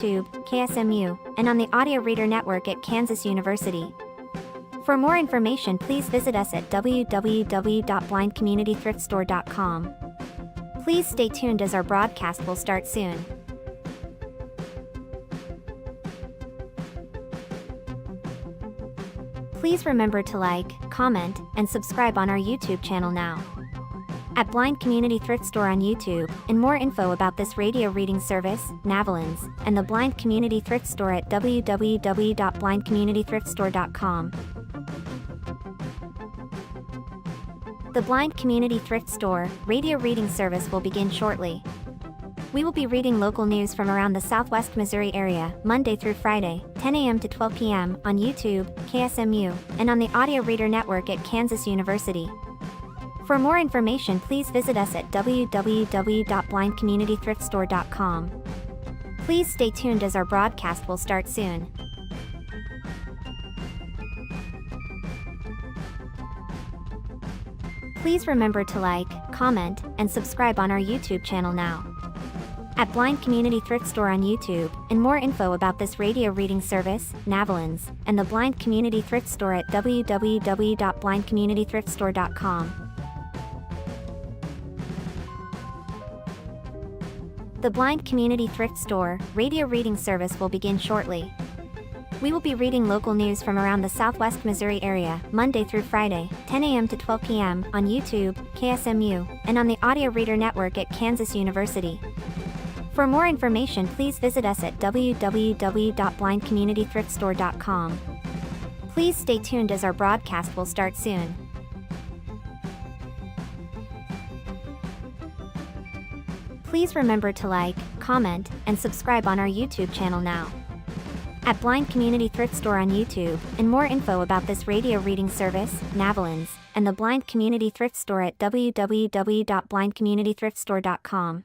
KSMU, and on the Audio Reader Network at Kansas University. For more information, please visit us at www.blindcommunitythriftstore.com. Please stay tuned as our broadcast will start soon. Please remember to like, comment, and subscribe on our YouTube channel now. At Blind Community Thrift Store on YouTube, and more info about this radio reading service, Navalins, and the Blind Community Thrift Store at www.blindcommunitythriftstore.com. The Blind Community Thrift Store radio reading service will begin shortly. We will be reading local news from around the Southwest Missouri area, Monday through Friday, 10 a.m. to 12 p.m. on YouTube, KSMU, and on the Audio Reader Network at Kansas University. For more information, please visit us at www.blindcommunitythriftstore.com. Please stay tuned as our broadcast will start soon. Please remember to like, comment, and subscribe on our YouTube channel now. At Blind Community Thrift Store on YouTube, and more info about this radio reading service, Navalins, and the Blind Community Thrift Store at www.blindcommunitythriftstore.com. The Blind Community Thrift Store radio reading service will begin shortly. We will be reading local news from around the Southwest Missouri area, Monday through Friday, 10 a.m. to 12 p.m. on YouTube, KSMU, and on the Audio Reader Network at Kansas University. For more information, please visit us at www.blindcommunitythriftstore.com. Please stay tuned as our broadcast will start soon. Please remember to like, comment, and subscribe on our YouTube channel now. At Blind Community Thrift Store on YouTube, and more info about this radio reading service, Navalins, and the Blind Community Thrift Store at www.blindcommunitythriftstore.com.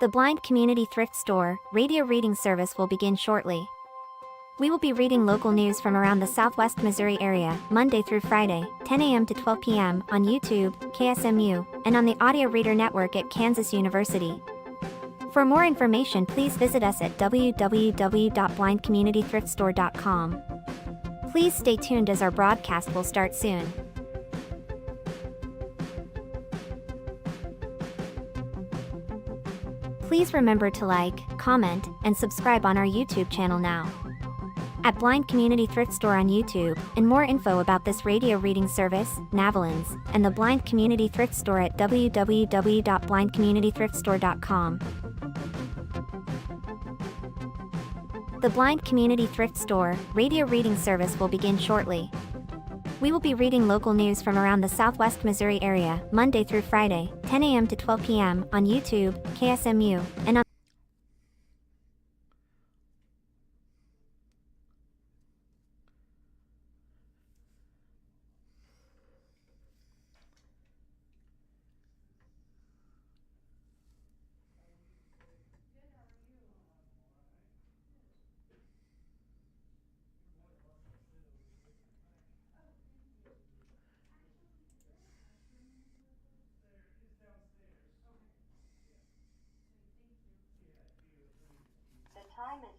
The Blind Community Thrift Store radio reading service will begin shortly. We will be reading local news from around the Southwest Missouri area, Monday through Friday, 10 a.m. to 12 p.m. on YouTube, KSMU, and on the Audio Reader Network at Kansas University. For more information, please visit us at www.blindcommunitythriftstore.com. Please stay tuned as our broadcast will start soon. Please remember to like, comment, and subscribe on our YouTube channel now. At Blind Community Thrift Store on YouTube, and more info about this radio reading service, Navalins, and the Blind Community Thrift Store at www.blindcommunitythriftstore.com. The Blind Community Thrift Store radio reading service will begin shortly. We will be reading local news from around the Southwest Missouri area, Monday through Friday, 10 a.m. to 12 p.m. on YouTube, KSMU, and on time is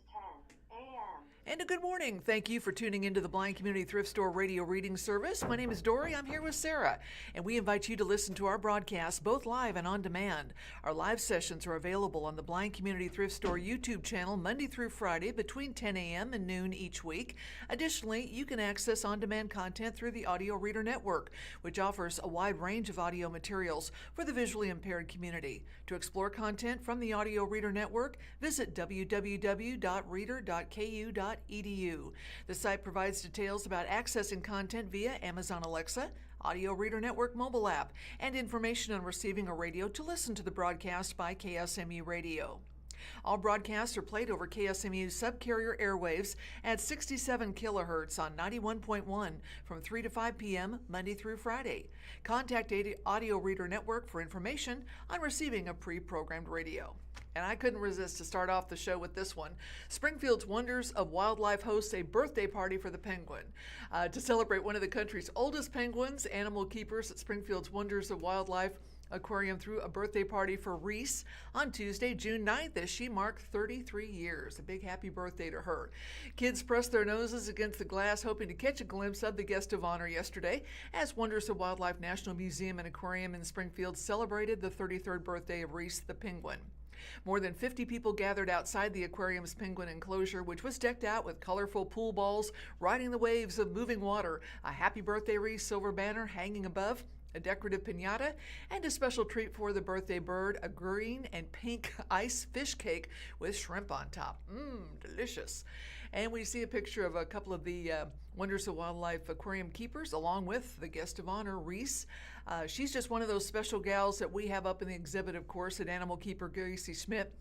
10 a.m. And a good morning. Thank you for tuning into the Blind Community Thrift Store radio reading service. My name is Dory. I'm here with Sarah, and we invite you to listen to our broadcasts both live and on demand. Our live sessions are available on the Blind Community Thrift Store YouTube channel Monday through Friday between 10 a.m. and noon each week. Additionally, you can access on-demand content through the Audio Reader Network, which offers a wide range of audio materials for the visually impaired community. To explore content from the Audio Reader Network, visit www.reader.ku.edu. The site provides details about accessing content via Amazon Alexa, Audio Reader Network mobile app, and information on receiving a radio to listen to the broadcast by KSMU Radio. All broadcasts are played over KSMU's subcarrier airwaves at 67 kilohertz on 91.1 from 3 to 5 p.m. Monday through Friday. Contact Audio Reader Network for information on receiving a pre-programmed radio. And I couldn't resist to start off the show with this one. Springfield's Wonders of Wildlife hosts a birthday party for the penguin. To celebrate one of the country's oldest penguins, animal keepers at Springfield's Wonders of Wildlife Aquarium threw a birthday party for Reese on Tuesday, June 9th, as she marked 33 years. A big happy birthday to her. Kids pressed their noses against the glass, hoping to catch a glimpse of the guest of honor yesterday, as Wonders of Wildlife National Museum and Aquarium in Springfield celebrated the 33rd birthday of Reese the penguin. More than 50 people gathered outside the aquarium's penguin enclosure, which was decked out with colorful pool balls, riding the waves of moving water, a Happy Birthday Reese silver banner hanging above, a decorative piñata, and a special treat for the birthday bird, a green and pink ice fish cake with shrimp on top. Delicious. And we see a picture of a couple of the Wonders of Wildlife aquarium keepers, along with the guest of honor, Reese. She's just one of those special gals that we have up in the exhibit, of course, at Animal Keeper Gracie Schmidt.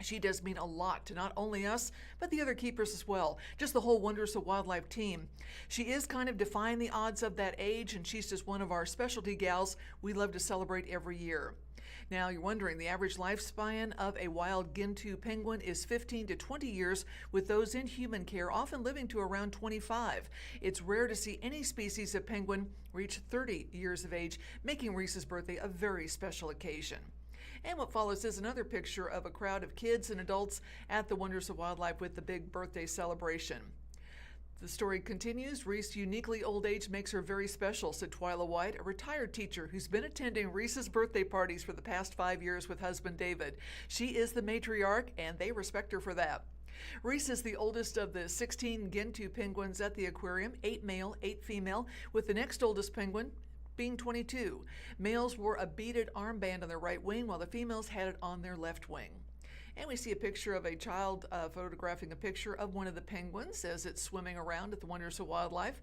She does mean a lot to not only us, but the other keepers as well, just the whole Wonders of Wildlife team. She is kind of defying the odds of that age, and she's just one of our specialty gals we love to celebrate every year. Now, you're wondering, the average lifespan of a wild Gentoo penguin is 15 to 20 years, with those in human care often living to around 25. It's rare to see any species of penguin reach 30 years of age, making Reese's birthday a very special occasion. And what follows is another picture of a crowd of kids and adults at the Wonders of Wildlife with the big birthday celebration. The story continues. Reese uniquely old age makes her very special, said Twyla White, a retired teacher who's been attending Reese's birthday parties for the past 5 years with husband David. She is the matriarch, and they respect her for that. Reese is the oldest of the 16 Gentoo penguins at the aquarium, 8 male, 8 female, with the next oldest penguin being 22. Males wore a beaded armband on their right wing, while the females had it on their left wing. And we see a picture of a child photographing a picture of one of the penguins as it's swimming around at the Wonders of Wildlife.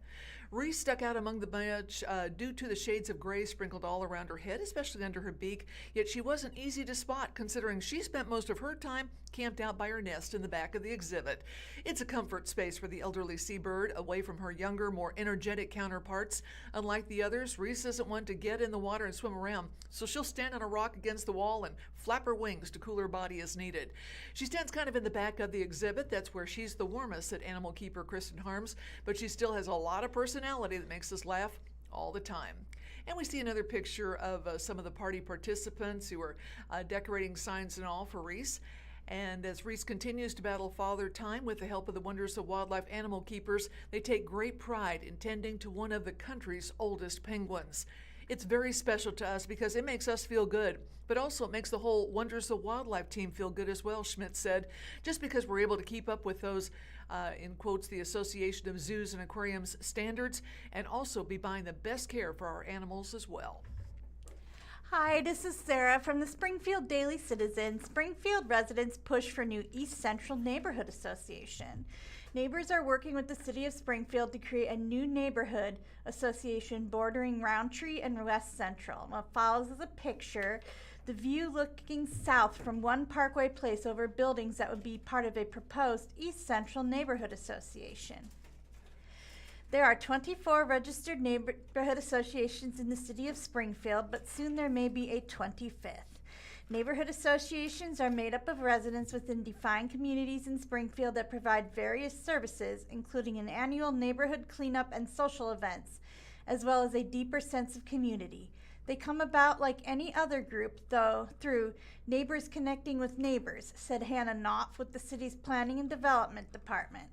Reese stuck out among the bunch due to the shades of gray sprinkled all around her head, especially under her beak, yet she wasn't easy to spot considering she spent most of her time camped out by her nest in the back of the exhibit. It's a comfort space for the elderly seabird, away from her younger, more energetic counterparts. Unlike the others, Reese isn't one to get in the water and swim around, so she'll stand on a rock against the wall and flap her wings to cool her body as needed. She stands kind of in the back of the exhibit. That's where she's the warmest, at animal keeper Kristen Harms, but she still has a lot of personality that makes us laugh all the time. And we see another picture of some of the party participants who are decorating signs and all for Reese. And as Reese continues to battle father time with the help of the Wonders of Wildlife animal keepers, they take great pride in tending to one of the country's oldest penguins. It's very special to us because it makes us feel good, but also it makes the whole Wonders of Wildlife team feel good as well, Schmidt said, just because we're able to keep up with those, in quotes, the Association of Zoos and Aquariums standards, and also be buying the best care for our animals as well. Hi, this is Sarah from the Springfield Daily Citizen. Springfield residents push for new East Central Neighborhood Association. Neighbors are working with the City of Springfield to create a new neighborhood association bordering Roundtree and West Central. What follows is a picture, the view looking south from One Parkway Place over buildings that would be part of a proposed East Central Neighborhood Association. There are 24 registered neighborhood associations in the City of Springfield, but soon there may be a 25th. Neighborhood associations are made up of residents within defined communities in Springfield that provide various services, including an annual neighborhood cleanup and social events, as well as a deeper sense of community. They come about like any other group, though, through neighbors connecting with neighbors, said Hannah Knopf with the city's Planning and Development Department.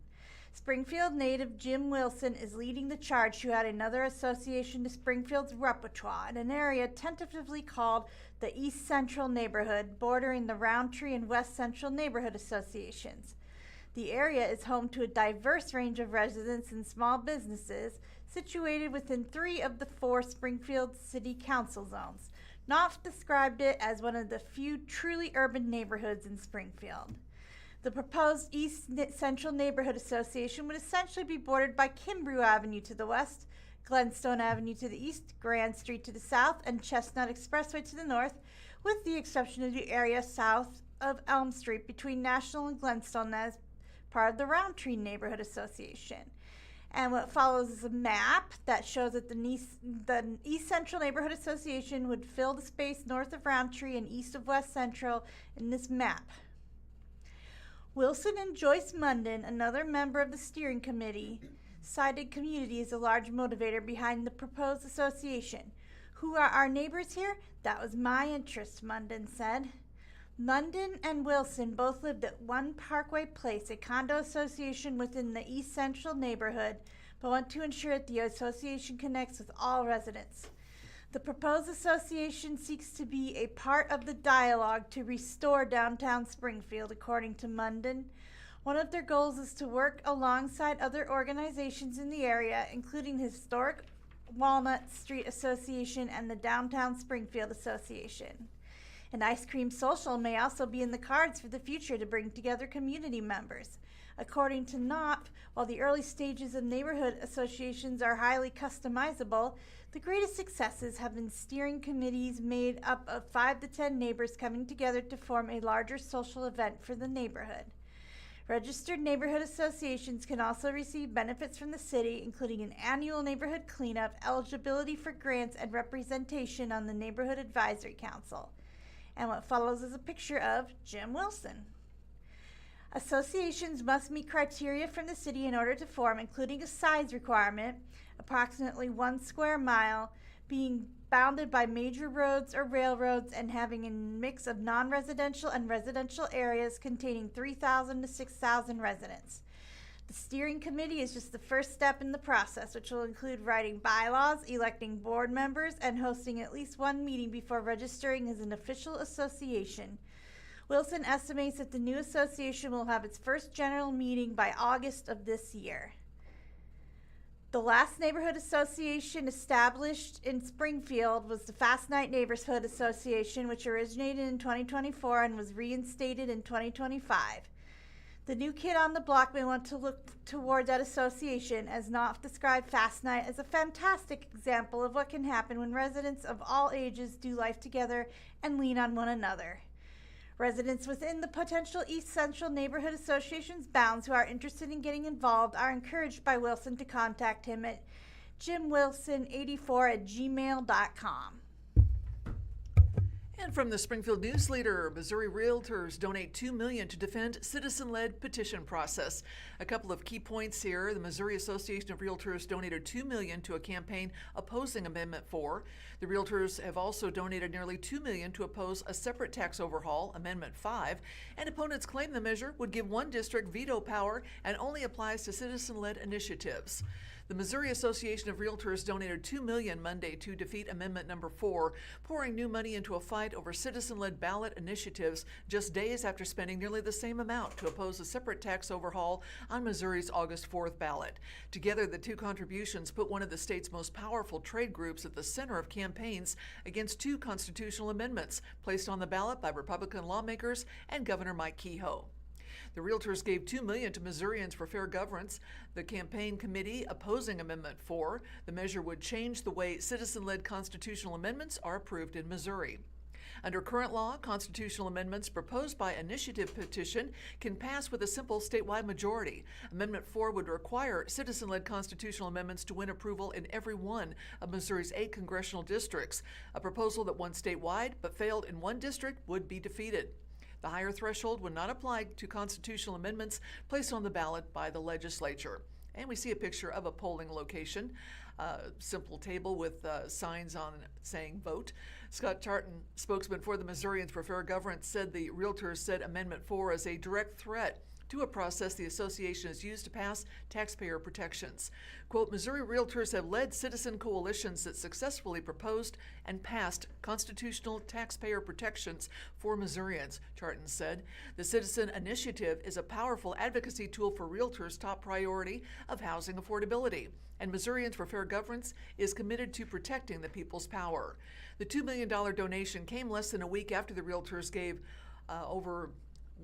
Springfield native Jim Wilson is leading the charge to add another association to Springfield's repertoire in an area tentatively called the East Central Neighborhood, bordering the Roundtree and West Central Neighborhood Associations. The area is home to a diverse range of residents and small businesses situated within 3 of the 4 Springfield City Council zones. Knopf described it as one of the few truly urban neighborhoods in Springfield. The proposed East Central Neighborhood Association would essentially be bordered by Kimbrough Avenue to the west, Glenstone Avenue to the east, Grand Street to the south, and Chestnut Expressway to the north, with the exception of the area south of Elm Street between National and Glenstone as part of the Roundtree Neighborhood Association. And what follows is a map that shows that the East Central Neighborhood Association would fill the space north of Roundtree and east of West Central in this map. Wilson and Joyce Munden, another member of the steering committee, cited community as a large motivator behind the proposed association. Who are our neighbors here? That was my interest, Munden said. Munden and Wilson both lived at One Parkway Place, a condo association within the East Central neighborhood, but want to ensure that the association connects with all residents. The proposed association seeks to be a part of the dialogue to restore downtown Springfield, according to Munden. One of their goals is to work alongside other organizations in the area, including the Historic Walnut Street Association and the Downtown Springfield Association. An ice cream social may also be in the cards for the future to bring together community members. According to Knopf, while the early stages of neighborhood associations are highly customizable, the greatest successes have been steering committees made up of 5 to 10 neighbors coming together to form a larger social event for the neighborhood. Registered neighborhood associations can also receive benefits from the city, including an annual neighborhood cleanup, eligibility for grants, and representation on the Neighborhood Advisory Council. And what follows is a picture of Jim Wilson. Associations must meet criteria from the city in order to form, including a size requirement, approximately 1 square mile, being bounded by major roads or railroads, and having a mix of non-residential and residential areas containing 3,000 to 6,000 residents. The steering committee is just the first step in the process, which will include writing bylaws, electing board members, and hosting at least 1 meeting before registering as an official association. Wilson estimates that the new association will have its first general meeting by August of this year. The last neighborhood association established in Springfield was the Fast Night Neighborhood Association, which originated in 2024 and was reinstated in 2025. The new kid on the block may want to look toward that association, as Knopf described Fast Night as a fantastic example of what can happen when residents of all ages do life together and lean on one another. Residents within the potential East Central Neighborhood Association's bounds who are interested in getting involved are encouraged by Wilson to contact him at jimwilson84@gmail.com. And from the Springfield News-Leader, Missouri realtors donate $2 million to defend citizen-led petition process. A couple of key points here. The Missouri Association of Realtors donated $2 million to a campaign opposing Amendment 4. The realtors have also donated nearly $2 million to oppose a separate tax overhaul, Amendment 5, and opponents claim the measure would give one district veto power and only applies to citizen-led initiatives. The Missouri Association of Realtors donated $2 million Monday to defeat Amendment Number 4, pouring new money into a fight over citizen-led ballot initiatives just days after spending nearly the same amount to oppose a separate tax overhaul on Missouri's August 4th ballot. Together, the two contributions put one of the state's most powerful trade groups at the center of campaigns against 2 constitutional amendments placed on the ballot by Republican lawmakers and Governor Mike Kehoe. The realtors gave $2 million to Missourians for Fair Governance. The campaign committee opposing Amendment 4. The measure would change the way citizen-led constitutional amendments are approved in Missouri. Under current law, constitutional amendments proposed by initiative petition can pass with a simple statewide majority. Amendment 4 would require citizen-led constitutional amendments to win approval in every one of Missouri's 8 congressional districts. A proposal that won statewide but failed in one district would be defeated. The higher threshold would not apply to constitutional amendments placed on the ballot by the legislature. And we see a picture of a polling location, a simple table with signs on saying vote. Scott Charton, spokesman for the Missourians for Fair Governance, said the realtors said Amendment 4 is a direct threat to a process the association has used to pass taxpayer protections. Quote, Missouri realtors have led citizen coalitions that successfully proposed and passed constitutional taxpayer protections for Missourians, Charton said. The citizen initiative is a powerful advocacy tool for realtors' top priority of housing affordability, and Missourians for Fair Governance is committed to protecting the people's power. The $2 million donation came less than a week after the realtors gave over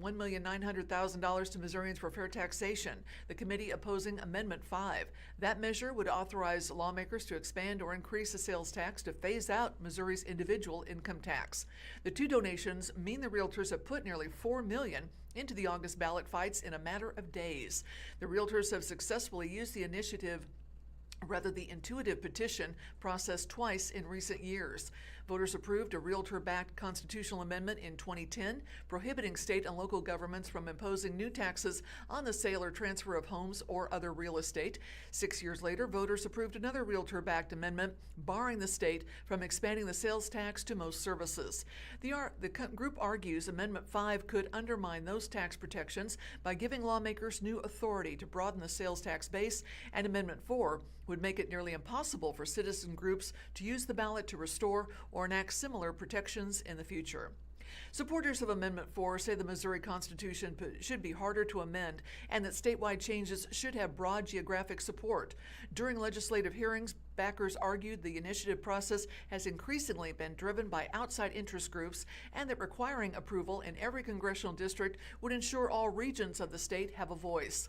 $1,900,000 to Missourians for Fair Taxation, the committee opposing Amendment 5. That measure would authorize lawmakers to expand or increase the sales tax to phase out Missouri's individual income tax. The 2 donations mean the realtors have put nearly $4 million into the August ballot fights in a matter of days. The realtors have successfully used the initiative the intuitive petition process twice in recent years. Voters approved a realtor-backed constitutional amendment in 2010 prohibiting state and local governments from imposing new taxes on the sale or transfer of homes or other real estate. 6 years later, voters approved another realtor-backed amendment barring the state from expanding the sales tax to most services. The group argues Amendment 5 could undermine those tax protections by giving lawmakers new authority to broaden the sales tax base, and Amendment 4 would make it nearly impossible for citizen groups to use the ballot to restore or enact similar protections in the future. Supporters of Amendment 4 say the Missouri Constitution should be harder to amend and that statewide changes should have broad geographic support. During legislative hearings, backers argued the initiative process has increasingly been driven by outside interest groups and that requiring approval in every congressional district would ensure all regions of the state have a voice.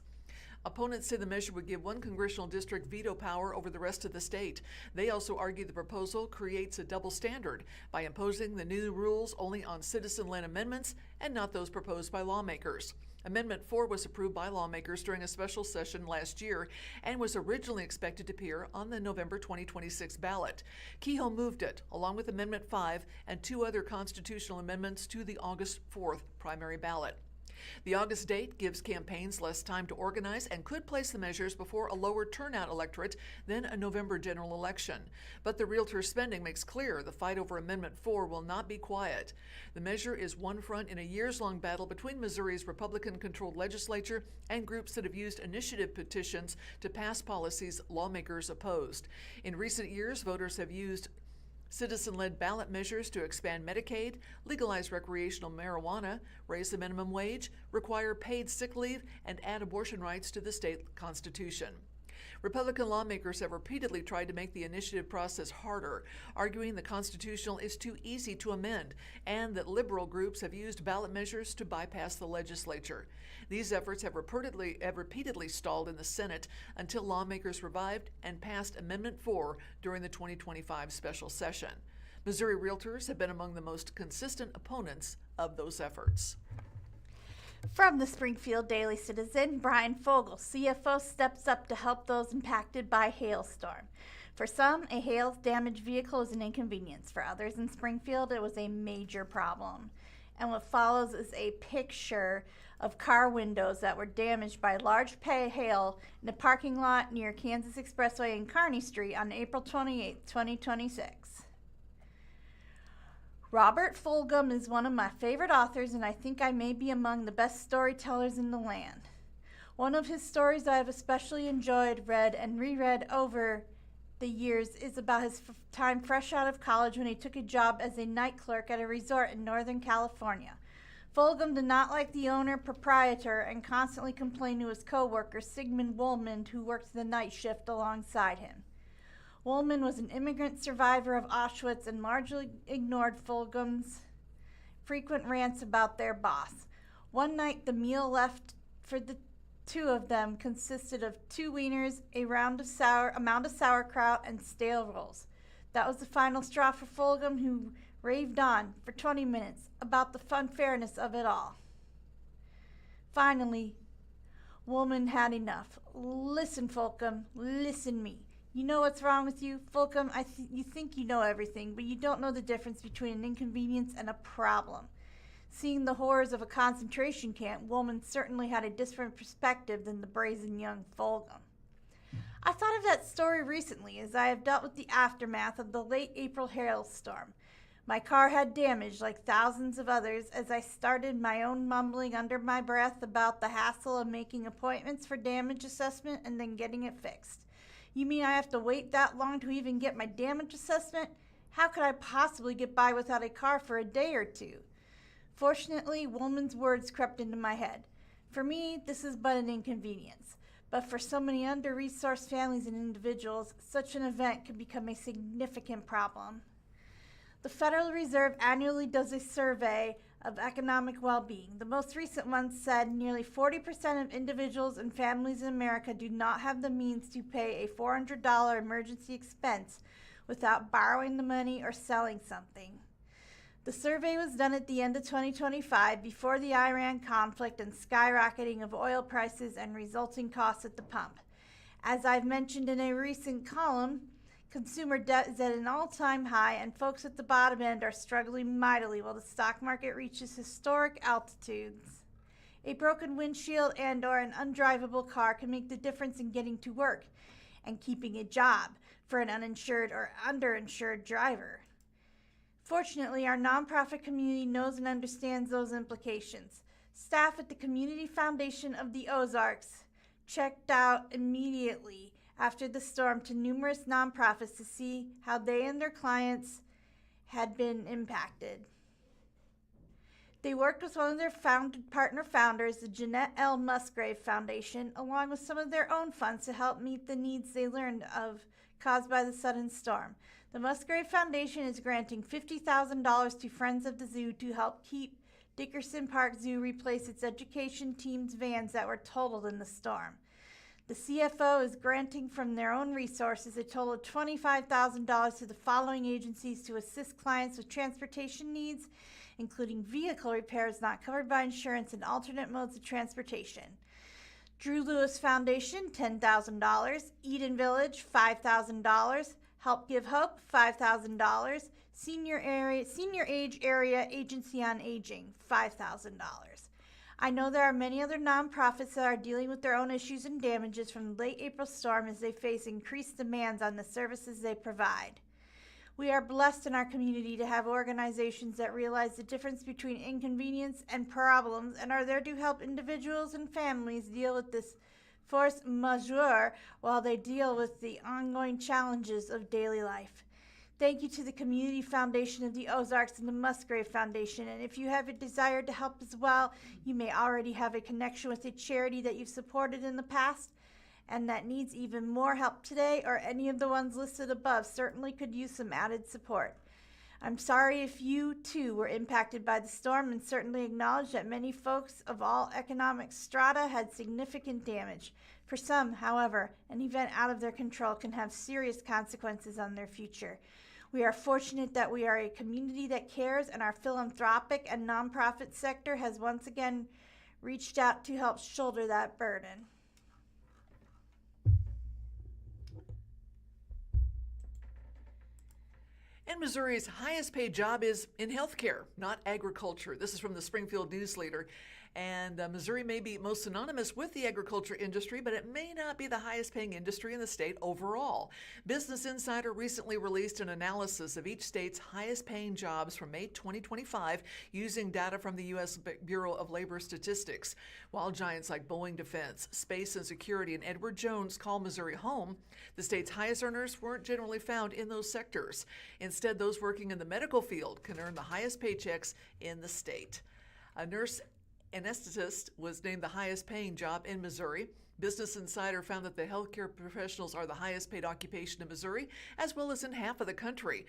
Opponents say the measure would give one congressional district veto power over the rest of the state. They also argue the proposal creates a double standard by imposing the new rules only on citizen-led amendments and not those proposed by lawmakers. Amendment 4 was approved by lawmakers during a special session last year and was originally expected to appear on the November 2026 ballot. Kehoe moved it, along with Amendment 5 and 2 other constitutional amendments, to the August 4th primary ballot. The August date gives campaigns less time to organize and could place the measures before a lower turnout electorate than a November general election. But the realtor spending makes clear the fight over Amendment 4 will not be quiet. The measure is one front in a years-long battle between Missouri's Republican-controlled legislature and groups that have used initiative petitions to pass policies lawmakers opposed. In recent years, voters have used citizen-led ballot measures to expand Medicaid, legalize recreational marijuana, raise the minimum wage, require paid sick leave, and add abortion rights to the state constitution. Republican lawmakers have repeatedly tried to make the initiative process harder, arguing the constitutional is too easy to amend and that liberal groups have used ballot measures to bypass the legislature. These efforts have repeatedly stalled in the Senate until lawmakers revived and passed Amendment 4 during the 2025 special session. Missouri realtors have been among the most consistent opponents of those efforts. From the Springfield Daily Citizen, Brian Fogel, CFO, steps up to help those impacted by hailstorm. For some, a hail-damaged vehicle is an inconvenience. For others in Springfield, it was a major problem. And what follows is a picture of car windows that were damaged by large hail in a parking lot near Kansas Expressway and Kearney Street on April 28, 2026. Robert Fulghum is one of my favorite authors, and I think I may be among the best storytellers in the land. One of his stories I have especially enjoyed, read, and reread over the years is about his time fresh out of college when he took a job as a night clerk at a resort in Northern California. Fulghum did not like the owner-proprietor and constantly complained to his co-worker, Sigmund Woolman, who worked the night shift alongside him. Woolman was an immigrant survivor of Auschwitz and largely ignored Fulghum's frequent rants about their boss. One night, the meal left for the two of them consisted of 2 wieners, a mound of sauerkraut, and stale rolls. That was the final straw for Fulghum, who raved on for 20 minutes about the unfairness of it all. Finally, Woolman had enough. "Listen, Fulghum, listen me. You know what's wrong with you, Fulghum? You think you know everything, but you don't know the difference between an inconvenience and a problem." Seeing the horrors of a concentration camp, Woolman certainly had a different perspective than the brazen young Fulghum. I thought of that story recently as I have dealt with the aftermath of the late April hailstorm. My car had damage like thousands of others as I started my own mumbling under my breath about the hassle of making appointments for damage assessment and then getting it fixed. "You mean I have to wait that long to even get my damage assessment? How could I possibly get by without a car for a day or two?" Fortunately, Woolman's words crept into my head. For me, this is but an inconvenience. But for so many under-resourced families and individuals, such an event can become a significant problem. The Federal Reserve annually does a survey of economic well-being. The most recent one said nearly 40% of individuals and families in America do not have the means to pay a $400 emergency expense without borrowing the money or selling something. The survey was done at the end of 2025 before the Iran conflict and skyrocketing of oil prices and resulting costs at the pump. As I've mentioned in a recent column, Consumer debt is at an all-time high, and folks at the bottom end are struggling mightily while the stock market reaches historic altitudes. A broken windshield and/or an undrivable car can make the difference in getting to work and keeping a job for an uninsured or underinsured driver. Fortunately, our nonprofit community knows and understands those implications. Staff at the Community Foundation of the Ozarks checked out immediately after the storm to numerous nonprofits to see how they and their clients had been impacted. They worked with one of their partner founders, the Jeanette L. Musgrave Foundation, along with some of their own funds to help meet the needs they learned of caused by the sudden storm. The Musgrave Foundation is granting $50,000 to Friends of the Zoo to help keep Dickerson Park Zoo replace its education team's vans that were totaled in the storm. The CFO is granting from their own resources a total of $25,000 to the following agencies to assist clients with transportation needs, including vehicle repairs not covered by insurance and alternate modes of transportation. Drew Lewis Foundation, $10,000. Eden Village, $5,000. Help Give Hope, $5,000. Senior Age Area Agency on Aging, $5,000. I know there are many other nonprofits that are dealing with their own issues and damages from the late April storm as they face increased demands on the services they provide. We are blessed in our community to have organizations that realize the difference between inconvenience and problems and are there to help individuals and families deal with this force majeure while they deal with the ongoing challenges of daily life. Thank you to the Community Foundation of the Ozarks and the Musgrave Foundation. And if you have a desire to help as well, you may already have a connection with a charity that you've supported in the past and that needs even more help today, or any of the ones listed above certainly could use some added support. I'm sorry if you too were impacted by the storm, and certainly acknowledge that many folks of all economic strata had significant damage. For some, however, an event out of their control can have serious consequences on their future. We are fortunate that we are a community that cares, and our philanthropic and nonprofit sector has once again reached out to help shoulder that burden. And Missouri's highest paid job is in healthcare, not agriculture. This is from the Springfield News-Leader. And Missouri may be most synonymous with the agriculture industry, but it may not be the highest paying industry in the state overall. Business Insider recently released an analysis of each state's highest paying jobs from May 2025 using data from the U.S. Bureau of Labor Statistics. While giants like Boeing Defense, Space and Security, and Edward Jones call Missouri home, the state's highest earners weren't generally found in those sectors. Instead, those working in the medical field can earn the highest paychecks in the state. A nurse anesthetist was named the highest paying job in Missouri. Business Insider found that the healthcare professionals are the highest paid occupation in Missouri, as well as in half of the country.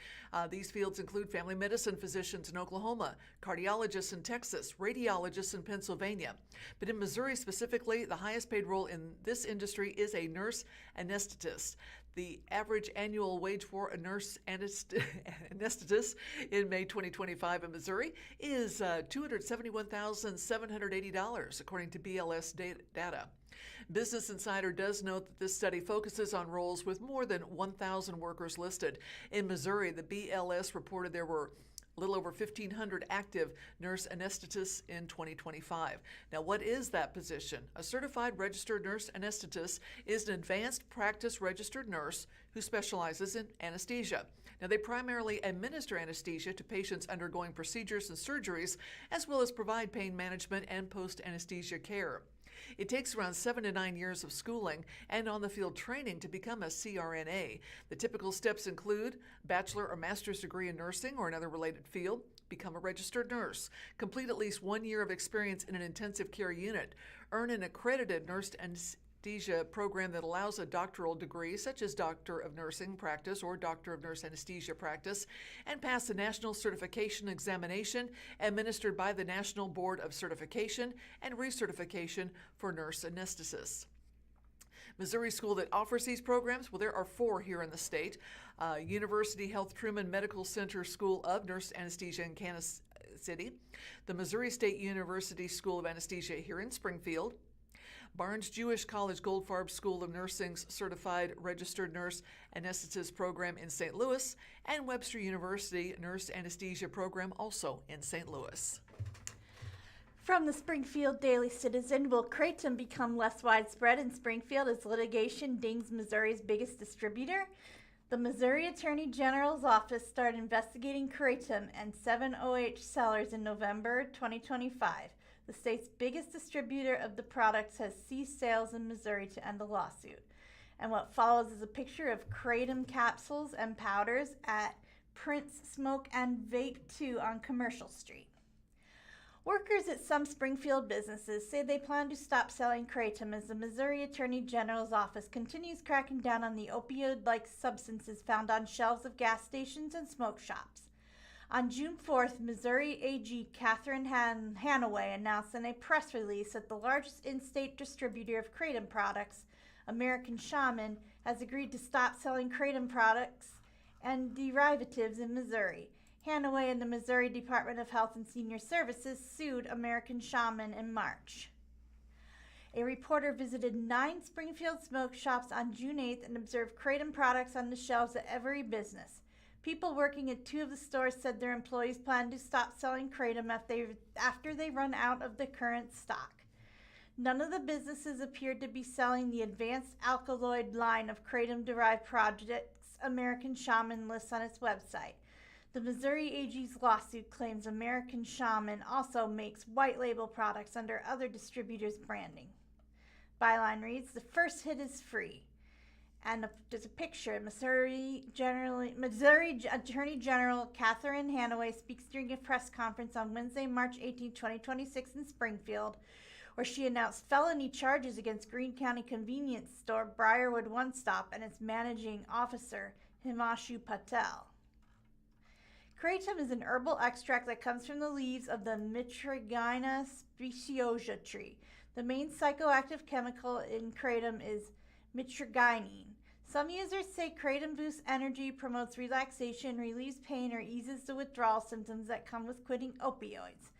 These fields include family medicine physicians in Oklahoma, cardiologists in Texas, radiologists in Pennsylvania. But in Missouri specifically, the highest paid role in this industry is a nurse anesthetist. The average annual wage for a nurse anesthetist in May 2025 in Missouri is $271,780, according to BLS data. Business Insider does note that this study focuses on roles with more than 1,000 workers listed. In Missouri, the BLS reported there were a little over 1,500 active nurse anesthetists in 2025. Now, what is that position? A certified registered nurse anesthetist is an advanced practice registered nurse who specializes in anesthesia. Now, they primarily administer anesthesia to patients undergoing procedures and surgeries, as well as provide pain management and post-anesthesia care. It takes around 7 to 9 years of schooling and on-the-field training to become a CRNA. The typical steps include bachelor or master's degree in nursing or another related field, become a registered nurse, complete at least 1 year of experience in an intensive care unit, earn an accredited nurse anesthesia program that allows a doctoral degree such as Doctor of Nursing Practice or Doctor of Nurse Anesthesia Practice, and pass the National Certification Examination administered by the National Board of Certification and Recertification for Nurse Anesthetists. Missouri school that offers these programs, well, there are 4 here in the state. University Health Truman Medical Center School of Nurse Anesthesia in Kansas City, the Missouri State University School of Anesthesia here in Springfield, Barnes Jewish College Goldfarb School of Nursing's Certified Registered Nurse Anesthetist Program in St. Louis, and Webster University Nurse Anesthesia Program also in St. Louis. From the Springfield Daily Citizen, will kratom become less widespread in Springfield as litigation dings Missouri's biggest distributor? The Missouri Attorney General's office started investigating kratom and 7-OH sellers in November 2025. The state's biggest distributor of the products has ceased sales in Missouri to end the lawsuit. And what follows is a picture of kratom capsules and powders at Prince Smoke and Vape 2 on Commercial Street. Workers at some Springfield businesses say they plan to stop selling kratom as the Missouri Attorney General's office continues cracking down on the opioid-like substances found on shelves of gas stations and smoke shops. On June 4th, Missouri AG Catherine Hanaway announced in a press release that the largest in-state distributor of kratom products, American Shaman, has agreed to stop selling kratom products and derivatives in Missouri. Hanaway and the Missouri Department of Health and Senior Services sued American Shaman in March. A reporter visited 9 Springfield smoke shops on June 8th and observed kratom products on the shelves at every business. People working at 2 of the stores said their employees plan to stop selling kratom after they run out of the current stock. None of the businesses appeared to be selling the advanced alkaloid line of kratom-derived products American Shaman lists on its website. The Missouri AG's lawsuit claims American Shaman also makes white label products under other distributors' branding. Byline reads, "The first hit is free." And there's a picture. Missouri Attorney General Catherine Hanaway speaks during a press conference on Wednesday, March 18, 2026 in Springfield, where she announced felony charges against Greene County convenience store Briarwood One Stop and its managing officer, Himanshu Patel. Kratom is an herbal extract that comes from the leaves of the Mitragyna speciosa tree. The main psychoactive chemical in kratom is mitragynine. Some users say kratom boosts energy, promotes relaxation, relieves pain, or eases the withdrawal symptoms that come with quitting opioids,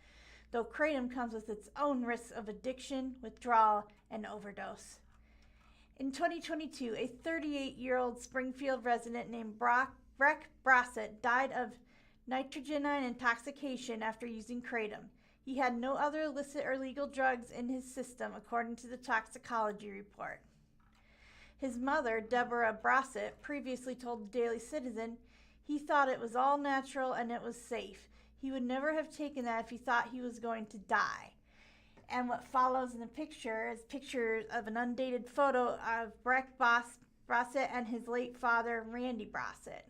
though kratom comes with its own risks of addiction, withdrawal, and overdose. In 2022, a 38-year-old Springfield resident named Breck Brossett died of nitrogenine intoxication after using kratom. He had no other illicit or legal drugs in his system, according to the toxicology report. His mother, Deborah Brossett, previously told the Daily Citizen he thought it was all natural and it was safe. He would never have taken that if he thought he was going to die. And what follows in the picture is pictures of an undated photo of Breck Brossett and his late father, Randy Brossett.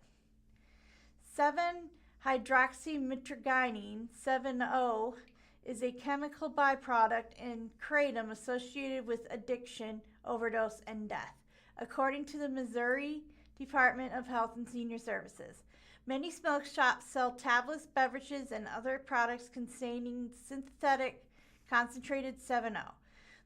7-hydroxymitragynine, 7-O, is a chemical byproduct in kratom associated with addiction, overdose, and death, according to the Missouri Department of Health and Senior Services. Many smoke shops sell tablets, beverages, and other products containing synthetic concentrated 7-O.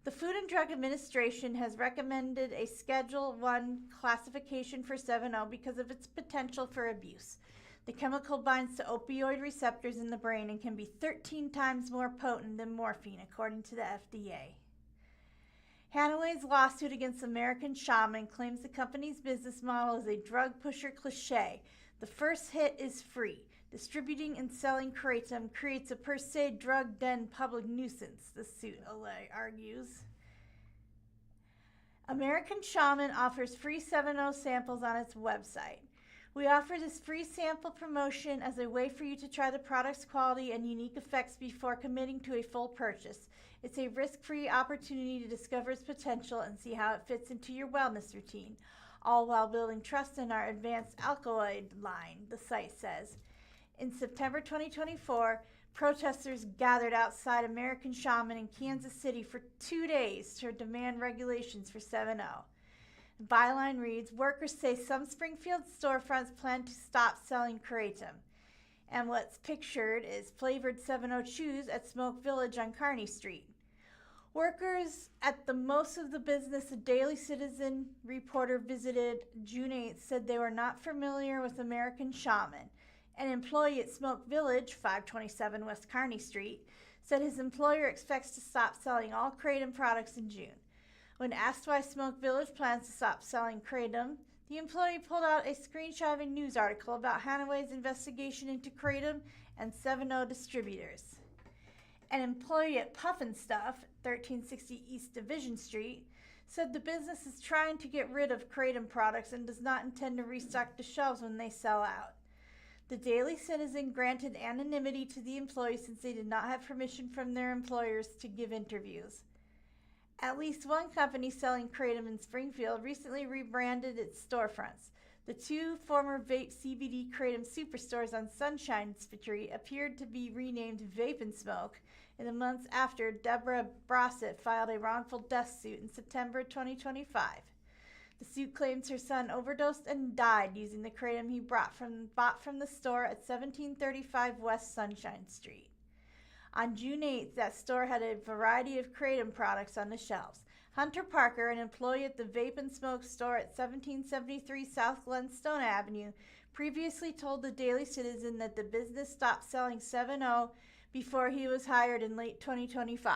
The Food and Drug Administration has recommended a Schedule I classification for 7-O because of its potential for abuse. The chemical binds to opioid receptors in the brain and can be 13 times more potent than morphine, according to the FDA. Hanaway's lawsuit against American Shaman claims the company's business model is a drug pusher cliche. The first hit is free. Distributing and selling kratom creates a per se drug den public nuisance, the suit argues. American Shaman offers free 7-O samples on its website. We offer this free sample promotion as a way for you to try the product's quality and unique effects before committing to a full purchase. It's a risk-free opportunity to discover its potential and see how it fits into your wellness routine, all while building trust in our advanced alkaloid line, the site says. In September 2024, protesters gathered outside American Shaman in Kansas City for 2 days to demand regulations for 7-O. Byline reads, workers say some Springfield storefronts plan to stop selling kratom. And what's pictured is flavored 7-O chews at Smoke Village on Kearney Street. Workers at the most of the business a Daily Citizen reporter visited June 8th said they were not familiar with American Shaman. An employee at Smoke Village, 527 West Kearney Street, said his employer expects to stop selling all kratom products in June. When asked why Smoke Village plans to stop selling kratom, the employee pulled out a screenshot of a news article about Hanaway's investigation into kratom and 7-0 distributors. An employee at Puffin Stuff, 1360 East Division Street, said the business is trying to get rid of kratom products and does not intend to restock the shelves when they sell out. The Daily Citizen granted anonymity to the employees since they did not have permission from their employers to give interviews. At least one company selling kratom in Springfield recently rebranded its storefronts. The two former vape CBD kratom superstores on Sunshine Street appeared to be renamed Vape and Smoke in the months after Deborah Brossett filed a wrongful death suit in September 2025. The suit claims her son overdosed and died using the kratom he bought from the store at 1735 West Sunshine Street. On June 8th, that store had a variety of kratom products on the shelves. Hunter Parker, an employee at the Vape and Smoke store at 1773 South Glenstone Avenue, previously told the Daily Citizen that the business stopped selling 7-0 before he was hired in late 2025.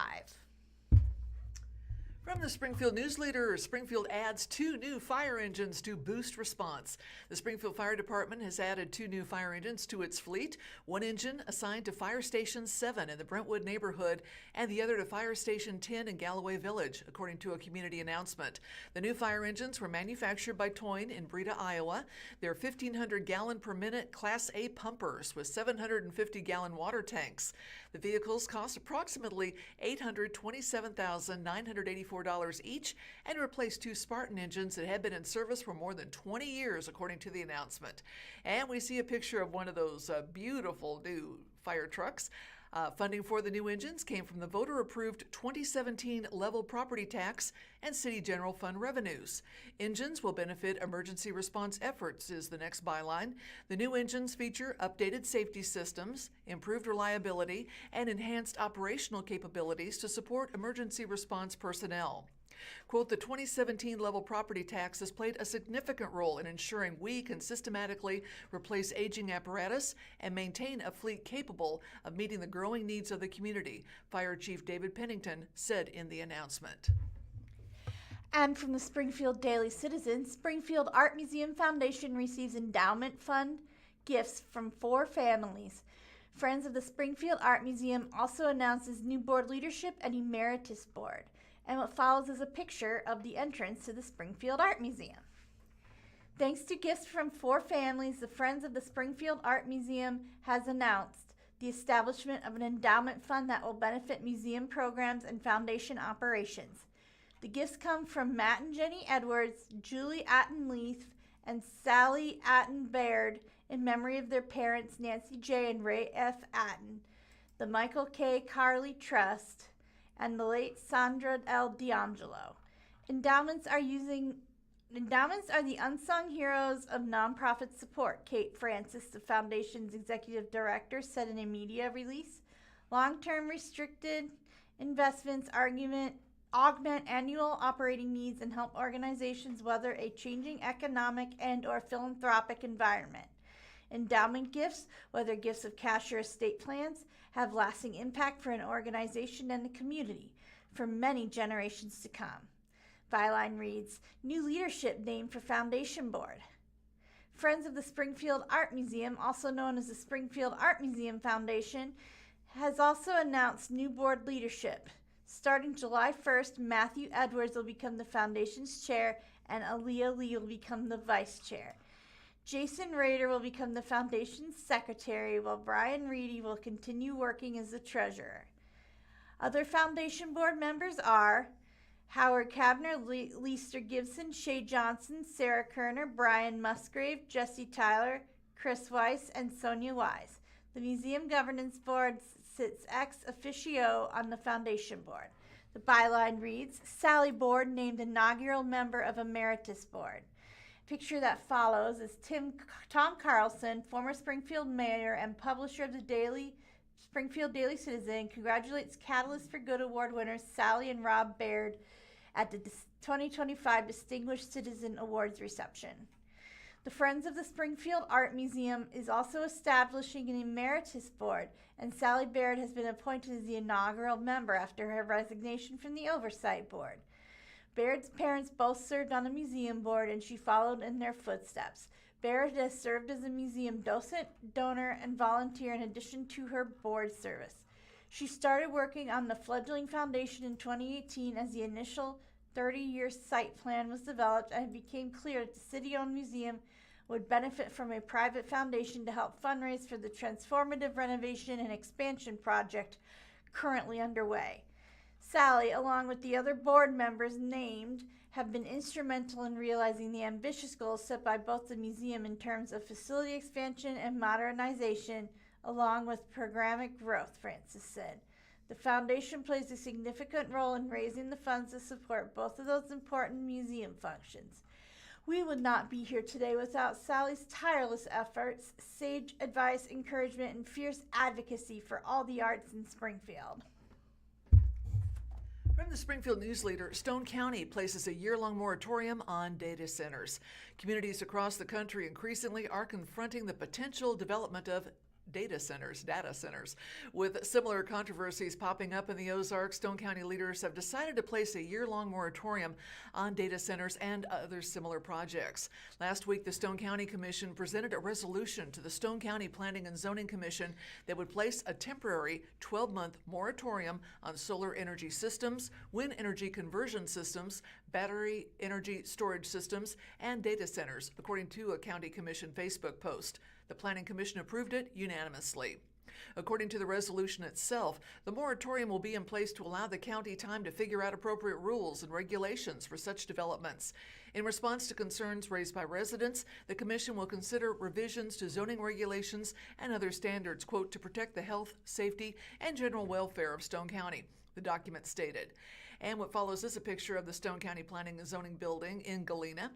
From the Springfield News-Leader, Springfield adds 2 new fire engines to boost response. The Springfield Fire Department has added 2 new fire engines to its fleet, one engine assigned to Fire Station 7 in the Brentwood neighborhood and the other to Fire Station 10 in Galloway Village, according to a community announcement. The new fire engines were manufactured by Toyne in Breda, Iowa. They're 1,500 gallon per minute Class A pumpers with 750 gallon water tanks. The vehicles cost approximately $827,984 each and replace 2 Spartan engines that had been in service for more than 20 years, according to the announcement. And we see a picture of one of those beautiful new fire trucks. Funding for the new engines came from the voter-approved 2017 level property tax and city general fund revenues. Engines will benefit emergency response efforts is the next byline. The new engines feature updated safety systems, improved reliability, and enhanced operational capabilities to support emergency response personnel. Quote, the 2017 level property tax has played a significant role in ensuring we can systematically replace aging apparatus and maintain a fleet capable of meeting the growing needs of the community, Fire Chief David Pennington said in the announcement. And from the Springfield Daily Citizen, Springfield Art Museum Foundation receives endowment fund gifts from 4 families. Friends of the Springfield Art Museum also announces new board leadership and emeritus board. And what follows is a picture of the entrance to the Springfield Art Museum. Thanks to gifts from 4 families, the Friends of the Springfield Art Museum has announced the establishment of an endowment fund that will benefit museum programs and foundation operations. The gifts come from Matt and Jenny Edwards, Julie Atten-Leith, and Sally Atten-Baird in memory of their parents Nancy J. and Ray F. Atten, the Michael K. Carley Trust, and the late Sandra L. D'Angelo. Endowments are the unsung heroes of nonprofit support, Kate Francis, the foundation's executive director, said in a media release. Long-term restricted investments augment annual operating needs and help organizations weather a changing economic and/or philanthropic environment. Endowment gifts, whether gifts of cash or estate plans, have lasting impact for an organization and the community for many generations to come. Byline reads, new leadership named for Foundation Board. Friends of the Springfield Art Museum, also known as the Springfield Art Museum Foundation, has also announced new board leadership. Starting July 1st, Matthew Edwards will become the foundation's chair and Aaliyah Lee will become the vice chair. Jason Rader will become the foundation's secretary, while Brian Reedy will continue working as the treasurer. Other foundation board members are Howard Kabner, Lester Gibson, Shay Johnson, Sarah Kerner, Brian Musgrave, Jesse Tyler, Chris Weiss, and Sonia Wise. The museum governance board sits ex officio on the foundation board. The byline reads, Sally Board named inaugural member of Emeritus Board. Picture that follows is Tom Carlson, former Springfield mayor and publisher of the Springfield Daily Citizen, congratulates Catalyst for Good Award winners Sally and Rob Baird at the 2025 Distinguished Citizen Awards reception. The Friends of the Springfield Art Museum is also establishing an emeritus board, and Sally Baird has been appointed as the inaugural member after her resignation from the oversight board. Baird's parents both served on the museum board, and she followed in their footsteps. Baird has served as a museum docent, donor, and volunteer in addition to her board service. She started working on the fledgling foundation in 2018 as the initial 30-year site plan was developed, and it became clear that the city-owned museum would benefit from a private foundation to help fundraise for the transformative renovation and expansion project currently underway. Sally, along with the other board members named, have been instrumental in realizing the ambitious goals set by both the museum in terms of facility expansion and modernization, along with programmatic growth, Francis said. The foundation plays a significant role in raising the funds to support both of those important museum functions. We would not be here today without Sally's tireless efforts, sage advice, encouragement, and fierce advocacy for all the arts in Springfield. From the Springfield News-Leader, Stone County places a year-long moratorium on data centers. Communities across the country increasingly are confronting the potential development of data centers. With similar controversies popping up in the Ozarks, Stone County leaders have decided to place a year-long moratorium on data centers and other similar projects. Last week, the Stone County Commission presented a resolution to the Stone County Planning and Zoning Commission that would place a temporary 12-month moratorium on solar energy systems, wind energy conversion systems, battery energy storage systems, and data centers, according to a County Commission Facebook post. The Planning Commission approved it unanimously. According to the resolution itself, the moratorium will be in place to allow the county time to figure out appropriate rules and regulations for such developments. In response to concerns raised by residents, the Commission will consider revisions to zoning regulations and other standards, quote, to protect the health, safety, and general welfare of Stone County, the document stated. And what follows is a picture of the Stone County Planning and Zoning building in Galena.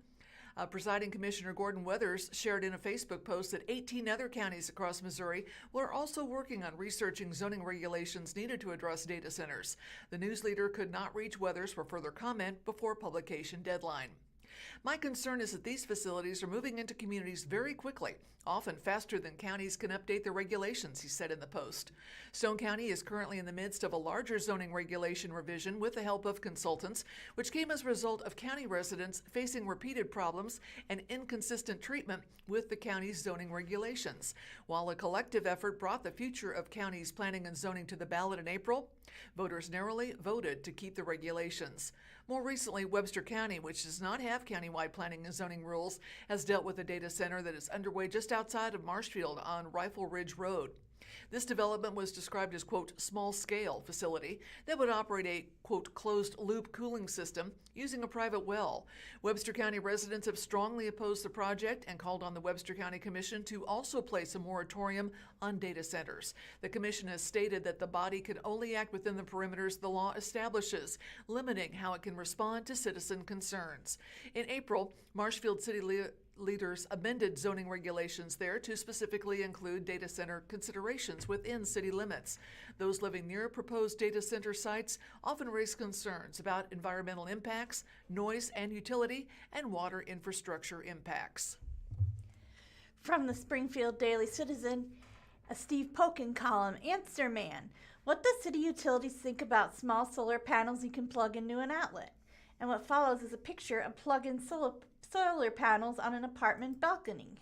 Presiding Commissioner Gordon Weathers shared in a Facebook post that 18 other counties across Missouri were also working on researching zoning regulations needed to address data centers. The News-Leader could not reach Weathers for further comment before publication deadline. My concern is that these facilities are moving into communities very quickly, often faster than counties can update their regulations, he said in the post. Stone County is currently in the midst of a larger zoning regulation revision with the help of consultants, which came as a result of county residents facing repeated problems and inconsistent treatment with the county's zoning regulations. While a collective effort brought the future of counties' planning and zoning to the ballot in April, voters narrowly voted to keep the regulations. More recently, Webster County, which does not have countywide planning and zoning rules, has dealt with a data center that is underway just outside of Marshfield on Rifle Ridge Road. This development was described as, quote, small-scale facility that would operate a, quote, closed-loop cooling system using a private well. Webster County residents have strongly opposed the project and called on the Webster County Commission to also place a moratorium on data centers. The commission has stated that the body can only act within the perimeters the law establishes, limiting how it can respond to citizen concerns. In April, Marshfield City leaders amended zoning regulations there to specifically include data center considerations within city limits. Those living near proposed data center sites often raise concerns about environmental impacts, noise and utility, and water infrastructure impacts. From the Springfield Daily Citizen, a Steve Pokin column, Answer Man. What does city utilities think about small solar panels you can plug into an outlet? And what follows is a picture of plug-in solar panels on an apartment balcony.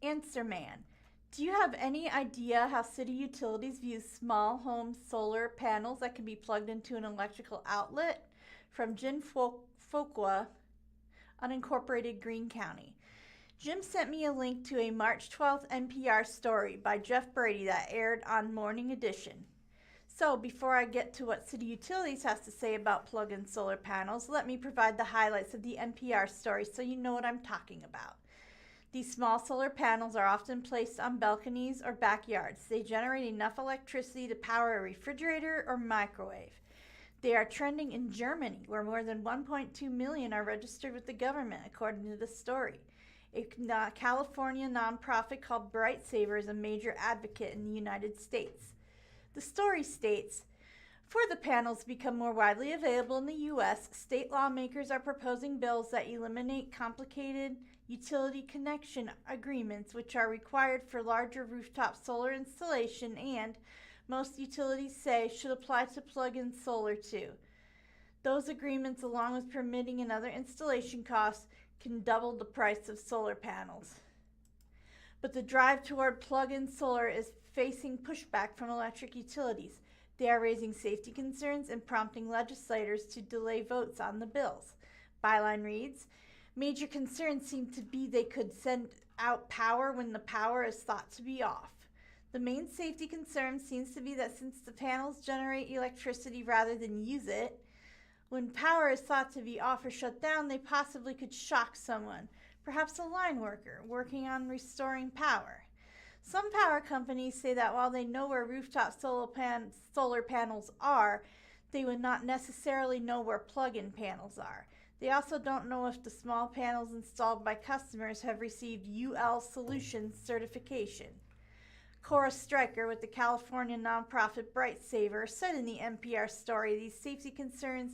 Answer Man. Do you have any idea how city utilities view small home solar panels that can be plugged into an electrical outlet? From Jim Fuqua, unincorporated Greene County. Jim sent me a link to a March 12th NPR story by Jeff Brady that aired on Morning Edition. So before I get to what City Utilities has to say about plug-in solar panels, let me provide the highlights of the NPR story so you know what I'm talking about. These small solar panels are often placed on balconies or backyards. They generate enough electricity to power a refrigerator or microwave. They are trending in Germany, where more than 1.2 million are registered with the government, according to the story. A California nonprofit called Bright Saver is a major advocate in the United States. The story states, for the panels to become more widely available in the U.S., state lawmakers are proposing bills that eliminate complicated utility connection agreements, which are required for larger rooftop solar installation and, most utilities say, should apply to plug-in solar too. Those agreements, along with permitting and other installation costs, can double the price of solar panels. But the drive toward plug-in solar is facing pushback from electric utilities. They are raising safety concerns and prompting legislators to delay votes on the bills. Byline reads, major concerns seem to be they could send out power when the power is thought to be off. The main safety concern seems to be that since the panels generate electricity rather than use it, when power is thought to be off or shut down, they possibly could shock someone, perhaps a line worker, working on restoring power. Some power companies say that while they know where rooftop solar panels are, they would not necessarily know where plug-in panels are. They also don't know if the small panels installed by customers have received UL Solutions certification. Cora Stryker with the California nonprofit Bright Saver said in the NPR story these safety concerns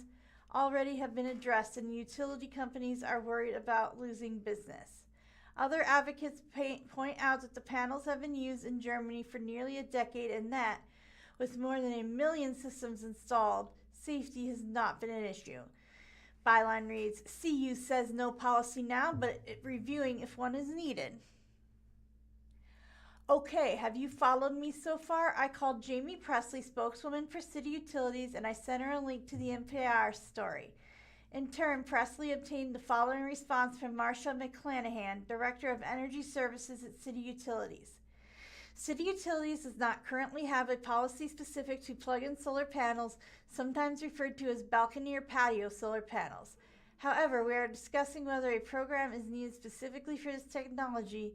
already have been addressed and utility companies are worried about losing business. Other advocates point out that the panels have been used in Germany for nearly a decade and that, with more than 1 million systems installed, safety has not been an issue. Byline reads, CU says no policy now, but reviewing if one is needed. Okay, have you followed me so far? I called Jamie Presley, spokeswoman for City Utilities, and I sent her a link to the NPR story. In turn, Presley obtained the following response from Marsha McClanahan, Director of Energy Services at City Utilities. City Utilities does not currently have a policy specific to plug-in solar panels, sometimes referred to as balcony or patio solar panels. However, we are discussing whether a program is needed specifically for this technology,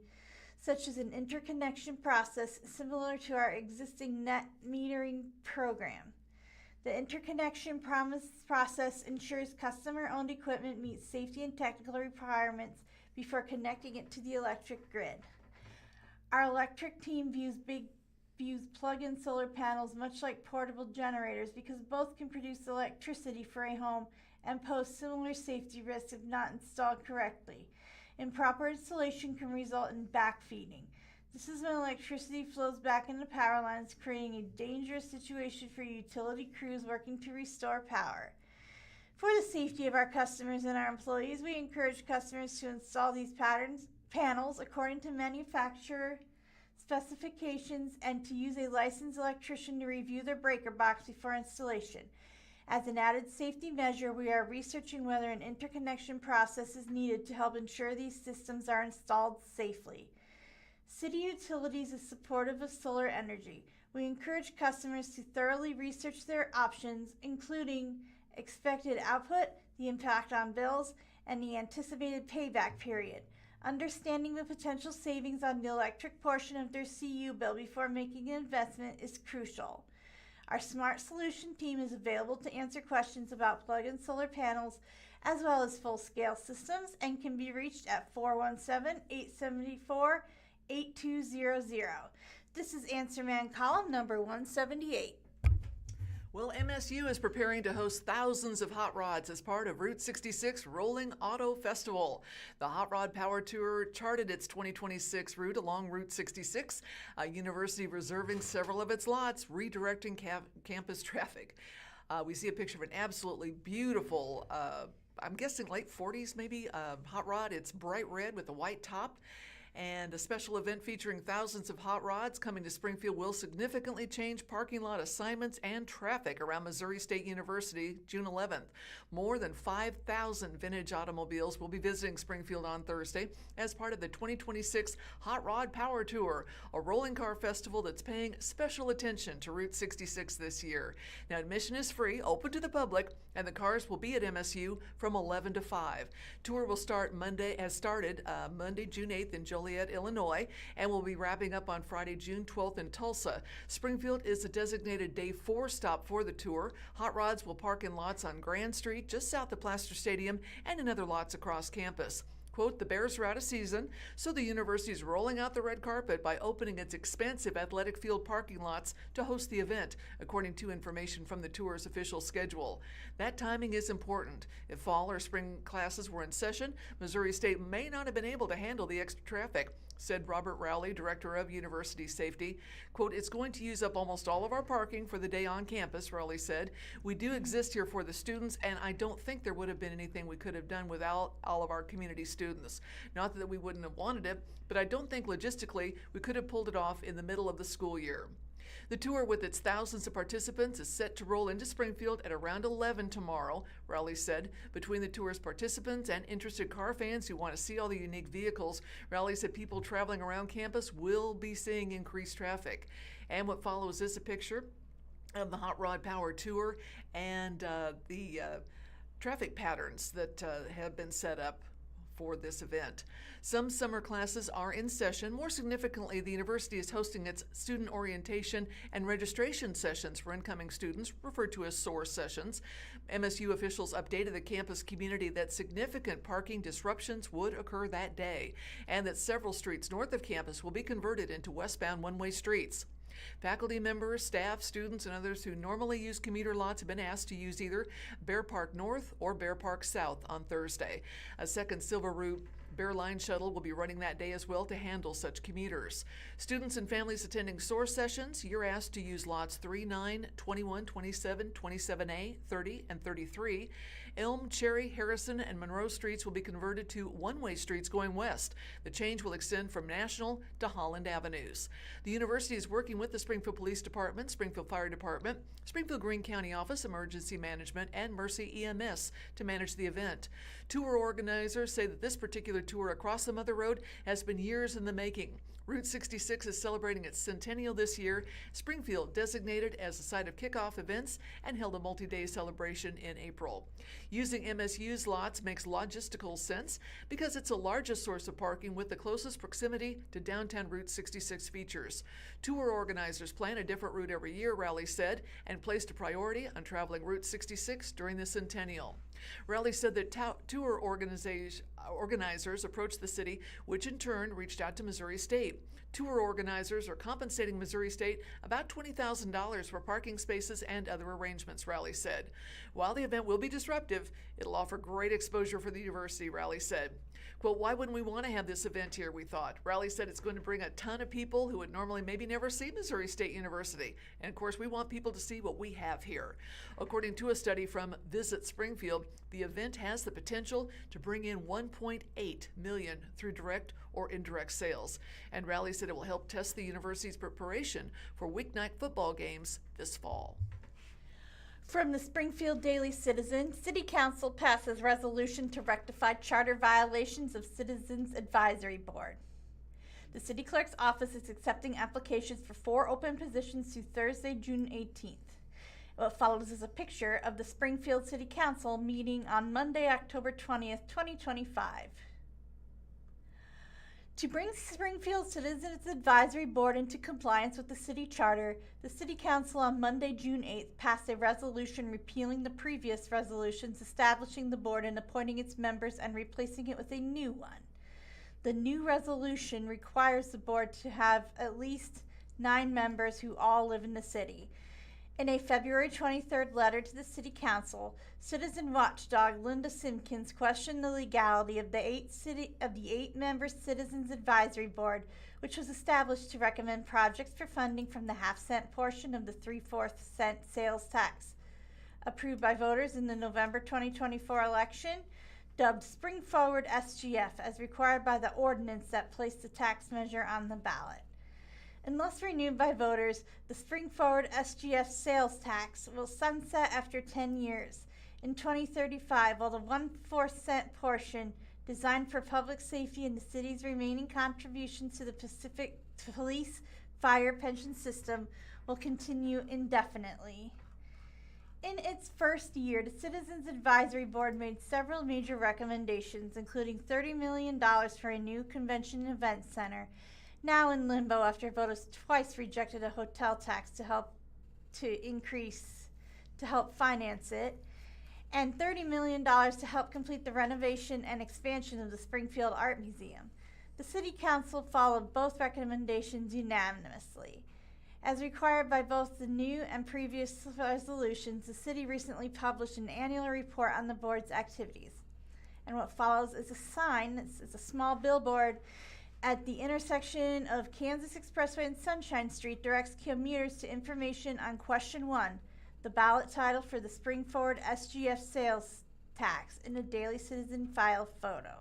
such as an interconnection process similar to our existing net metering program. The interconnection process ensures customer-owned equipment meets safety and technical requirements before connecting it to the electric grid. Our electric team views plug-in solar panels much like portable generators because both can produce electricity for a home and pose similar safety risks if not installed correctly. Improper installation can result in backfeeding. This is when electricity flows back into power lines, creating a dangerous situation for utility crews working to restore power. For the safety of our customers and our employees, we encourage customers to install these panels according to manufacturer specifications and to use a licensed electrician to review their breaker box before installation. As an added safety measure, we are researching whether an interconnection process is needed to help ensure these systems are installed safely. City Utilities is supportive of solar energy. We encourage customers to thoroughly research their options, including expected output, the impact on bills, and the anticipated payback period. Understanding the potential savings on the electric portion of their CU bill before making an investment is crucial. Our Smart Solution team is available to answer questions about plug-in solar panels as well as full-scale systems and can be reached at 417-874-8200. This is Answer Man column number 178. Well, MSU is preparing to host thousands of hot rods as part of Route 66 Rolling Auto Festival. The Hot Rod Power Tour charted its 2026 route along Route 66, a university reserving several of its lots, redirecting campus traffic. We see a picture of an absolutely beautiful, I'm guessing late 40s maybe, hot rod. It's bright red with a white top. And a special event featuring thousands of hot rods coming to Springfield will significantly change parking lot assignments and traffic around Missouri State University June 11th. More than 5,000 vintage automobiles will be visiting Springfield on Thursday as part of the 2026 Hot Rod Power Tour, a rolling car festival that's paying special attention to Route 66 this year. Now, admission is free, open to the public, and the cars will be at MSU from 11 to 5. Tour will start Monday, June 8th in Joliet, Illinois, and will be wrapping up on Friday, June 12th in Tulsa. Springfield is the designated Day 4 stop for the tour. Hot rods will park in lots on Grand Street, just south of Plaster Stadium, and in other lots across campus. Quote, the Bears are out of season, so the university is rolling out the red carpet by opening its expansive athletic field parking lots to host the event, according to information from the tour's official schedule. That timing is important. If fall or spring classes were in session, Missouri State may not have been able to handle the extra traffic. said Robert Rowley, director of University Safety. Quote, "It's going to use up almost all of our parking for the day on campus," Rowley said. "We do exist here for the students, and I don't think there would have been anything we could have done without all of our community students. Not that we wouldn't have wanted it, but I don't think logistically we could have pulled it off in the middle of the school year." The tour, with its thousands of participants, is set to roll into Springfield at around 11 tomorrow, Rowley said. Between the tour's participants and interested car fans who want to see all the unique vehicles, Rowley said people traveling around campus will be seeing increased traffic. And what follows is a picture of the Hot Rod Power Tour and the traffic patterns that have been set up for this event. Some summer classes are in session. More significantly, the university is hosting its student orientation and registration sessions for incoming students, referred to as SOAR sessions. MSU officials updated the campus community that significant parking disruptions would occur that day, and that several streets north of campus will be converted into westbound one-way streets. Faculty members, staff, students, and others who normally use commuter lots have been asked to use either Bear Park North or Bear Park South on Thursday. A second Silver Route Bear Line shuttle will be running that day as well to handle such commuters. Students and families attending SOAR sessions, you're asked to use lots 3, 9, 21, 27, 27A, 30, and 33. Elm, Cherry, Harrison, and Monroe streets will be converted to one-way streets going west. The change will extend from National to Holland Avenues. The university is working with the Springfield Police Department, Springfield Fire Department, Springfield Greene County Office Emergency Management, and Mercy EMS to manage the event. Tour organizers say that this particular tour across the Mother Road has been years in the making. Route 66 is celebrating its centennial this year. Springfield designated as a site of kickoff events and held a multi-day celebration in April. Using MSU's lots makes logistical sense because it's the largest source of parking with the closest proximity to downtown Route 66 features. Tour organizers plan a different route every year, Rowley said, and placed a priority on traveling Route 66 during the centennial. Rowley said that tour organizers approached the city, which in turn reached out to Missouri State. Tour organizers are compensating Missouri State about $20,000 for parking spaces and other arrangements, Rowley said. While the event will be disruptive, it'll offer great exposure for the university, Rowley said. Quote, "Why wouldn't we want to have this event here, we thought." Rowley said it's going to bring a ton of people who would normally maybe never see Missouri State University. And of course, we want people to see what we have here. According to a study from Visit Springfield, the event has the potential to bring in $1.8 million through direct or indirect sales. And Rowley said it will help test the university's preparation for weeknight football games this fall. From the Springfield Daily Citizen, City Council passes resolution to rectify charter violations of Citizens Advisory Board. The City Clerk's office is accepting applications for 4 open positions through Thursday, June 18th. What follows is a picture of the Springfield City Council meeting on Monday, October 20th, 2025. To bring Springfield Citizens Advisory Board into compliance with the city charter, the City Council on Monday, June 8th passed a resolution repealing the previous resolutions establishing the board and appointing its members and replacing it with a new one. The new resolution requires the board to have at least 9 members who all live in the city. In a February 23rd letter to the City Council, citizen watchdog Linda Simpkins questioned the legality of the 8-member Citizens Advisory Board, which was established to recommend projects for funding from the half-cent portion of the 3/4 cent sales tax. Approved by voters in the November 2024 election, dubbed Spring Forward SGF as required by the ordinance that placed the tax measure on the ballot. Unless renewed by voters, the Spring Forward SGF sales tax will sunset after 10 years. In 2035, while the 1/4 cent portion designed for public safety and the city's remaining contributions to the Pacific Police Fire Pension System will continue indefinitely. In its first year, the Citizens Advisory Board made several major recommendations, including $30 million for a new convention and event center, now in limbo after voters twice rejected a hotel tax to help finance it, and $30 million to help complete the renovation and expansion of the Springfield Art Museum. The City Council followed both recommendations unanimously. As required by both the new and previous resolutions, the city recently published an annual report on the board's activities. And what follows is a sign, it's a small billboard at the intersection of Kansas Expressway and Sunshine Street directs commuters to information on question 1, the ballot title for the Springford SGF sales tax, in a Daily Citizen file photo.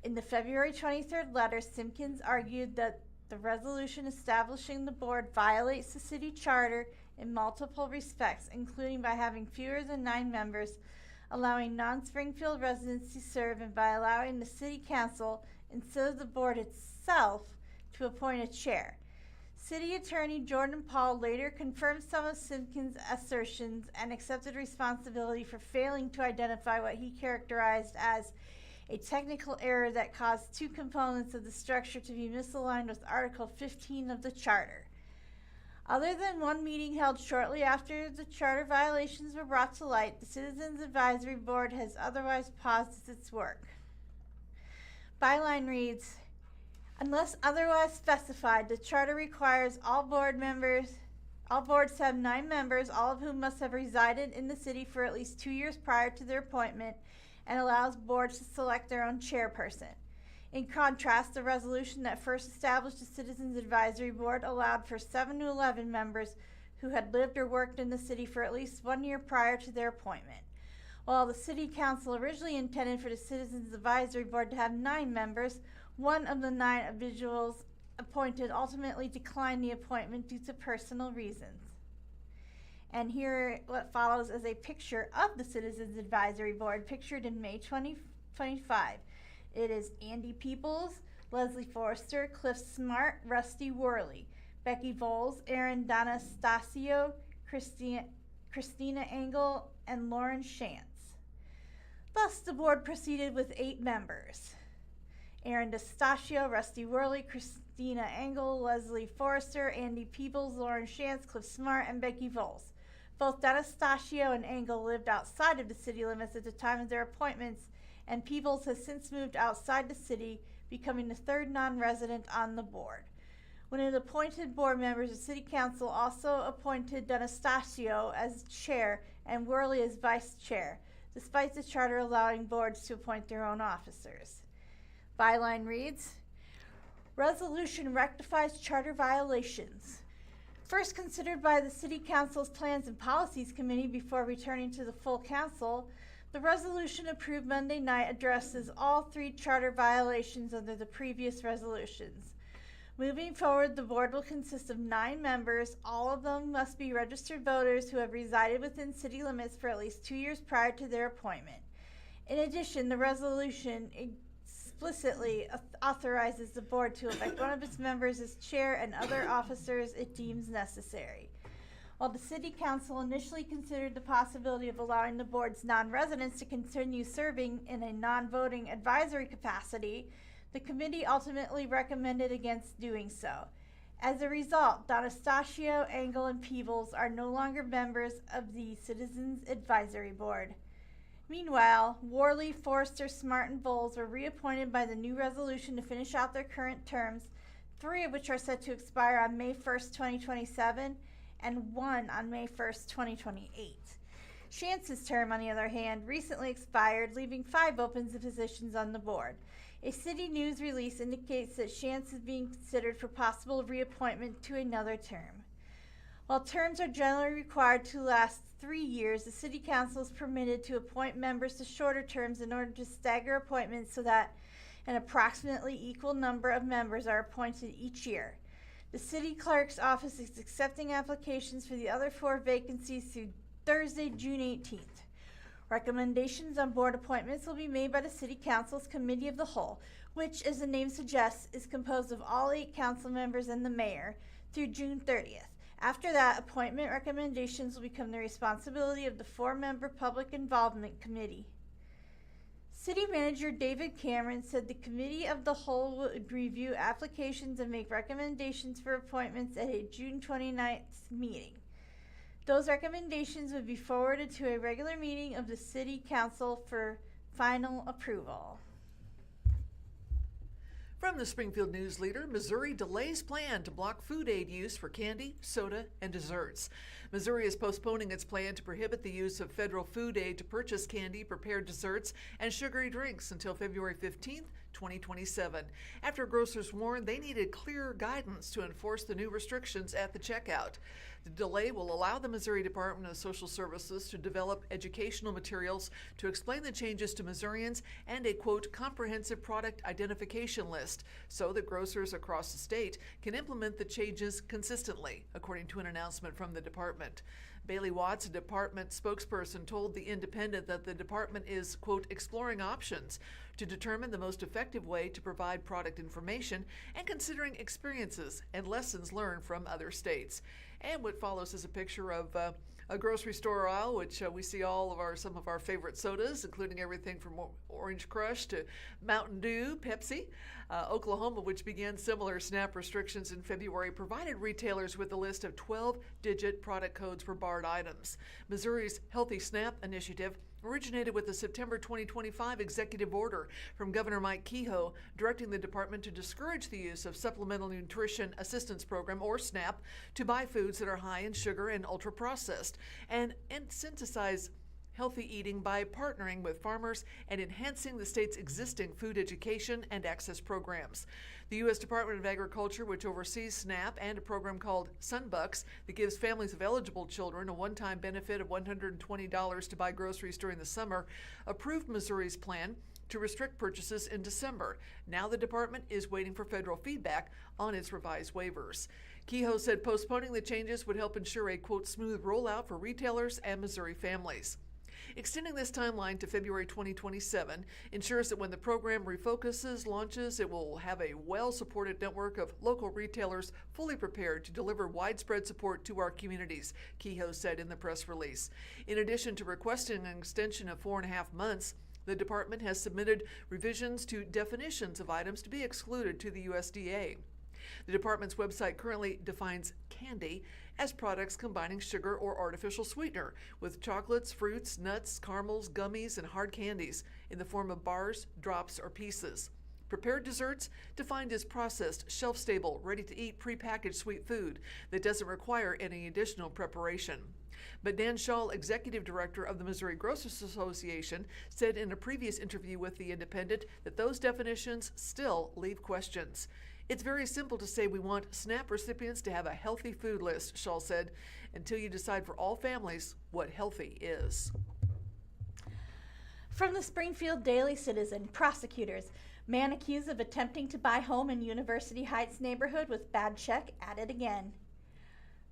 In the February 23rd letter, Simpkins argued that the resolution establishing the board violates the city charter in multiple respects, including by having fewer than 9 members, allowing non-Springfield residents to serve, and by allowing the city council, instead of the board itself, to appoint a chair. City Attorney Jordan Paul later confirmed some of Simpkins' assertions and accepted responsibility for failing to identify what he characterized as a technical error that caused 2 components of the structure to be misaligned with Article 15 of the Charter. Other than one meeting held shortly after the charter violations were brought to light, the Citizens Advisory Board has otherwise paused its work. Byline reads, unless otherwise specified, the charter requires all boards to have 9 members, all of whom must have resided in the city for at least 2 years prior to their appointment, and allows boards to select their own chairperson. In contrast, the resolution that first established the Citizens Advisory Board allowed for 7 to 11 members who had lived or worked in the city for at least 1 year prior to their appointment. While the City Council originally intended for the Citizens Advisory Board to have 9 members, one of the 9 individuals appointed ultimately declined the appointment due to personal reasons. And here what follows is a picture of the Citizens Advisory Board pictured in May 2025. It is Andy Peoples, Leslie Forrester, Cliff Smart, Rusty Worley, Becky Voles, Aaron D'Anastasio, Christina Engel, and Lauren Shantz. Thus, the board proceeded with 8 members. Aaron D'Anastasio, Rusty Worley, Christina Engel, Leslie Forrester, Andy Peoples, Lauren Shantz, Cliff Smart, and Becky Voles. Both D'Anastasio and Engel lived outside of the city limits at the time of their appointments, and Peebles has since moved outside the city, becoming the 3rd non-resident on the board. When it appointed board members, the City Council also appointed D'Anastasio as chair and Worley as vice chair, despite the charter allowing boards to appoint their own officers. Byline reads, resolution rectifies charter violations. First considered by the City Council's Plans and Policies Committee before returning to the full council, the resolution approved Monday night addresses all 3 charter violations under the previous resolutions. Moving forward, the board will consist of 9 members. All of them must be registered voters who have resided within city limits for at least 2 years prior to their appointment. In addition, the resolution explicitly authorizes the board to elect one of its members as chair and other officers it deems necessary. While the City Council initially considered the possibility of allowing the board's non-residents to continue serving in a non-voting advisory capacity, the committee ultimately recommended against doing so. As a result, D'Anastasio, Engel, and Peebles are no longer members of the Citizens Advisory Board. Meanwhile, Worley, Forrester, Smart, and Voles were reappointed by the new resolution to finish out their current terms, 3 of which are set to expire on May 1st, 2027, and 1 on May 1st, 2028. Shantz's term, on the other hand, recently expired, leaving 5 open positions on the board. A City News release indicates that Shantz is being considered for possible reappointment to another term. While terms are generally required to last 3 years, the City Council is permitted to appoint members to shorter terms in order to stagger appointments so that an approximately equal number of members are appointed each year. The City Clerk's office is accepting applications for the other 4 vacancies through Thursday, June 18th. Recommendations on board appointments will be made by the City Council's Committee of the Whole, which, as the name suggests, is composed of all 8 council members and the mayor, through June 30th. After that, appointment recommendations will become the responsibility of the 4-member Public Involvement Committee. City Manager David Cameron said the Committee of the Whole would review applications and make recommendations for appointments at a June 29th meeting. Those recommendations would be forwarded to a regular meeting of the City Council for final approval. From the Springfield News-Leader, Missouri delays plan to block food aid use for candy, soda, and desserts. Missouri is postponing its plan to prohibit the use of federal food aid to purchase candy, prepared desserts, and sugary drinks until February 15th, 2027, after grocers warned they needed clearer guidance to enforce the new restrictions at the checkout. The delay will allow the Missouri Department of Social Services to develop educational materials to explain the changes to Missourians and a, quote, comprehensive product identification list so that grocers across the state can implement the changes consistently, according to an announcement from the department. Bailey Watts, a department spokesperson, told The Independent that the department is, quote, exploring options to determine the most effective way to provide product information and considering experiences and lessons learned from other states. And what follows is a picture of a grocery store aisle, which we see some of our favorite sodas, including everything from Orange Crush to Mountain Dew, Pepsi. Oklahoma, which began similar SNAP restrictions in February, provided retailers with a list of 12-digit product codes for barred items. Missouri's Healthy SNAP initiative originated with the September 2025 executive order from Governor Mike Kehoe directing the department to discourage the use of Supplemental Nutrition Assistance Program, or SNAP, to buy foods that are high in sugar and ultra-processed, and incentivize healthy eating by partnering with farmers and enhancing the state's existing food education and access programs. The U.S. Department of Agriculture, which oversees SNAP and a program called Sunbucks that gives families of eligible children a one-time benefit of $120 to buy groceries during the summer, approved Missouri's plan to restrict purchases in December. Now the department is waiting for federal feedback on its revised waivers. Kehoe said postponing the changes would help ensure a, quote, smooth rollout for retailers and Missouri families. Extending this timeline to February 2027 ensures that when the program refocuses, launches, it will have a well-supported network of local retailers fully prepared to deliver widespread support to our communities, Kehoe said in the press release. In addition to requesting an extension of 4.5 months, the department has submitted revisions to definitions of items to be excluded to the USDA. The department's website currently defines candy as products combining sugar or artificial sweetener with chocolates, fruits, nuts, caramels, gummies, and hard candies in the form of bars, drops, or pieces. Prepared desserts defined as processed, shelf-stable, ready-to-eat prepackaged sweet food that doesn't require any additional preparation. But Dan Schall, executive director of the Missouri Grocers Association, said in a previous interview with The Independent that those definitions still leave questions. It's very simple to say we want SNAP recipients to have a healthy food list, Schall said, until you decide for all families what healthy is. From the Springfield Daily Citizen, prosecutors. Man accused of attempting to buy home in University Heights neighborhood with bad check added again.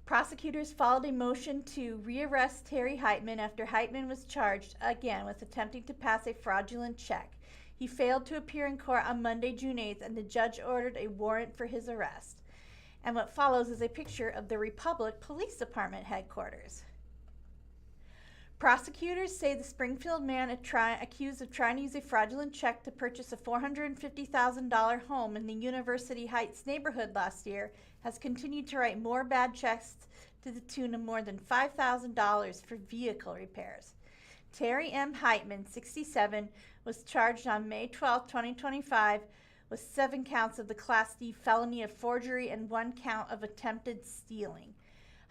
Prosecutors filed a motion to rearrest Terry Heitman after Heitman was charged again with attempting to pass a fraudulent check. He failed to appear in court on Monday, June 8th, and the judge ordered a warrant for his arrest. And what follows is a picture of the Republic Police Department headquarters. Prosecutors say the Springfield man accused of trying to use a fraudulent check to purchase a $450,000 home in the University Heights neighborhood last year has continued to write more bad checks to the tune of more than $5,000 for vehicle repairs. Terry M. Heitman, 67, was charged on May 12, 2025, with 7 counts of the Class D felony of forgery and 1 count of attempted stealing.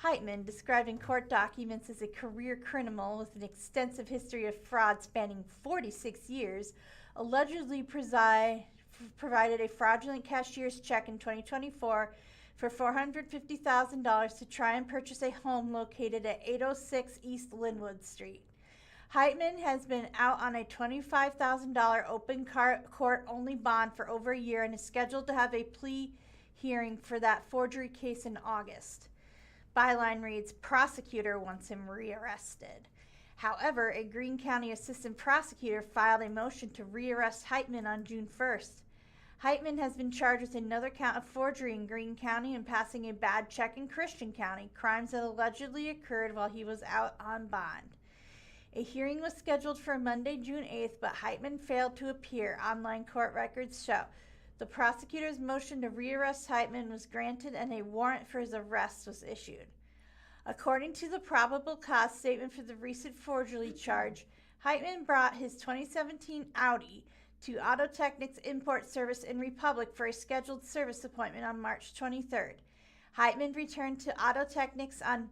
Heitman, described in court documents as a career criminal with an extensive history of fraud spanning 46 years, allegedly provided a fraudulent cashier's check in 2024 for $450,000 to try and purchase a home located at 806 East Linwood Street. Heitman has been out on a $25,000 open court-only bond for over a year and is scheduled to have a plea hearing for that forgery case in August. Byline reads, prosecutor wants him rearrested. However, a Greene County assistant prosecutor filed a motion to rearrest Heitman on June 1st. Heitman has been charged with another count of forgery in Greene County and passing a bad check in Christian County, crimes that allegedly occurred while he was out on bond. A hearing was scheduled for Monday, June 8th, but Heitman failed to appear, online court records show. The prosecutor's motion to rearrest Heitman was granted and a warrant for his arrest was issued. According to the probable cause statement for the recent forgery charge, Heitman brought his 2017 Audi to Auto Technics Import Service in Republic for a scheduled service appointment on March 23rd. Heitman returned to Auto Technics on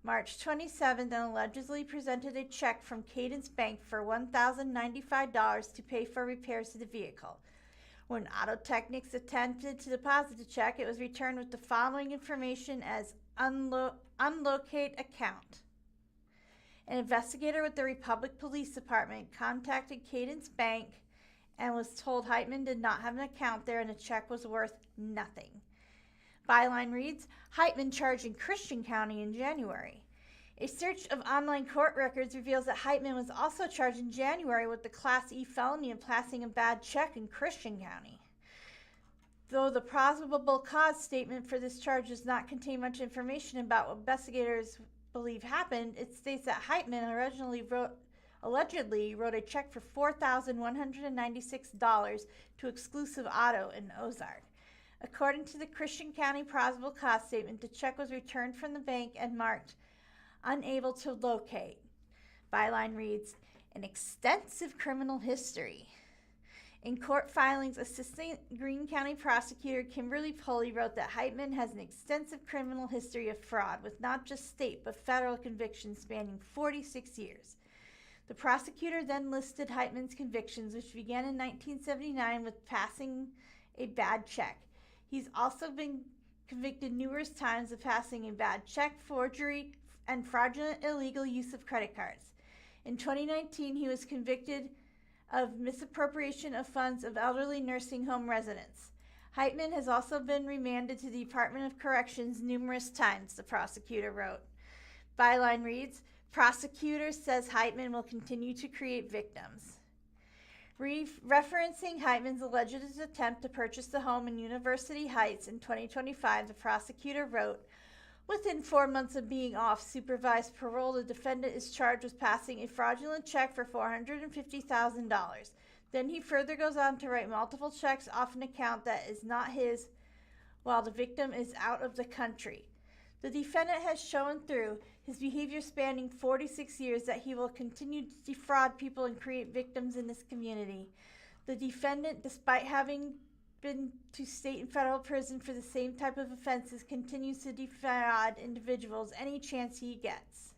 March 27th and allegedly presented a check from Cadence Bank for $1,095 to pay for repairs to the vehicle. When Auto Technics attempted to deposit the check, it was returned with the following information as unlocate account. An investigator with the Republic Police Department contacted Cadence Bank and was told Heitman did not have an account there and the check was worth nothing. Byline reads, Heitman charged in Christian County in January. A search of online court records reveals that Heitman was also charged in January with the Class E felony of passing a bad check in Christian County. Though the probable cause statement for this charge does not contain much information about what investigators believe happened, it states that Heitman allegedly wrote a check for $4,196 to Exclusive Auto in Ozarks. According to the Christian County probable cause statement, the check was returned from the bank and marked unable to locate. Byline reads, an extensive criminal history. In court filings, Assistant Greene County Prosecutor Kimberly Pulley wrote that Heitman has an extensive criminal history of fraud with not just state but federal convictions spanning 46 years. The prosecutor then listed Heitman's convictions, which began in 1979 with passing a bad check. He's also been convicted numerous times of passing a bad check, forgery, and fraudulent illegal use of credit cards. In 2019, he was convicted of misappropriation of funds of elderly nursing home residents. Heitman has also been remanded to the Department of Corrections numerous times, the prosecutor wrote. Byline reads, prosecutor says Heitman will continue to create victims. Referencing Heitman's alleged attempt to purchase the home in University Heights in 2025, the prosecutor wrote, within 4 months of being off supervised parole, the defendant is charged with passing a fraudulent check for $450,000. Then he further goes on to write multiple checks off an account that is not his while the victim is out of the country. The defendant has shown through his behavior spanning 46 years that he will continue to defraud people and create victims in this community. The defendant, despite having been to state and federal prison for the same type of offenses, continues to defraud individuals any chance he gets.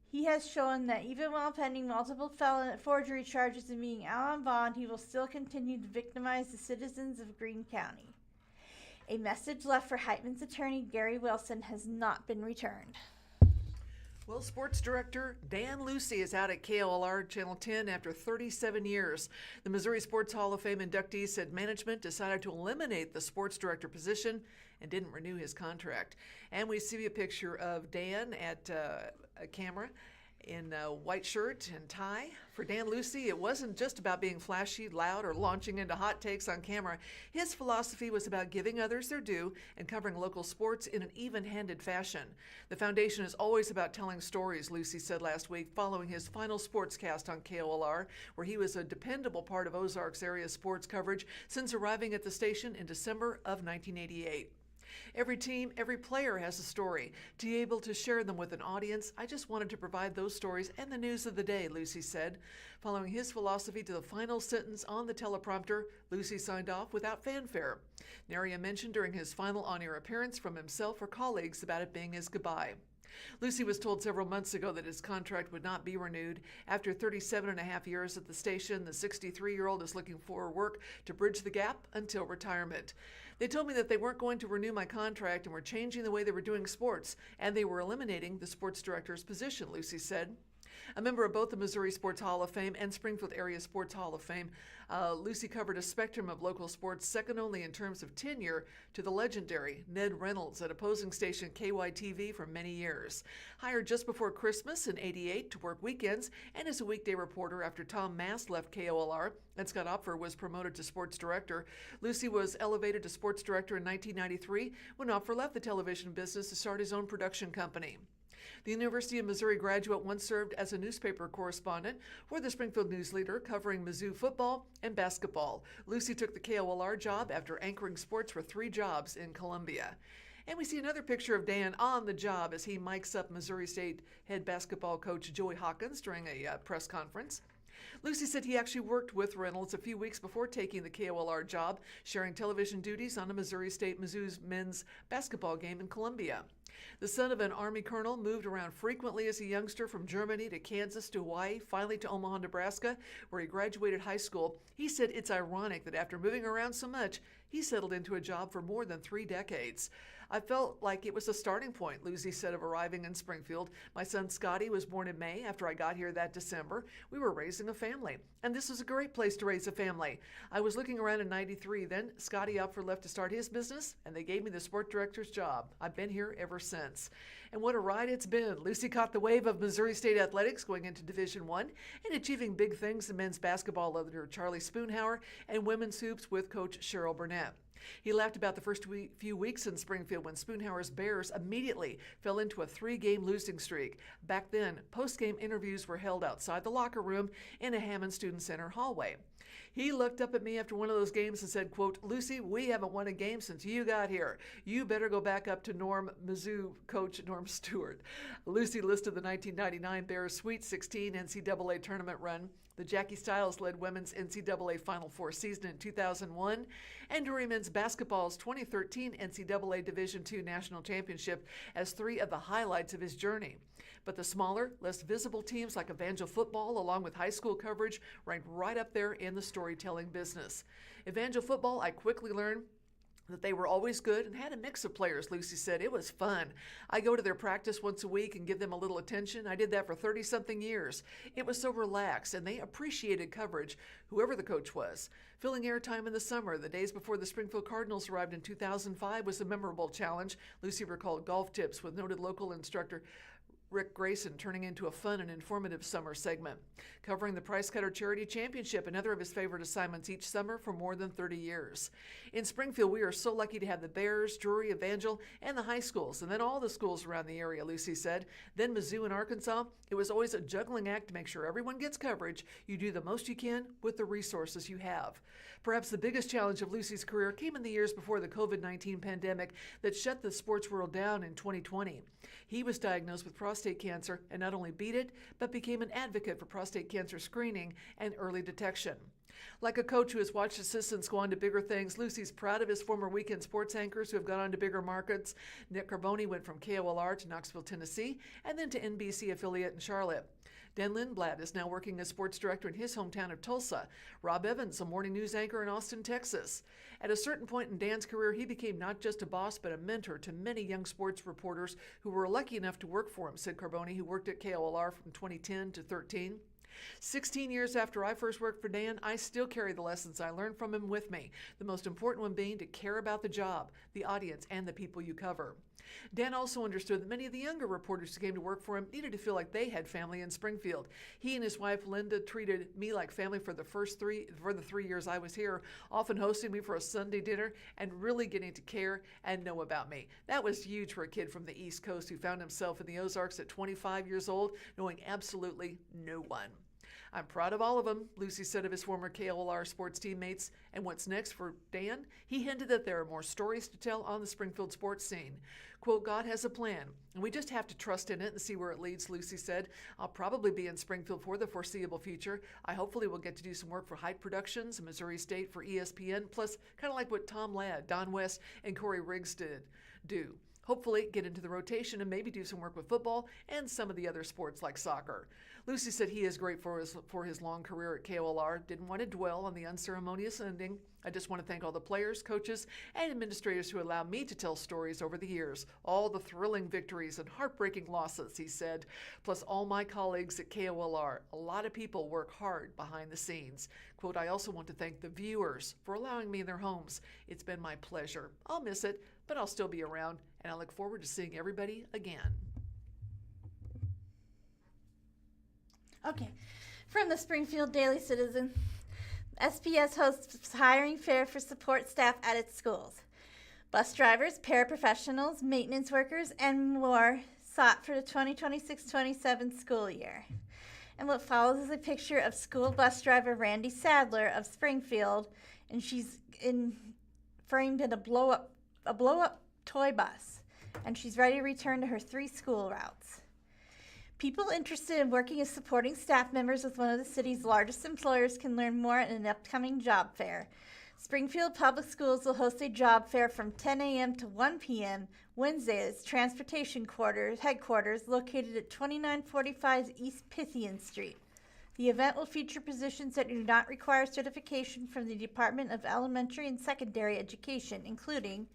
He has shown that even while pending multiple felon forgery charges and being out on bond, he will still continue to victimize the citizens of Greene County. A message left for Heitman's attorney, Gary Wilson, has not been returned. Well, sports director Dan Lucy is out at KOLR Channel 10 after 37 years. The Missouri Sports Hall of Fame inductee said management decided to eliminate the sports director position and didn't renew his contract. And we see a picture of Dan at a camera in a white shirt and tie. For Dan Lucy, it wasn't just about being flashy, loud, or launching into hot takes on camera. His philosophy was about giving others their due and covering local sports in an even-handed fashion. The foundation is always about telling stories, Lucy said last week following his final sportscast on KOLR, where he was a dependable part of Ozarks area sports coverage since arriving at the station in December of 1988. Every team, every player has a story. To be able to share them with an audience, I just wanted to provide those stories and the news of the day, Lucy said. Following his philosophy to the final sentence on the teleprompter, Lucy signed off without fanfare. Nary a mention during his final on-air appearance from himself or colleagues about it being his goodbye. Lucy was told several months ago that his contract would not be renewed. After 37 and a half years at the station, the 63-year-old is looking for work to bridge the gap until retirement. They told me that they weren't going to renew my contract and were changing the way they were doing sports, and they were eliminating the sports director's position, Lucy said. A member of both the Missouri Sports Hall of Fame and Springfield Area Sports Hall of Fame, Lucy covered a spectrum of local sports, second only in terms of tenure to the legendary Ned Reynolds at opposing station KYTV for many years. Hired just before Christmas in '88 to work weekends and as a weekday reporter after Tom Mast left KOLR and Scott Opfer was promoted to sports director, Lucy was elevated to sports director in 1993 when Opfer left the television business to start his own production company. The University of Missouri graduate once served as a newspaper correspondent for the Springfield News-Leader covering Mizzou football and basketball. Lucy took the KOLR job after anchoring sports for 3 jobs in Columbia. And we see another picture of Dan on the job as he mics up Missouri State head basketball coach Joey Hawkins during a press conference. Lucy said he actually worked with Reynolds a few weeks before taking the KOLR job, sharing television duties on a Missouri State Mizzou's men's basketball game in Columbia. The son of an Army colonel, moved around frequently as a youngster from Germany to Kansas to Hawaii, finally to Omaha, Nebraska, where he graduated high school. He said it's ironic that after moving around so much, he settled into a job for more than 3 decades. I felt like it was a starting point, Lucy said of arriving in Springfield. My son Scotty was born in May after I got here that December. We were raising a family, and this was a great place to raise a family. I was looking around in '93. Then Scotty Opfer left to start his business, and they gave me the sport director's job. I've been here ever since. And what a ride it's been. Lucy caught the wave of Missouri State athletics going into Division I and achieving big things in men's basketball under Charlie Spoonhauer and women's hoops with Coach Cheryl Burnett. He laughed about the first few weeks in Springfield when Spoonhauer's Bears immediately fell into a 3-game losing streak. Back then, post-game interviews were held outside the locker room in a Hammond Student Center hallway. He looked up at me after one of those games and said, quote, "Lucy, we haven't won a game since you got here. You better go back up to Mizzou coach Norm Stewart." Lucy listed the 1999 Bears Sweet 16 NCAA tournament run. The Jackie Stiles led women's NCAA Final Four season in 2001, and during men's basketball's 2013 NCAA Division II National Championship as 3 of the highlights of his journey. But the smaller, less visible teams like Evangel football, along with high school coverage, ranked right up there in the storytelling business. Evangel football, I quickly learned that they were always good and had a mix of players, Lucy said. It was fun. I go to their practice once a week and give them a little attention. I did that for 30-something years. It was so relaxed, and they appreciated coverage, whoever the coach was. Filling airtime in the summer, the days before the Springfield Cardinals arrived in 2005, was a memorable challenge. Lucy recalled golf tips with noted local instructor Rick Grayson turning into a fun and informative summer segment. Covering the Price Cutter Charity Championship, another of his favorite assignments each summer for more than 30 years. In Springfield, we are so lucky to have the Bears, Drury, Evangel, and the high schools, and then all the schools around the area, Lucy said. Then Mizzou in Arkansas. It was always a juggling act to make sure everyone gets coverage. You do the most you can with the resources you have. Perhaps the biggest challenge of Lucy's career came in the years before the COVID-19 pandemic that shut the sports world down in 2020. He was diagnosed with prostate cancer and not only beat it, but became an advocate for prostate cancer screening and early detection. Like a coach who has watched assistants go on to bigger things, Lucy's proud of his former weekend sports anchors who have gone on to bigger markets. Nick Carboni went from KOLR to Knoxville, Tennessee, and then to NBC affiliate in Charlotte. Dan Lindblad is now working as sports director in his hometown of Tulsa. Rob Evans, a morning news anchor in Austin, Texas. At a certain point in Dan's career, he became not just a boss, but a mentor to many young sports reporters who were lucky enough to work for him, said Carboni, who worked at KOLR from 2010 to 13. 16 years after I first worked for Dan, I still carry the lessons I learned from him with me, the most important one being to care about the job, the audience, and the people you cover. Dan also understood that many of the younger reporters who came to work for him needed to feel like they had family in Springfield. He and his wife Linda treated me like family for the 3 years I was here, often hosting me for a Sunday dinner and really getting to care and know about me. That was huge for a kid from the East Coast who found himself in the Ozarks at 25 years old, knowing absolutely no one. I'm proud of all of them, Lucy said of his former KOLR sports teammates. And what's next for Dan? He hinted that there are more stories to tell on the Springfield sports scene. Quote, God has a plan, and we just have to trust in it and see where it leads, Lucy said. I'll probably be in Springfield for the foreseeable future. I hopefully will get to do some work for Hype Productions and Missouri State for ESPN, plus kind of like what Tom Ladd, Don West, and Corey Riggs do. Hopefully get into the rotation and maybe do some work with football and some of the other sports like soccer. Lucy said he is grateful for his long career at KOLR. Didn't want to dwell on the unceremonious ending. I just want to thank all the players, coaches, and administrators who allowed me to tell stories over the years. All the thrilling victories and heartbreaking losses, he said, plus all my colleagues at KOLR. A lot of people work hard behind the scenes. Quote, I also want to thank the viewers for allowing me in their homes. It's been my pleasure. I'll miss it, but I'll still be around, and I look forward to seeing everybody again. Okay, from the Springfield Daily Citizen, SPS hosts hiring fair for support staff at its schools. Bus drivers, paraprofessionals, maintenance workers, and more sought for the 2026-27 school year. And what follows is a picture of school bus driver Randy Sadler of Springfield, and she's framed in a blow-up toy bus, and she's ready to return to her 3 school routes. People interested in working as supporting staff members with one of the city's largest employers can learn more at an upcoming job fair. Springfield Public Schools will host a job fair from 10 a.m. to 1 p.m. Wednesdays, Transportation Headquarters located at 2945 East Pythian Street. The event will feature positions that do not require certification from the Department of Elementary and Secondary Education, including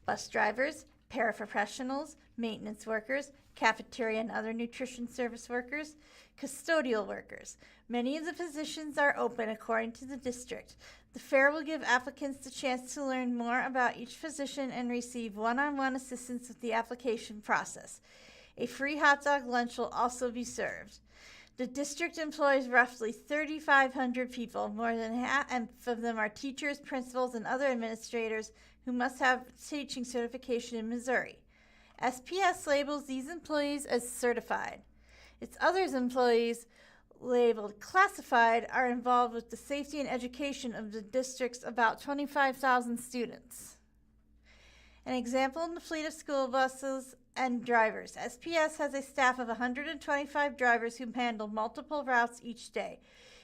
bus drivers, paraprofessionals, maintenance workers, cafeteria and other nutrition service workers, custodial workers. Many of the positions are open according to the district. The fair will give applicants the chance to learn more about each position and receive one-on-one assistance with the application process. A free hot dog lunch will also be served. The district employs roughly 3,500 people. More than half of them are teachers, principals, and other administrators who must have teaching certification in Missouri. SPS labels these employees as certified. Its other employees, labeled classified, are involved with the safety and education of the district's about 25,000 students. An example in the fleet of school buses and drivers. SPS has a staff of 125 drivers who handle multiple routes each day.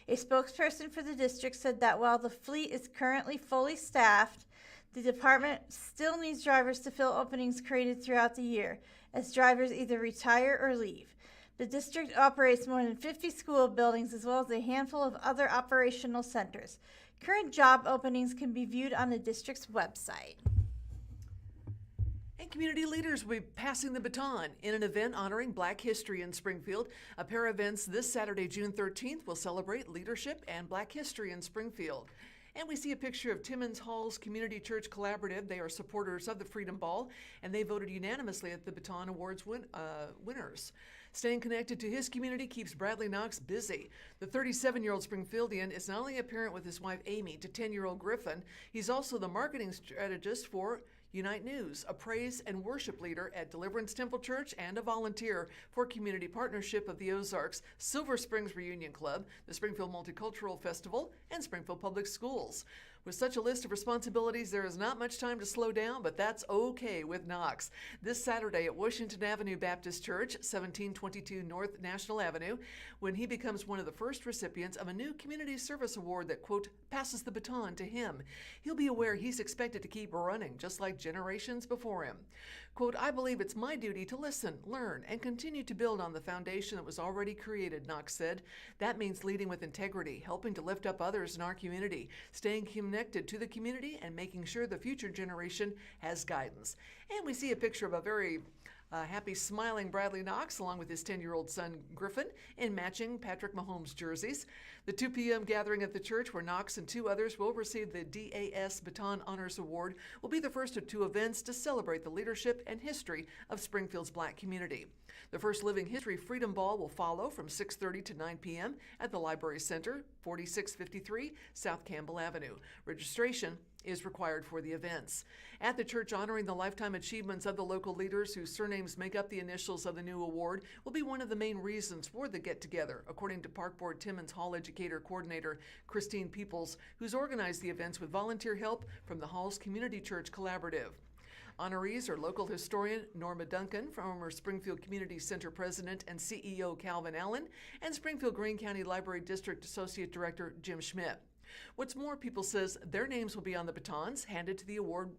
A spokesperson for the district said that while the fleet is currently fully staffed, the department still needs drivers to fill openings created throughout the year, as drivers either retire or leave. The district operates more than 50 school buildings as well as a handful of other operational centers. Current job openings can be viewed on the district's website. And community leaders will be passing the baton in an event honoring Black history in Springfield. A pair of events this Saturday, June 13th, will celebrate leadership and Black history in Springfield. And we see a picture of Timmons Hall's Community Church Collaborative. They are supporters of the Freedom Ball, and they voted unanimously at the Baton Awards winners. Staying connected to his community keeps Bradley Knox busy. The 37-year-old Springfieldian is not only a parent with his wife Amy to 10-year-old Griffin, he's also the marketing strategist for Unite News, a praise and worship leader at Deliverance Temple Church, and a volunteer for Community Partnership of the Ozarks, Silver Springs Reunion Club, the Springfield Multicultural Festival, and Springfield Public Schools. With such a list of responsibilities, there is not much time to slow down, but that's okay with Knox. This Saturday at Washington Avenue Baptist Church, 1722 North National Avenue, when he becomes one of the first recipients of a new community service award that, quote, passes the baton to him. He'll be aware he's expected to keep running, just like generations before him. Quote, I believe it's my duty to listen, learn, and continue to build on the foundation that was already created, Knox said. That means leading with integrity, helping to lift up others in our community, staying connected to the community, and making sure the future generation has guidance. And we see a picture of a very happy, smiling Bradley Knox, along with his 10-year-old son Griffin, in matching Patrick Mahomes jerseys. The 2 p.m. gathering at the church, where Knox and 2 others will receive the DAS Baton Honors Award, will be the first of 2 events to celebrate the leadership and history of Springfield's Black community. The first Living History Freedom Ball will follow from 6:30 to 9 p.m. at the Library Center, 4653 South Campbell Avenue. Registration is required for the events. At the church, honoring the lifetime achievements of the local leaders whose surnames make up the initials of the new award will be one of the main reasons for the get-together, according to Park Board Timmons Hall Educator Coordinator Christine Peoples, who's organized the events with volunteer help from the Hall's Community Church Collaborative. Honorees are local historian Norma Duncan, former Springfield Community Center President and CEO Calvin Allen, and Springfield Greene County Library District Associate Director Jim Schmidt. What's more, Peoples says their names will be on the batons handed to the award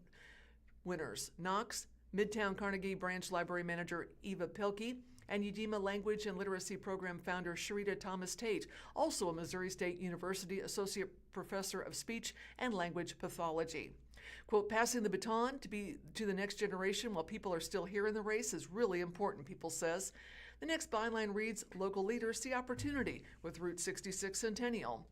winners: Knox, Midtown Carnegie Branch Library Manager Eva Pelkey, and Udema Language and Literacy Program founder Sharita Thomas Tate, also a Missouri State University Associate Professor of Speech and Language Pathology. Quote, passing the baton to the next generation while people are still here in the race is really important, Peoples says. The next byline reads, local leaders see opportunity with Route 66 Centennial.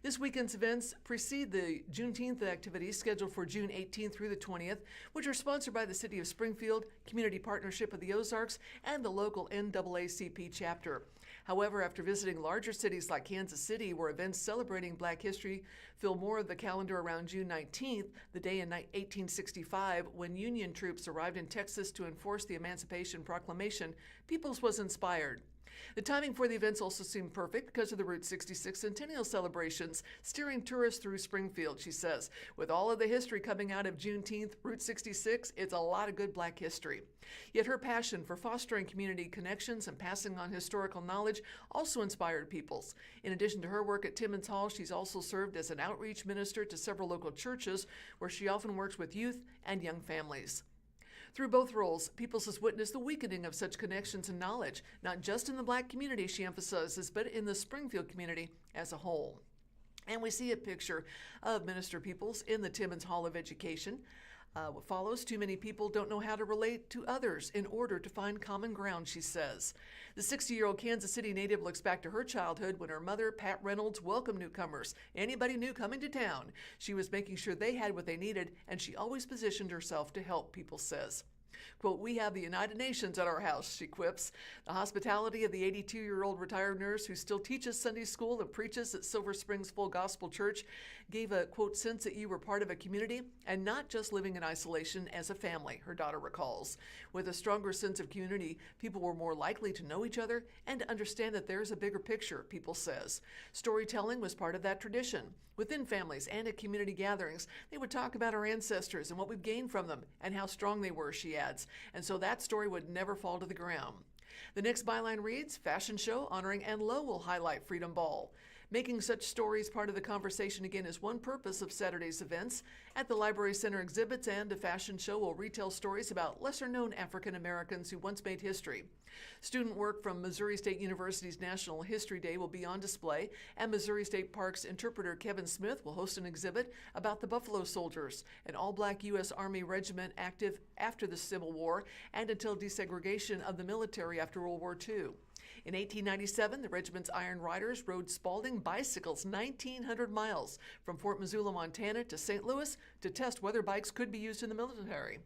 This weekend's events precede the Juneteenth activities scheduled for June 18th through the 20th, which are sponsored by the City of Springfield, Community Partnership of the Ozarks, and the local NAACP chapter. However, after visiting larger cities like Kansas City, where events celebrating Black history fill more of the calendar around June 19th, the day in 1865 when Union troops arrived in Texas to enforce the Emancipation Proclamation, Peoples was inspired. The timing for the events also seemed perfect because of the Route 66 centennial celebrations, steering tourists through Springfield, she says. With all of the history coming out of Juneteenth, Route 66, it's a lot of good Black history. Yet her passion for fostering community connections and passing on historical knowledge also inspired peoples. In addition to her work at Timmons Hall, she's also served as an outreach minister to several local churches, where she often works with youth and young families. Through both roles, Peoples has witnessed the weakening of such connections and knowledge, not just in the Black community, she emphasizes, but in the Springfield community as a whole. And we see a picture of Minister Peoples in the Timmons Hall of Education. What follows, too many people don't know how to relate to others in order to find common ground, she says. The 60-year-old Kansas City native looks back to her childhood when her mother, Pat Reynolds, welcomed newcomers, anybody new coming to town. She was making sure they had what they needed, and she always positioned herself to help, Peoples says. Quote, "We have the United Nations at our house," she quips. The hospitality of the 82-year-old retired nurse who still teaches Sunday school and preaches at Silver Springs Full Gospel Church gave a, quote, "sense that you were part of a community and not just living in isolation as a family," her daughter recalls. With a stronger sense of community, people were more likely to know each other and to understand that there's a bigger picture, Peoples says. Storytelling was part of that tradition. Within families and at community gatherings, they would talk about our ancestors and what we've gained from them and how strong they were, she adds. And so that story would never fall to the ground. The next byline reads, "Fashion show honoring Ann Lowe will highlight Freedom Ball." Making such stories part of the conversation again is one purpose of Saturday's events. At the Library Center, exhibits and a fashion show will retell stories about lesser-known African Americans who once made history. Student work from Missouri State University's National History Day will be on display, and Missouri State Park's interpreter Kevin Smith will host an exhibit about the Buffalo Soldiers, an all-black U.S. Army regiment active after the Civil War and until desegregation of the military after World War II. In 1897, the regiment's Iron Riders rode Spalding bicycles 1,900 miles from Fort Missoula, Montana to St. Louis to test whether bikes could be used in the military.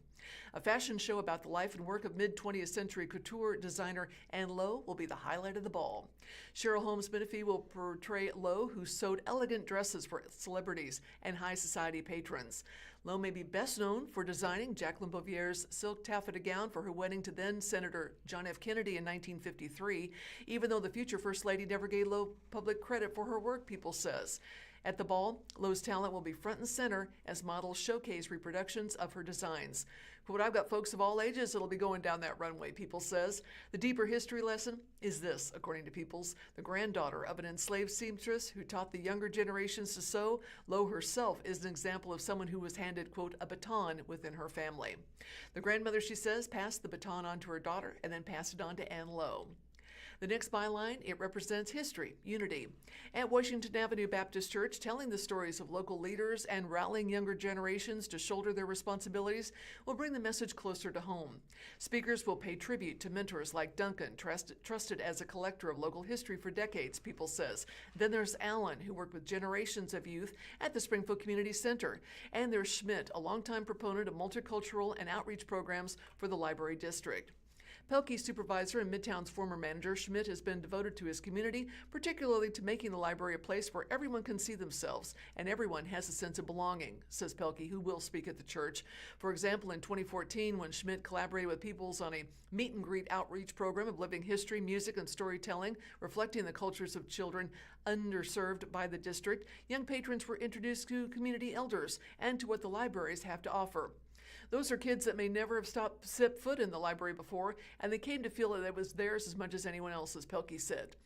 A fashion show about the life and work of mid-20th century couture designer Ann Lowe will be the highlight of the ball. Cheryl Holmes Menifee will portray Lowe, who sewed elegant dresses for celebrities and high society patrons. Lowe may be best known for designing Jacqueline Bouvier's silk taffeta gown for her wedding to then-Senator John F. Kennedy in 1953, even though the future First Lady never gave Lowe public credit for her work, Peoples says. At the ball, Lowe's talent will be front and center as models showcase reproductions of her designs. Quote, "I've got folks of all ages that'll be going down that runway," Peoples says. The deeper history lesson is this, according to Peoples. The granddaughter of an enslaved seamstress who taught the younger generations to sew, Lowe herself is an example of someone who was handed, quote, "a baton within her family." The grandmother, she says, passed the baton on to her daughter and then passed it on to Ann Lowe. The next byline, it represents history, unity. At Washington Avenue Baptist Church, telling the stories of local leaders and rallying younger generations to shoulder their responsibilities will bring the message closer to home. Speakers will pay tribute to mentors like Duncan, trusted as a collector of local history for decades, Peoples says. Then there's Allen, who worked with generations of youth at the Springfield Community Center. And there's Schmidt, a longtime proponent of multicultural and outreach programs for the Library District. Pelkey supervisor and Midtown's former manager, Schmidt has been devoted to his community, particularly to making the library a place where everyone can see themselves and everyone has a sense of belonging, says Pelkey, who will speak at the church. For example, in 2014, when Schmidt collaborated with Peoples on a meet and greet outreach program of living history, music, and storytelling, reflecting the cultures of children underserved by the district, young patrons were introduced to community elders and to what the libraries have to offer. Those are kids that may never have set foot in the library before, and they came to feel that it was theirs as much as anyone else's, Pelkey said.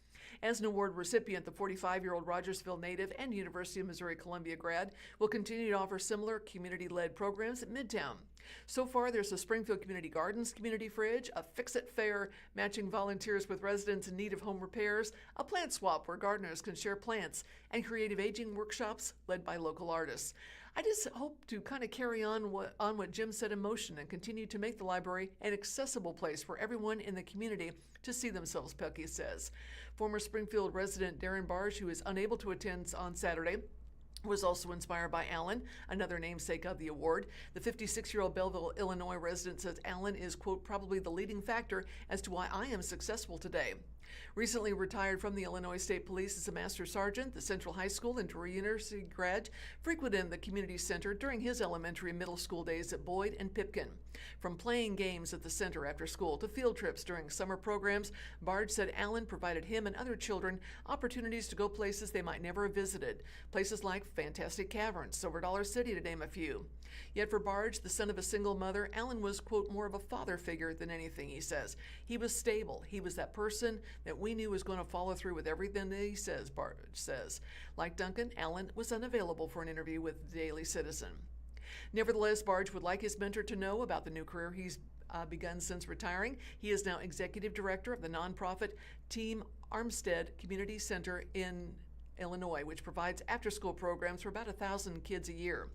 As an award recipient, the 45-year-old Rogersville native and University of Missouri-Columbia grad will continue to offer similar community-led programs at Midtown. So far, there's a Springfield Community Gardens community fridge, a Fix-It Fair matching volunteers with residents in need of home repairs, a plant swap where gardeners can share plants, and creative aging workshops led by local artists. I just hope to kind of carry on what Jim set in motion and continue to make the library an accessible place for everyone in the community to see themselves, Pelkey says. Former Springfield resident Darren Barge, who is unable to attend on Saturday, was also inspired by Allen, another namesake of the award. The 56-year-old Belleville, Illinois resident says Allen is, quote, "probably the leading factor as to why I am successful today." Recently retired from the Illinois State Police as a Master Sergeant, the Central High School and Drury University grad frequented the community center during his elementary and middle school days at Boyd and Pipkin. From playing games at the center after school to field trips during summer programs, Barge said Allen provided him and other children opportunities to go places they might never have visited, places like Fantastic Caverns, Silver Dollar City, to name a few. Yet for Barge, the son of a single mother, Allen was, quote, more of a father figure than anything, he says. He was stable. He was that person that we knew was going to follow through with everything that he says, Barge says. Like Duncan, Allen was unavailable for an interview with the Daily Citizen. Nevertheless, Barge would like his mentor to know about the new career he's begun since retiring. He is now executive director of the nonprofit Team Armstead Community Center in Illinois, which provides after-school programs for about 1,000 kids a year.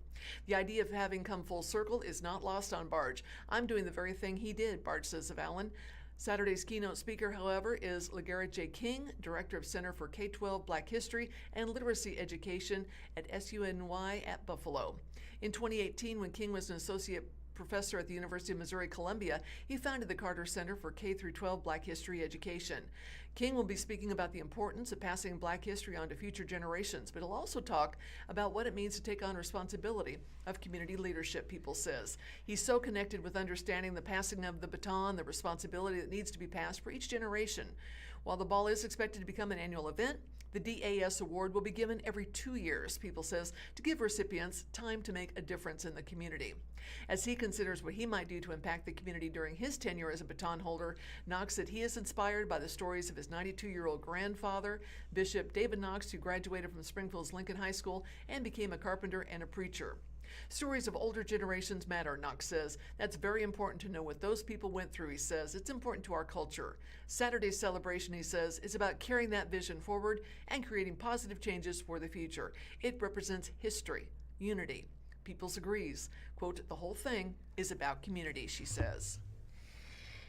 The idea of having come full circle is not lost on Barge. I'm doing the very thing he did, Barge says of Allen. Saturday's keynote speaker, however, is LaGarrett J. King, Director of Center for K-12 Black History and Literacy Education at SUNY at Buffalo. In 2018, when King was an associate professor at the University of Missouri-Columbia, he founded the Carter Center for K-12 Black History Education. King will be speaking about the importance of passing Black history on to future generations, but he'll also talk about what it means to take on responsibility of community leadership, People says. He's so connected with understanding the passing of the baton, the responsibility that needs to be passed for each generation. While the ball is expected to become an annual event, the DAS award will be given every 2 years, People says, to give recipients time to make a difference in the community. As he considers what he might do to impact the community during his tenure as a baton holder, Knox said he is inspired by the stories of his 92-year-old grandfather, Bishop David Knox, who graduated from Springfield's Lincoln High School and became a carpenter and a preacher. Stories of older generations matter, Knox says. That's very important to know what those people went through, he says. It's important to our culture. Saturday's celebration, he says, is about carrying that vision forward and creating positive changes for the future. It represents history, unity. Peoples agrees. Quote, the whole thing is about community, she says.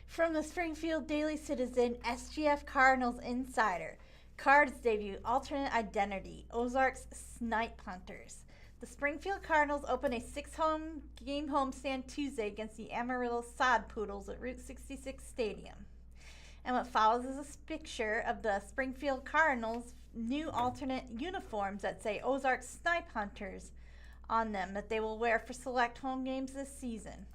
From the Springfield Daily Citizen, SGF Cardinals Insider. Cards debut alternate identity, Ozarks Snipe Hunters. The Springfield Cardinals open a 6-game homestand Tuesday against the Amarillo Sod Poodles at Route 66 Stadium. And what follows is a picture of the Springfield Cardinals' new alternate uniforms that say Ozarks Snipe Hunters on them that they will wear for select home games this season.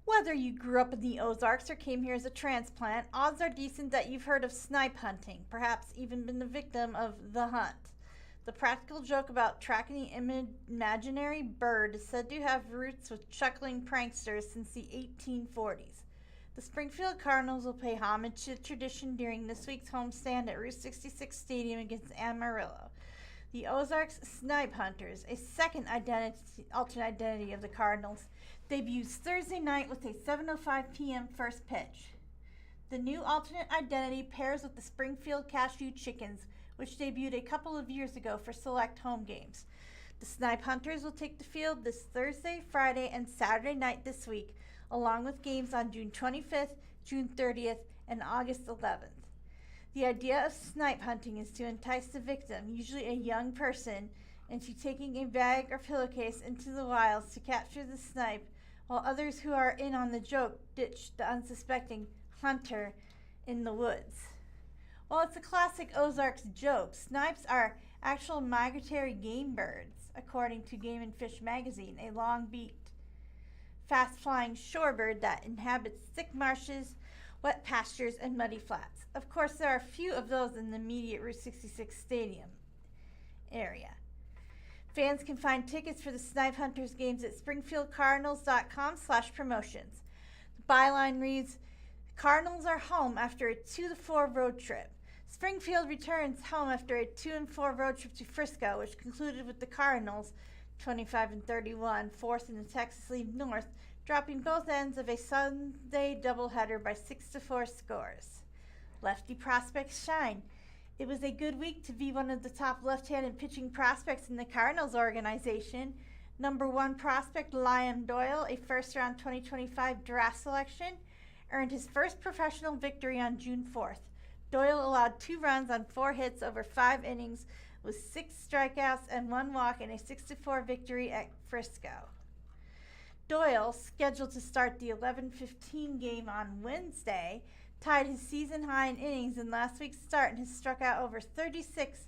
Whether you grew up in the Ozarks or came here as a transplant, odds are decent that you've heard of snipe hunting, perhaps even been the victim of the hunt. The practical joke about tracking the imaginary bird is said to have roots with chuckling pranksters since the 1840s. The Springfield Cardinals will pay homage to tradition during this week's homestand at Route 66 Stadium against Amarillo. The Ozarks Snipe Hunters, a second alternate identity of the Cardinals, debuts Thursday night with a 7:05 p.m. first pitch. The new alternate identity pairs with the Springfield Cashew Chickens, which debuted a couple of years ago for select home games. The Snipe Hunters will take the field this Thursday, Friday, and Saturday night this week, along with games on June 25th, June 30th, and August 11th. The idea of snipe hunting is to entice the victim, usually a young person, into taking a bag or pillowcase into the wilds to capture the snipe, while others who are in on the joke ditch the unsuspecting hunter in the woods. While it's a classic Ozarks joke, snipes are actual migratory game birds, according to Game and Fish magazine, a long-beaked, fast-flying shorebird that inhabits thick marshes, wet pastures, and muddy flats. Of course, there are few of those in the immediate Route 66 Stadium area. Fans can find tickets for the Snipe Hunters games at springfieldcardinals.com/promotions. The byline reads, Cardinals are home after a 2-4 road trip. Springfield returns home after a 2-4 road trip to Frisco, which concluded with the Cardinals, 25-31, fourth in the Texas League North, dropping both ends of a Sunday doubleheader by 6-4 scores. Lefty prospects shine. It was a good week to be one of the top left-handed pitching prospects in the Cardinals organization. Number 1 prospect Liam Doyle, a first-round 2025 draft selection, earned his first professional victory on June 4th. Doyle allowed 2 runs on 4 hits over 5 innings with 6 strikeouts and 1 walk in a 6-4 victory at Frisco. Doyle, scheduled to start the 11:15 game on Wednesday, tied his season high in innings in last week's start and has struck out over 36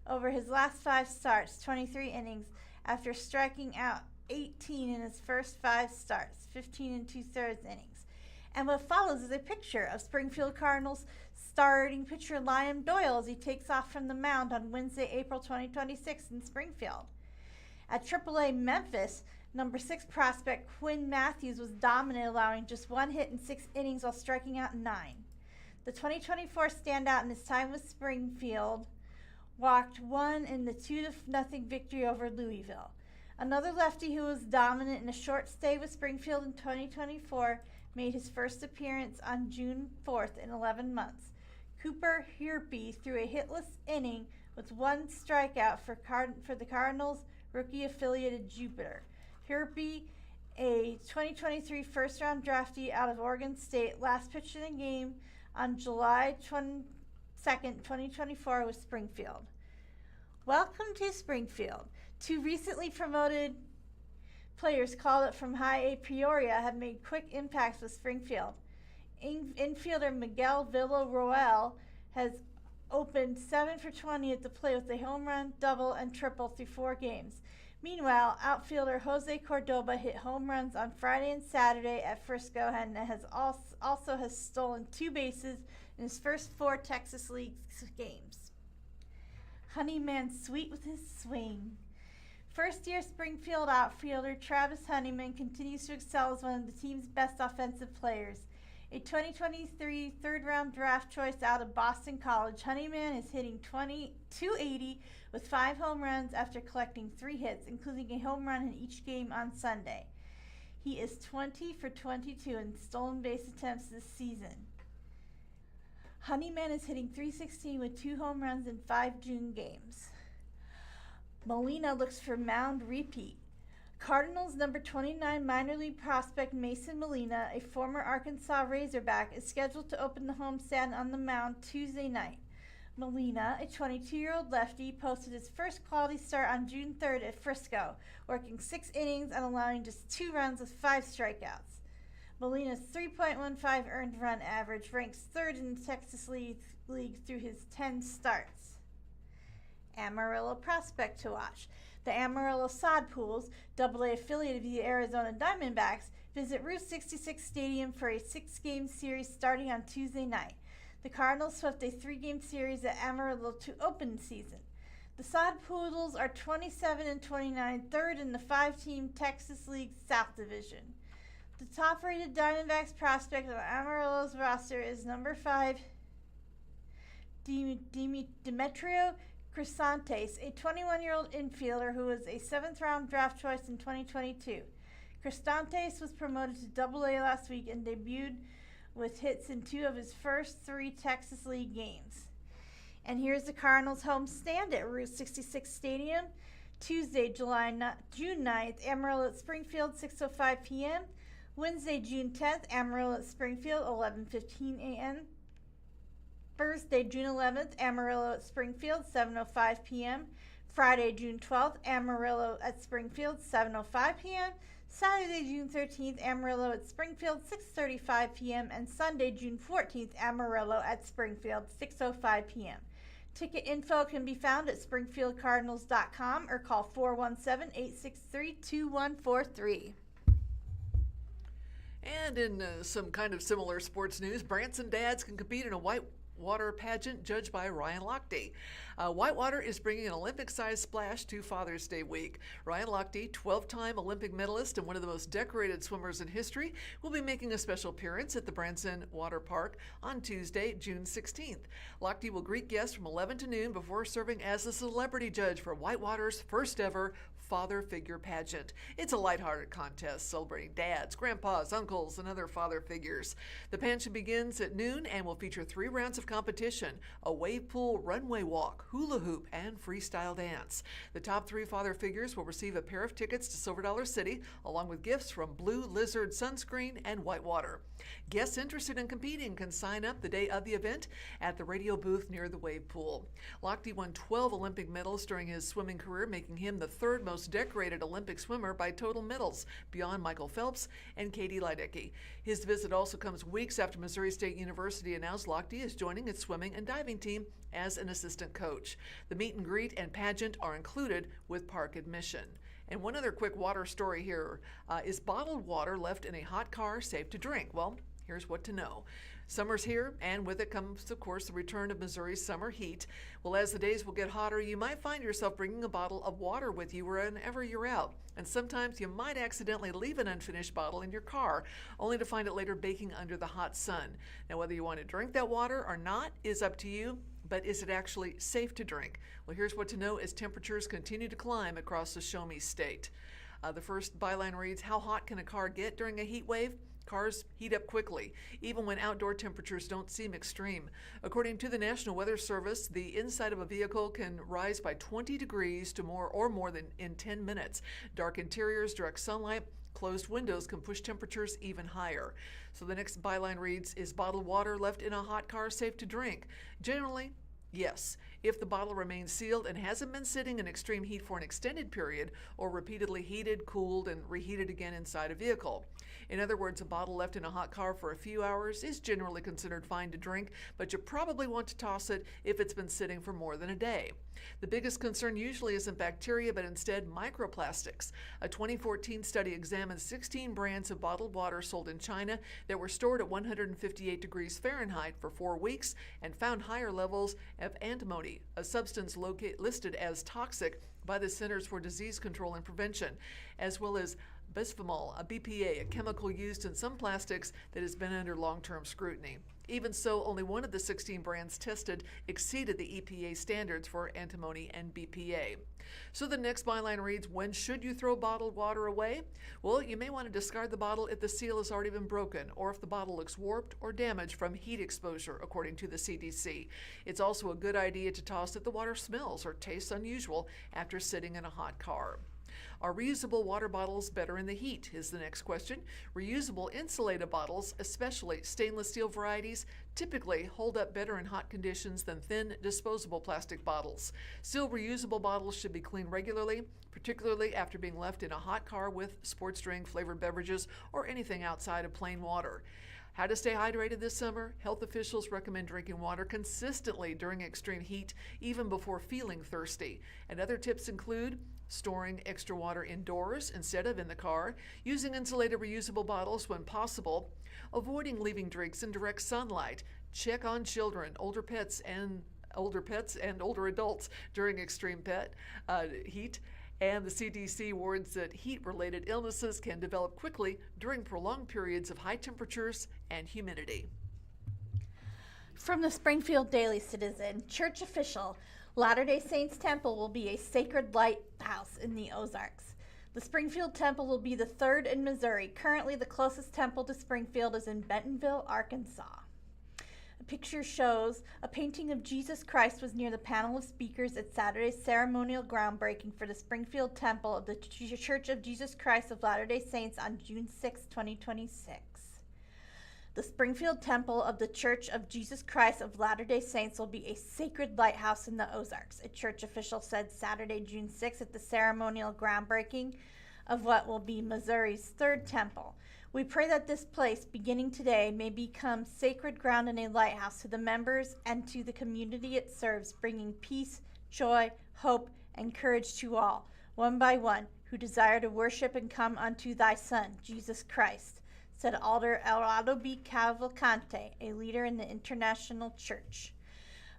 over his last 5 starts, 23 innings, after striking out 18 in his first 5 starts, 15 2/3 innings. And what follows is a picture of Springfield Cardinals starting pitcher Liam Doyle as he takes off from the mound on Wednesday, April 2026 in Springfield. At AAA Memphis, number 6 prospect Quinn Matthews was dominant, allowing just 1 hit in 6 innings while striking out 9. The 2024 standout in his time with Springfield walked 1 in the 2-0 victory over Louisville. Another lefty who was dominant in a short stay with Springfield in 2024 made his first appearance on June 4th in 11 months. Cooper Hirby threw a hitless inning with 1 strikeout for the Cardinals' rookie-affiliated Jupiter. Hirby, a 2023 first-round draftee out of Oregon State, last pitched in a game on July 22nd, 2024 with Springfield. Welcome to Springfield. 2 recently promoted players called up from High A Peoria have made quick impacts with Springfield. Infielder Miguel Villarroel has opened 7 for 20 at the plate with a home run, double, and triple through 4 games. Meanwhile, outfielder Jose Cordoba hit home runs on Friday and Saturday at Frisco and also has stolen 2 bases in his first 4 Texas League games. Honeyman sweet with his swing. First-year Springfield outfielder Travis Honeyman continues to excel as one of the team's best offensive players. A 2023 third-round draft choice out of Boston College, Honeyman is hitting .280 with 5 home runs after collecting 3 hits, including a home run in each game on Sunday. He is 20 for 22 in stolen base attempts this season. Honeyman is hitting .316 with 2 home runs in 5 June games. Molina looks for mound repeat. Cardinals number 29 minor league prospect Mason Molina, a former Arkansas Razorback, is scheduled to open the homestand on the mound Tuesday night. Molina, a 22-year-old lefty, posted his first quality start on June 3rd at Frisco, working 6 innings and allowing just 2 runs with 5 strikeouts. Molina's 3.15 earned run average ranks 3rd in the Texas League through his 10 starts. Amarillo prospect to watch. The Amarillo Sod Pools, AA affiliate of the Arizona Diamondbacks, visit Route 66 Stadium for a 6-game series starting on Tuesday night. The Cardinals swept a 3-game series at Amarillo to open the season. The Sod Poodles are 27-29, 3rd in the 5-team Texas League South Division. The top-rated Diamondbacks prospect on Amarillo's roster is number 5, Demetrio Crisantes, a 21-year-old infielder who was a 7th-round draft choice in 2022. Crisantes was promoted to AA last week and debuted with hits in 2 of his first 3 Texas League games. And here's the Cardinals' home stand at Route 66 Stadium, Tuesday, June 9th, Amarillo at Springfield, 6:05 p.m., Wednesday, June 10th, Amarillo at Springfield, 11:15 a.m., Thursday, June 11th, Amarillo at Springfield, 7:05 p.m., Friday, June 12th, Amarillo at Springfield, 7:05 p.m., Saturday, June 13th, Amarillo at Springfield, 6:35 p.m., and Sunday, June 14th, Amarillo at Springfield, 6:05 p.m. Ticket info can be found at springfieldcardinals.com or call 417-863-2143. And in some kind of similar sports news, Branson dads can compete in a whitewater pageant judged by Ryan Lochte. Whitewater is bringing an Olympic-sized splash to Father's Day week. Ryan Lochte, 12-time Olympic medalist and one of the most decorated swimmers in history, will be making a special appearance at the Branson Water Park on Tuesday, June 16th. Lochte will greet guests from 11 to noon before serving as a celebrity judge for Whitewater's first ever father figure pageant. It's a lighthearted contest celebrating dads, grandpas, uncles, and other father figures. The pageant begins at noon and will feature 3 rounds of competition: a wave pool, runway walk, hula hoop, and freestyle dance. The top 3 father figures will receive a pair of tickets to Silver Dollar City, along with gifts from Blue Lizard Sunscreen and Whitewater. Guests interested in competing can sign up the day of the event at the radio booth near the wave pool. Lochte won 12 Olympic medals during his swimming career, making him the 3rd most most decorated Olympic swimmer by total medals, beyond Michael Phelps and Katie Ledecky. His visit also comes weeks after Missouri State University announced Lochte is joining its swimming and diving team as an assistant coach. The meet and greet and pageant are included with park admission. And one other quick water story here. Is bottled water left in a hot car safe to drink? Well, here's what to know. Summer's here, and with it comes, of course, the return of Missouri's summer heat. Well, as the days will get hotter, you might find yourself bringing a bottle of water with you wherever you're out. And sometimes you might accidentally leave an unfinished bottle in your car, only to find it later baking under the hot sun. Now, whether you want to drink that water or not is up to you, but is it actually safe to drink? Well, here's what to know as temperatures continue to climb across the Show Me state. The first byline reads, how hot can a car get during a heat wave? Cars heat up quickly, even when outdoor temperatures don't seem extreme. According to the National Weather Service, the inside of a vehicle can rise by 20 degrees to more than in 10 minutes. Dark interiors, direct sunlight, closed windows can push temperatures even higher. So the next byline reads, is bottled water left in a hot car safe to drink? Generally, yes, if the bottle remains sealed and hasn't been sitting in extreme heat for an extended period or repeatedly heated, cooled, and reheated again inside a vehicle. In other words, a bottle left in a hot car for a few hours is generally considered fine to drink, but you probably want to toss it if it's been sitting for more than a day. The biggest concern usually isn't bacteria, but instead microplastics. A 2014 study examined 16 brands of bottled water sold in China that were stored at 158 degrees Fahrenheit for 4 weeks and found higher levels of antimony, a substance listed as toxic by the Centers for Disease Control and Prevention, as well as bisphemol, a BPA, a chemical used in some plastics that has been under long-term scrutiny. Even so, only one of the 16 brands tested exceeded the EPA standards for antimony and BPA. So the next byline reads, when should you throw bottled water away? Well, you may want to discard the bottle if the seal has already been broken or if the bottle looks warped or damaged from heat exposure, according to the CDC. It's also a good idea to toss if the water smells or tastes unusual after sitting in a hot car. Are reusable water bottles better in the heat, is the next question. Reusable insulated bottles, especially stainless steel varieties, typically hold up better in hot conditions than thin, disposable plastic bottles. Still, reusable bottles should be cleaned regularly, particularly after being left in a hot car with sports drink, flavored beverages, or anything outside of plain water. How to stay hydrated this summer? Health officials recommend drinking water consistently during extreme heat, even before feeling thirsty. And other tips include storing extra water indoors instead of in the car, using insulated reusable bottles when possible, avoiding leaving drinks in direct sunlight, check on children, older pets and older adults during extreme heat. And the CDC warns that heat-related illnesses can develop quickly during prolonged periods of high temperatures and humidity. From the Springfield Daily Citizen, church official, Latter-day Saints Temple will be a sacred lighthouse in the Ozarks. The Springfield Temple will be the third in Missouri. Currently, the closest temple to Springfield is in Bentonville, Arkansas. A picture shows a painting of Jesus Christ was near the panel of speakers at Saturday's ceremonial groundbreaking for the Springfield Temple of the Church of Jesus Christ of Latter-day Saints on June 6, 2026. The Springfield Temple of the Church of Jesus Christ of Latter-day Saints will be a sacred lighthouse in the Ozarks, a church official said Saturday, June 6 at the ceremonial groundbreaking of what will be Missouri's third temple. We pray that this place, beginning today, may become sacred ground and a lighthouse to the members and to the community it serves, bringing peace, joy, hope, and courage to all, one by one, who desire to worship and come unto thy Son, Jesus Christ, said Alder Elrado B. Cavalcante, a leader in the International Church.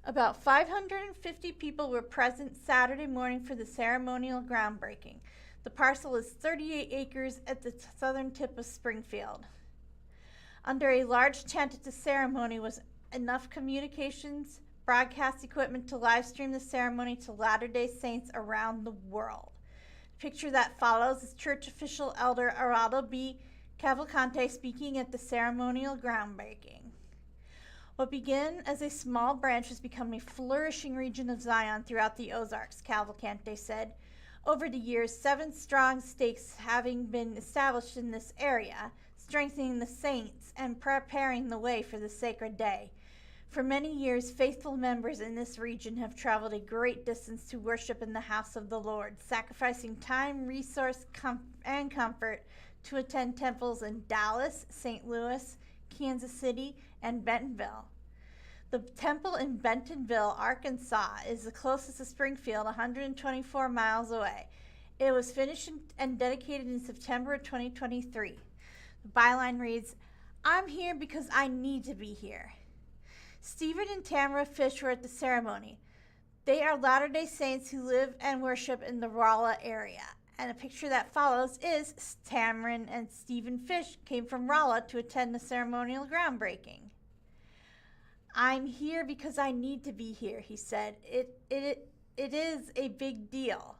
About 550 people were present Saturday morning for the ceremonial groundbreaking. The parcel is 38 acres at the southern tip of Springfield. Under a large tent at the ceremony was enough communications, broadcast equipment to live stream the ceremony to Latter-day Saints around the world. The picture that follows is church official Elder Arado B. Cavalcante speaking at the ceremonial groundbreaking. What began as a small branch has become a flourishing region of Zion throughout the Ozarks, Cavalcante said. Over the years, 7 strong stakes having been established in this area, strengthening the saints and preparing the way for the sacred day. For many years, faithful members in this region have traveled a great distance to worship in the house of the Lord, sacrificing time, resource, and comfort to attend temples in Dallas, St. Louis, Kansas City, and Bentonville. The temple in Bentonville, Arkansas, is the closest to Springfield, 124 miles away. It was finished and dedicated in September of 2023. The byline reads, "I'm here because I need to be here." Stephen and Tamara Fish were at the ceremony. They are Latter-day Saints who live and worship in the Rolla area. And a picture that follows is Tamara and Stephen Fish came from Rolla to attend the ceremonial groundbreaking. "I'm here because I need to be here," he said. It is a big deal.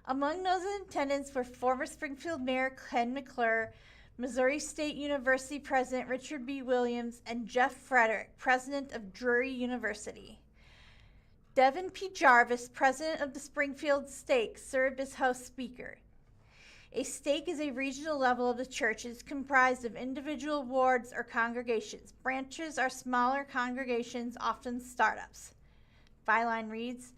Among those in attendance were former Springfield Mayor Ken McClure, Missouri State University President Richard B. Williams, and Jeff Frederick, President of Drury University. Devin P. Jarvis, President of the Springfield Stake, served as host speaker. A stake is a regional level of the church. It is comprised of individual wards or congregations. Branches are smaller congregations, often startups. Byline reads,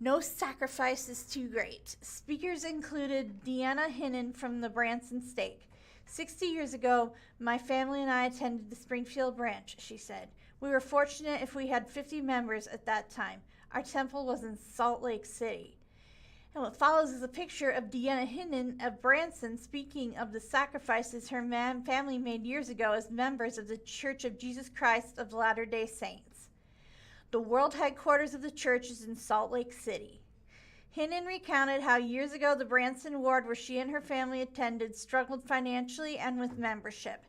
"No sacrifice is too great." Speakers included Deanna Hinnon from the Branson Stake. 60 years ago, my family and I attended the Springfield branch, she said. We were fortunate if we had 50 members at that time. Our temple was in Salt Lake City. And what follows is a picture of Deanna Hinnon of Branson speaking of the sacrifices her family made years ago as members of the Church of Jesus Christ of Latter-day Saints. The world headquarters of the church is in Salt Lake City. Hinnon recounted how years ago the Branson ward where she and her family attended struggled financially and with membership.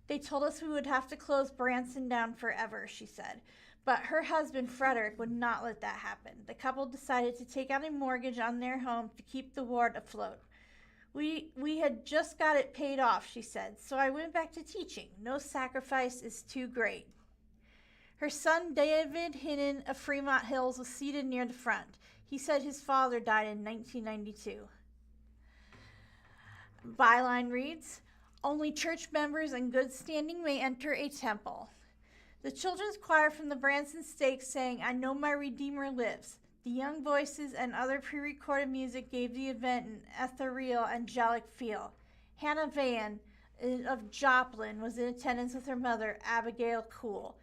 "They told us we would have to close Branson down forever," she said. But her husband, Frederick, would not let that happen. The couple decided to take out a mortgage on their home to keep the ward afloat. We had just got it paid off," she said, "so I went back to teaching. No sacrifice is too great." Her son, David Hinnon of Fremont Hills, was seated near the front. He said his father died in 1992. Byline reads, "Only church members in good standing may enter a temple." The children's choir from the Branson Stake sang, "I Know My Redeemer Lives." The young voices and other pre-recorded music gave the event an ethereal, angelic feel. Hannah Van of Joplin was in attendance with her mother, Abigail Cool.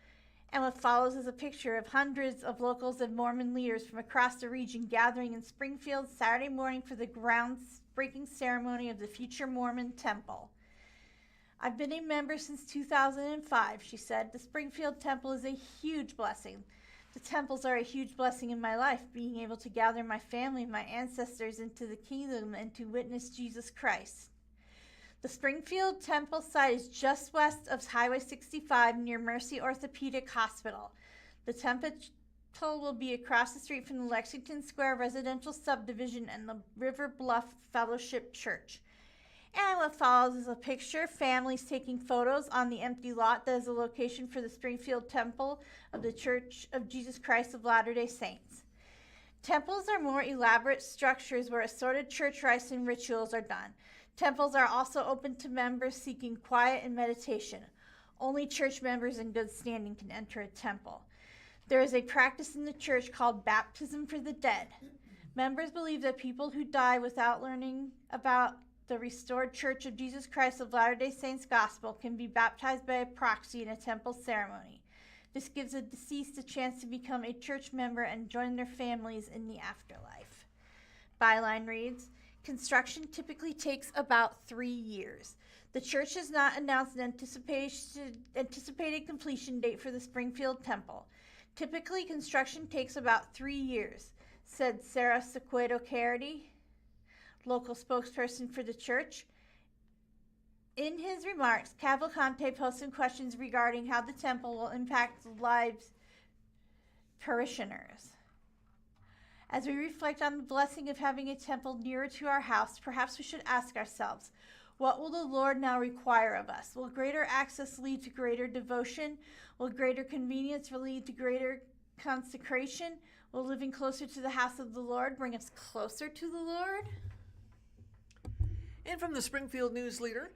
And what follows is a picture of hundreds of locals and Mormon leaders from across the region gathering in Springfield Saturday morning for the groundbreaking ceremony of the future Mormon temple. "I've been a member since 2005, she said. "The Springfield Temple is a huge blessing. The temples are a huge blessing in my life, being able to gather my family and my ancestors into the kingdom and to witness Jesus Christ." The Springfield Temple site is just west of Highway 65 near Mercy Orthopedic Hospital. The temple will be across the street from the Lexington Square residential subdivision and the River Bluff Fellowship Church. And what follows is a picture of families taking photos on the empty lot that is the location for the Springfield Temple of the Church of Jesus Christ of Latter-day Saints. Temples are more elaborate structures where assorted church rites and rituals are done. Temples are also open to members seeking quiet and meditation. Only church members in good standing can enter a temple. There is a practice in the church called baptism for the dead. Members believe that people who die without learning about the restored Church of Jesus Christ of Latter-day Saints gospel can be baptized by a proxy in a temple ceremony. This gives the deceased a chance to become a church member and join their families in the afterlife. Byline reads, "Construction typically takes about 3 years. The church has not announced an anticipated completion date for the Springfield Temple. Typically, construction takes about 3 years," said Sarah Sequedo Carity, local spokesperson for the church. In his remarks, Cavalcante posed questions regarding how the temple will impact the lives parishioners. "As we reflect on the blessing of having a temple nearer to our house, perhaps we should ask ourselves, what will the Lord now require of us? Will greater access lead to greater devotion? Will greater convenience lead to greater consecration? Will living closer to the house of the Lord bring us closer to the Lord?" And from the Springfield News-Leader,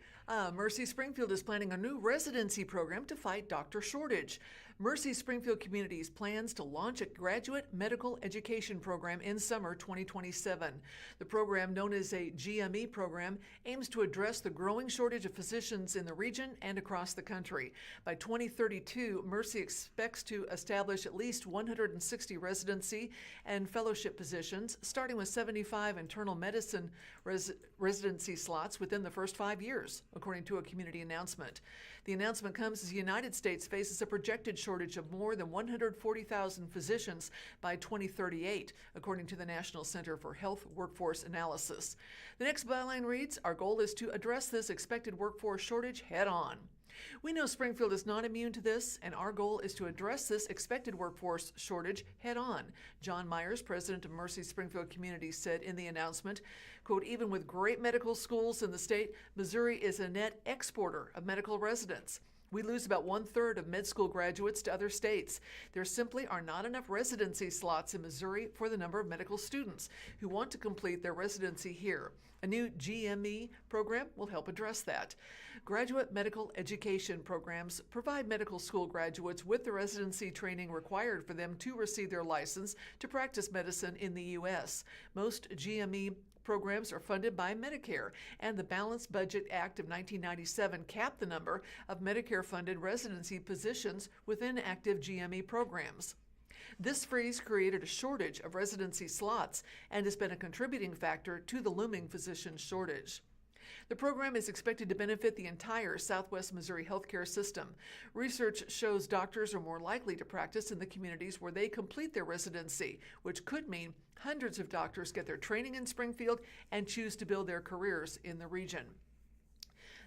Mercy Springfield is planning a new residency program to fight doctor shortage. Mercy Springfield Communities plans to launch a graduate medical education program in summer 2027. The program, known as a GME program, aims to address the growing shortage of physicians in the region and across the country. By 2032, Mercy expects to establish at least 160 residency and fellowship positions, starting with 75 internal medicine residency slots within the first 5 years, according to a community announcement. The announcement comes as the United States faces a projected shortage of more than 140,000 physicians by 2038, according to the National Center for Health Workforce Analysis. The next byline reads, "Our goal is to address this expected workforce shortage head on." We know Springfield is not immune to this, and our goal is to address this expected workforce shortage head on. John Myers, president of Mercy Springfield Communities, said in the announcement, quote, "Even with great medical schools in the state, Missouri is a net exporter of medical residents. We lose about 1/3 of med school graduates to other states. There simply are not enough residency slots in Missouri for the number of medical students who want to complete their residency here. A new GME program will help address that. Graduate medical education programs provide medical school graduates with the residency training required for them to receive their license to practice medicine in the U.S. Most GME programs are funded by Medicare, and the Balanced Budget Act of 1997 capped the number of Medicare-funded residency positions within active GME programs. This freeze created a shortage of residency slots and has been a contributing factor to the looming physician shortage. The program is expected to benefit the entire Southwest Missouri healthcare system. Research shows doctors are more likely to practice in the communities where they complete their residency, which could mean hundreds of doctors get their training in Springfield and choose to build their careers in the region.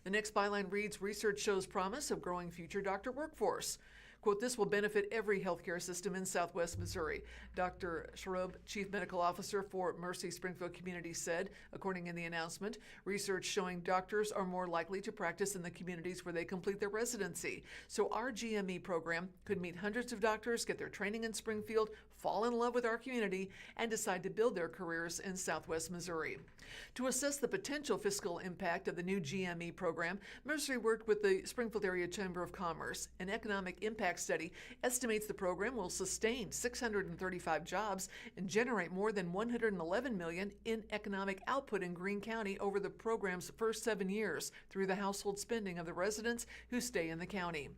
The next byline reads, "Research shows promise of growing future doctor workforce." Quote, "This will benefit every healthcare system in Southwest Missouri," Dr. Sharob, Chief Medical Officer for Mercy Springfield Community, said, according in the announcement. Research showing doctors are more likely to practice in the communities where they complete their residency. So our GME program could meet hundreds of doctors, get their training in Springfield, fall in love with our community, and decide to build their careers in Southwest Missouri. To assess the potential fiscal impact of the new GME program, Mercy worked with the Springfield Area Chamber of Commerce. An economic impact study estimates the program will sustain 635 jobs and generate more than $111 million in economic output in Greene County over the program's first 7 years through the household spending of the residents who stay in the county.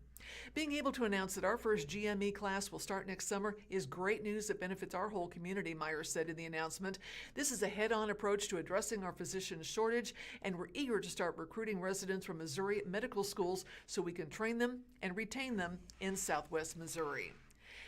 Being able to announce that our first GME class will start next summer is great news that benefits our whole community, Myers said in the announcement. This is a head-on approach to addressing our physician shortage, and we're eager to start recruiting residents from Missouri medical schools so we can train them and retain them in Southwest Missouri.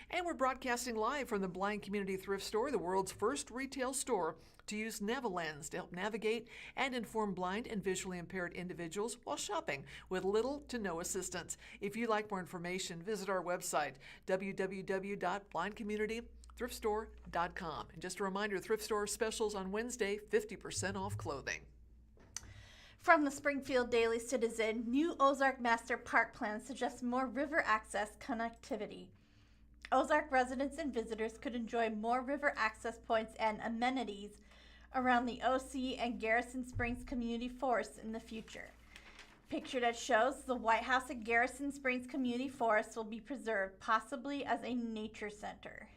And we're broadcasting live from the Blind Community Thrift Store, the world's first retail store to use NaviLens to help navigate and inform blind and visually impaired individuals while shopping with little to no assistance. If you'd like more information, visit our website, www.blindcommunitythriftstore.com. And just a reminder, thrift store specials on Wednesday, 50% off clothing. From the Springfield Daily Citizen, new Ozark Master Park Plan suggests more river access connectivity. Ozark residents and visitors could enjoy more river access points and amenities around the OC and Garrison Springs Community Forests in the future. Picture that shows the White House at Garrison Springs Community Forest will be preserved, possibly as a nature center.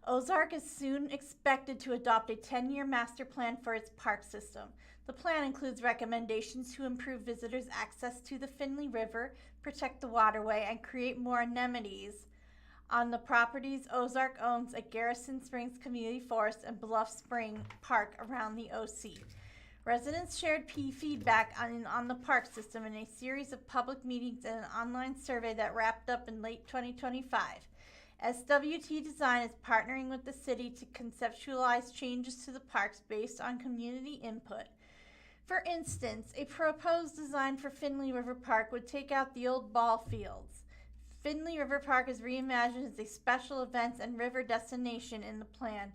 Ozark is soon expected to adopt a 10-year master plan for its park system. The plan includes recommendations to improve visitors' access to the Finley River, protect the waterway, and create more amenities on the properties Ozark owns at Garrison Springs Community Forest and Bluff Spring Park around the OC. Residents shared feedback on the park system in a series of public meetings and an online survey that wrapped up in late 2025. SWT Design is partnering with the city to conceptualize changes to the parks based on community input. For instance, a proposed design for Finley River Park would take out the old ball fields. Finley River Park is reimagined as a special events and river destination in the plan,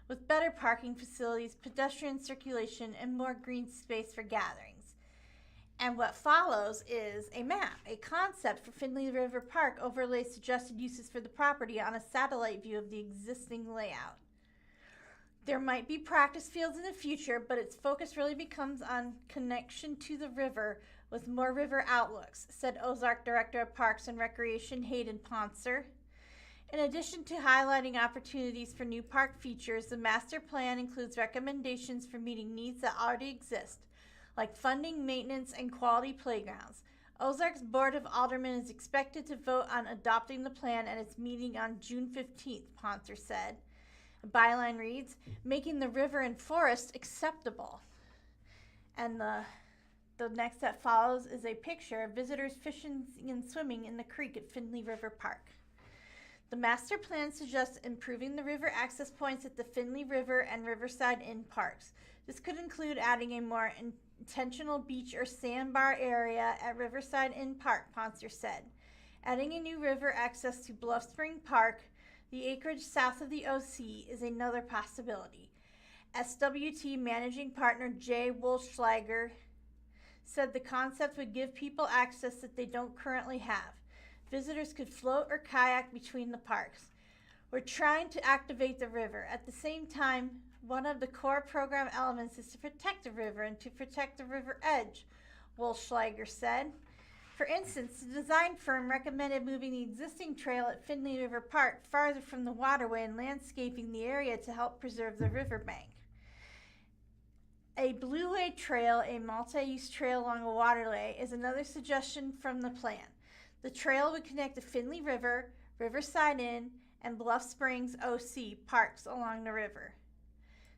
with better parking facilities, pedestrian circulation, and more green space for gatherings. And what follows is a map. A concept for Finley River Park overlays suggested uses for the property on a satellite view of the existing layout. There might be practice fields in the future, but its focus really becomes on connection to the river with more river outlooks, said Ozark Director of Parks and Recreation Hayden Ponser. In addition to highlighting opportunities for new park features, the master plan includes recommendations for meeting needs that already exist, like funding, maintenance, and quality playgrounds. Ozarks Board of Aldermen is expected to vote on adopting the plan at its meeting on June 15th, Ponser said. The byline reads, making the river and forest acceptable. And the next that follows is a picture of visitors fishing and swimming in the creek at Findlay River Park. The master plan suggests improving the river access points at the Findlay River and Riverside Inn parks. This could include adding a more intentional beach or sandbar area at Riverside Inn Park, Ponser said. Adding a new river access to Bluff Spring Park, the acreage south of the OC, is another possibility. SWT managing partner Jay Wolschlager said the concept would give people access that they don't currently have. Visitors could float or kayak between the parks. We're trying to activate the river. At the same time, one of the core program elements is to protect the river and to protect the river edge, Wolschlager said. For instance, the design firm recommended moving the existing trail at Findlay River Park farther from the waterway and landscaping the area to help preserve the riverbank. A blueway trail, a multi-use trail along a waterway, is another suggestion from the plan. The trail would connect the Findlay River, Riverside Inn, and Bluff Springs OC parks along the river.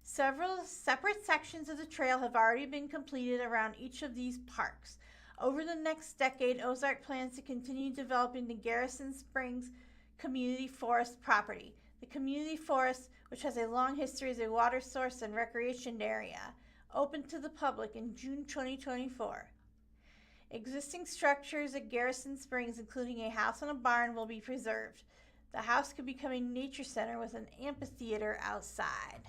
Several separate sections of the trail have already been completed around each of these parks. Over the next decade, Ozark plans to continue developing the Garrison Springs Community Forest property. The community forest, which has a long history as a water source and recreation area, opened to the public in June 2024. Existing structures at Garrison Springs, including a house and a barn, will be preserved. The house could become a nature center with an amphitheater outside.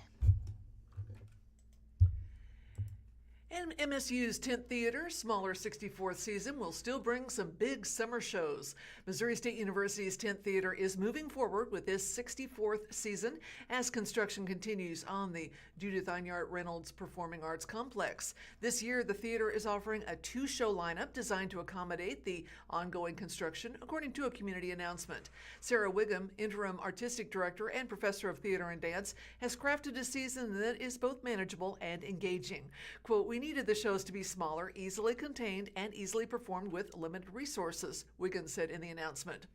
And MSU's 10th Theater, smaller 64th season, will still bring some big summer shows. Missouri State University's 10th Theater is moving forward with this 64th season as construction continues on the Judith Enyart Reynolds Performing Arts Complex. This year, the theater is offering a 2-show lineup designed to accommodate the ongoing construction, according to a community announcement. Sarah Wiggum, interim artistic director and professor of theater and dance, has crafted a season that is both manageable and engaging. Quote, "We needed the shows to be smaller, easily contained, and easily performed with limited resources," Wiggins said in the announcement.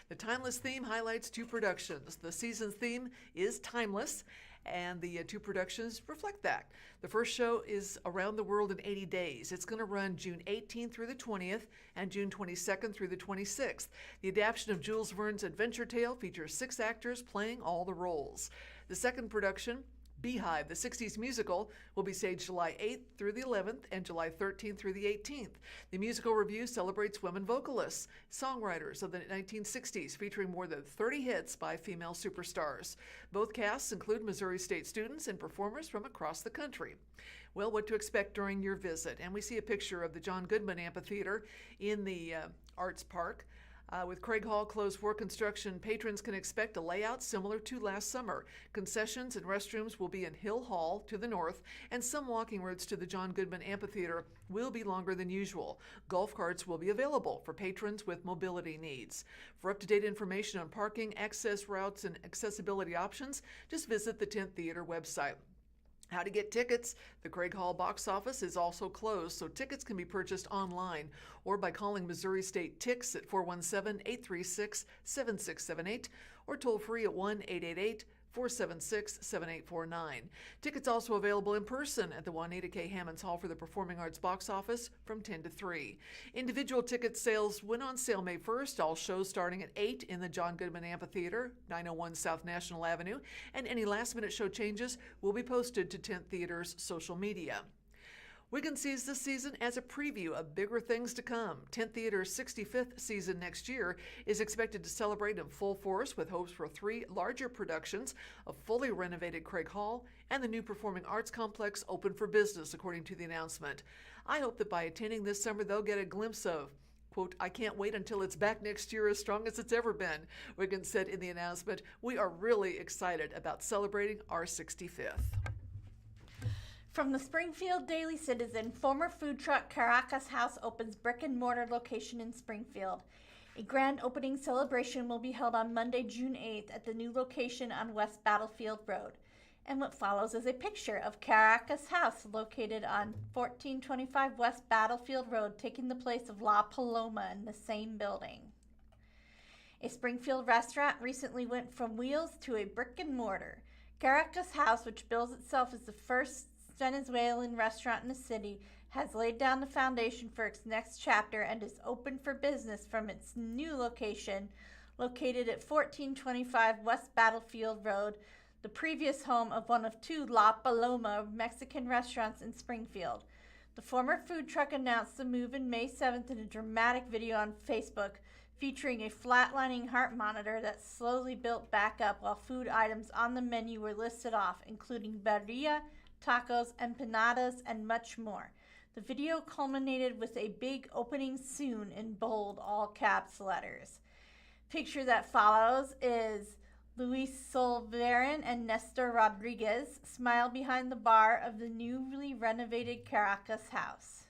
The timeless theme highlights 2 productions. The season's theme is timeless, and the 2 productions reflect that. The first show is Around the World in 80 Days. It's going to run June 18th through the 20th and June 22nd through the 26th. The adaptation of Jules Verne's adventure tale features 6 actors playing all the roles. The second production, Beehive, the 60s musical, will be staged July 8th through the 11th and July 13th through the 18th. The musical review celebrates women vocalists, songwriters of the 1960s, featuring more than 30 hits by female superstars. Both casts include Missouri State students and performers from across the country. Well, what to expect during your visit. And we see a picture of the John Goodman Amphitheater in the Arts Park. With Craig Hall closed for construction, patrons can expect a layout similar to last summer. Concessions and restrooms will be in Hill Hall to the north, and some walking routes to the John Goodman Amphitheater will be longer than usual. Golf carts will be available for patrons with mobility needs. For up-to-date information on parking, access routes, and accessibility options, just visit the 10th Theater website. How to get tickets. The Craig Hall box office is also closed, so tickets can be purchased online or by calling Missouri State TIX at 417-836-7678 or toll free at 1-888-476-7849. Tickets also available in person at the Juanita K. Hammonds Hall for the Performing Arts box office from 10 to 3. Individual ticket sales went on sale May 1st, all shows starting at 8 in the John Goodman Amphitheater, 901 South National Avenue, and any last-minute show changes will be posted to 10th Theater's social media. Wiggins sees this season as a preview of bigger things to come. 10th Theater's 65th season next year is expected to celebrate in full force with hopes for 3 larger productions, a fully renovated Craig Hall, and the new Performing Arts Complex open for business, according to the announcement. I hope that by attending this summer, they'll get a glimpse of Quote, "I can't wait until it's back next year as strong as it's ever been," Wiggins said in the announcement. "We are really excited about celebrating our 65th. From the Springfield Daily Citizen, former food truck Caracas House opens brick and mortar location in Springfield. A grand opening celebration will be held on Monday, June 8th at the new location on West Battlefield Road. And what follows is a picture of Caracas House located on 1425 West Battlefield Road, taking the place of La Paloma in the same building. A Springfield restaurant recently went from wheels to a brick and mortar. Caracas House, which bills itself as the first Venezuelan restaurant in the city, has laid down the foundation for its next chapter and is open for business from its new location located at 1425 West Battlefield Road, the previous home of one of two La Paloma Mexican restaurants in Springfield. The former food truck announced the move in May 7th in a dramatic video on Facebook featuring a flatlining heart monitor that slowly built back up while food items on the menu were listed off, including birria, tacos, empanadas, and much more. The video culminated with a big opening soon in bold all caps letters. Picture that follows is Luis Solveran and Nestor Rodriguez smile behind the bar of the newly renovated Caracas House.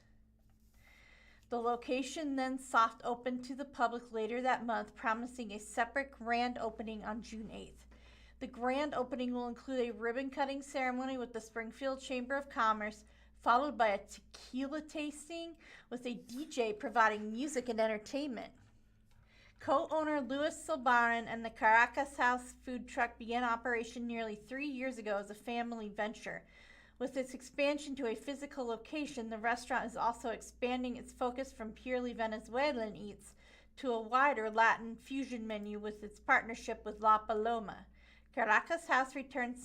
The location then soft opened to the public later that month, promising a separate grand opening on June 8th. The grand opening will include a ribbon-cutting ceremony with the Springfield Chamber of Commerce, followed by a tequila tasting with a DJ providing music and entertainment. Co-owner Luis Solbaran and the Caracas House food truck began operation nearly 3 years ago as a family venture. With its expansion to a physical location, the restaurant is also expanding its focus from purely Venezuelan eats to a wider Latin fusion menu with its partnership with La Paloma. Caracas House retained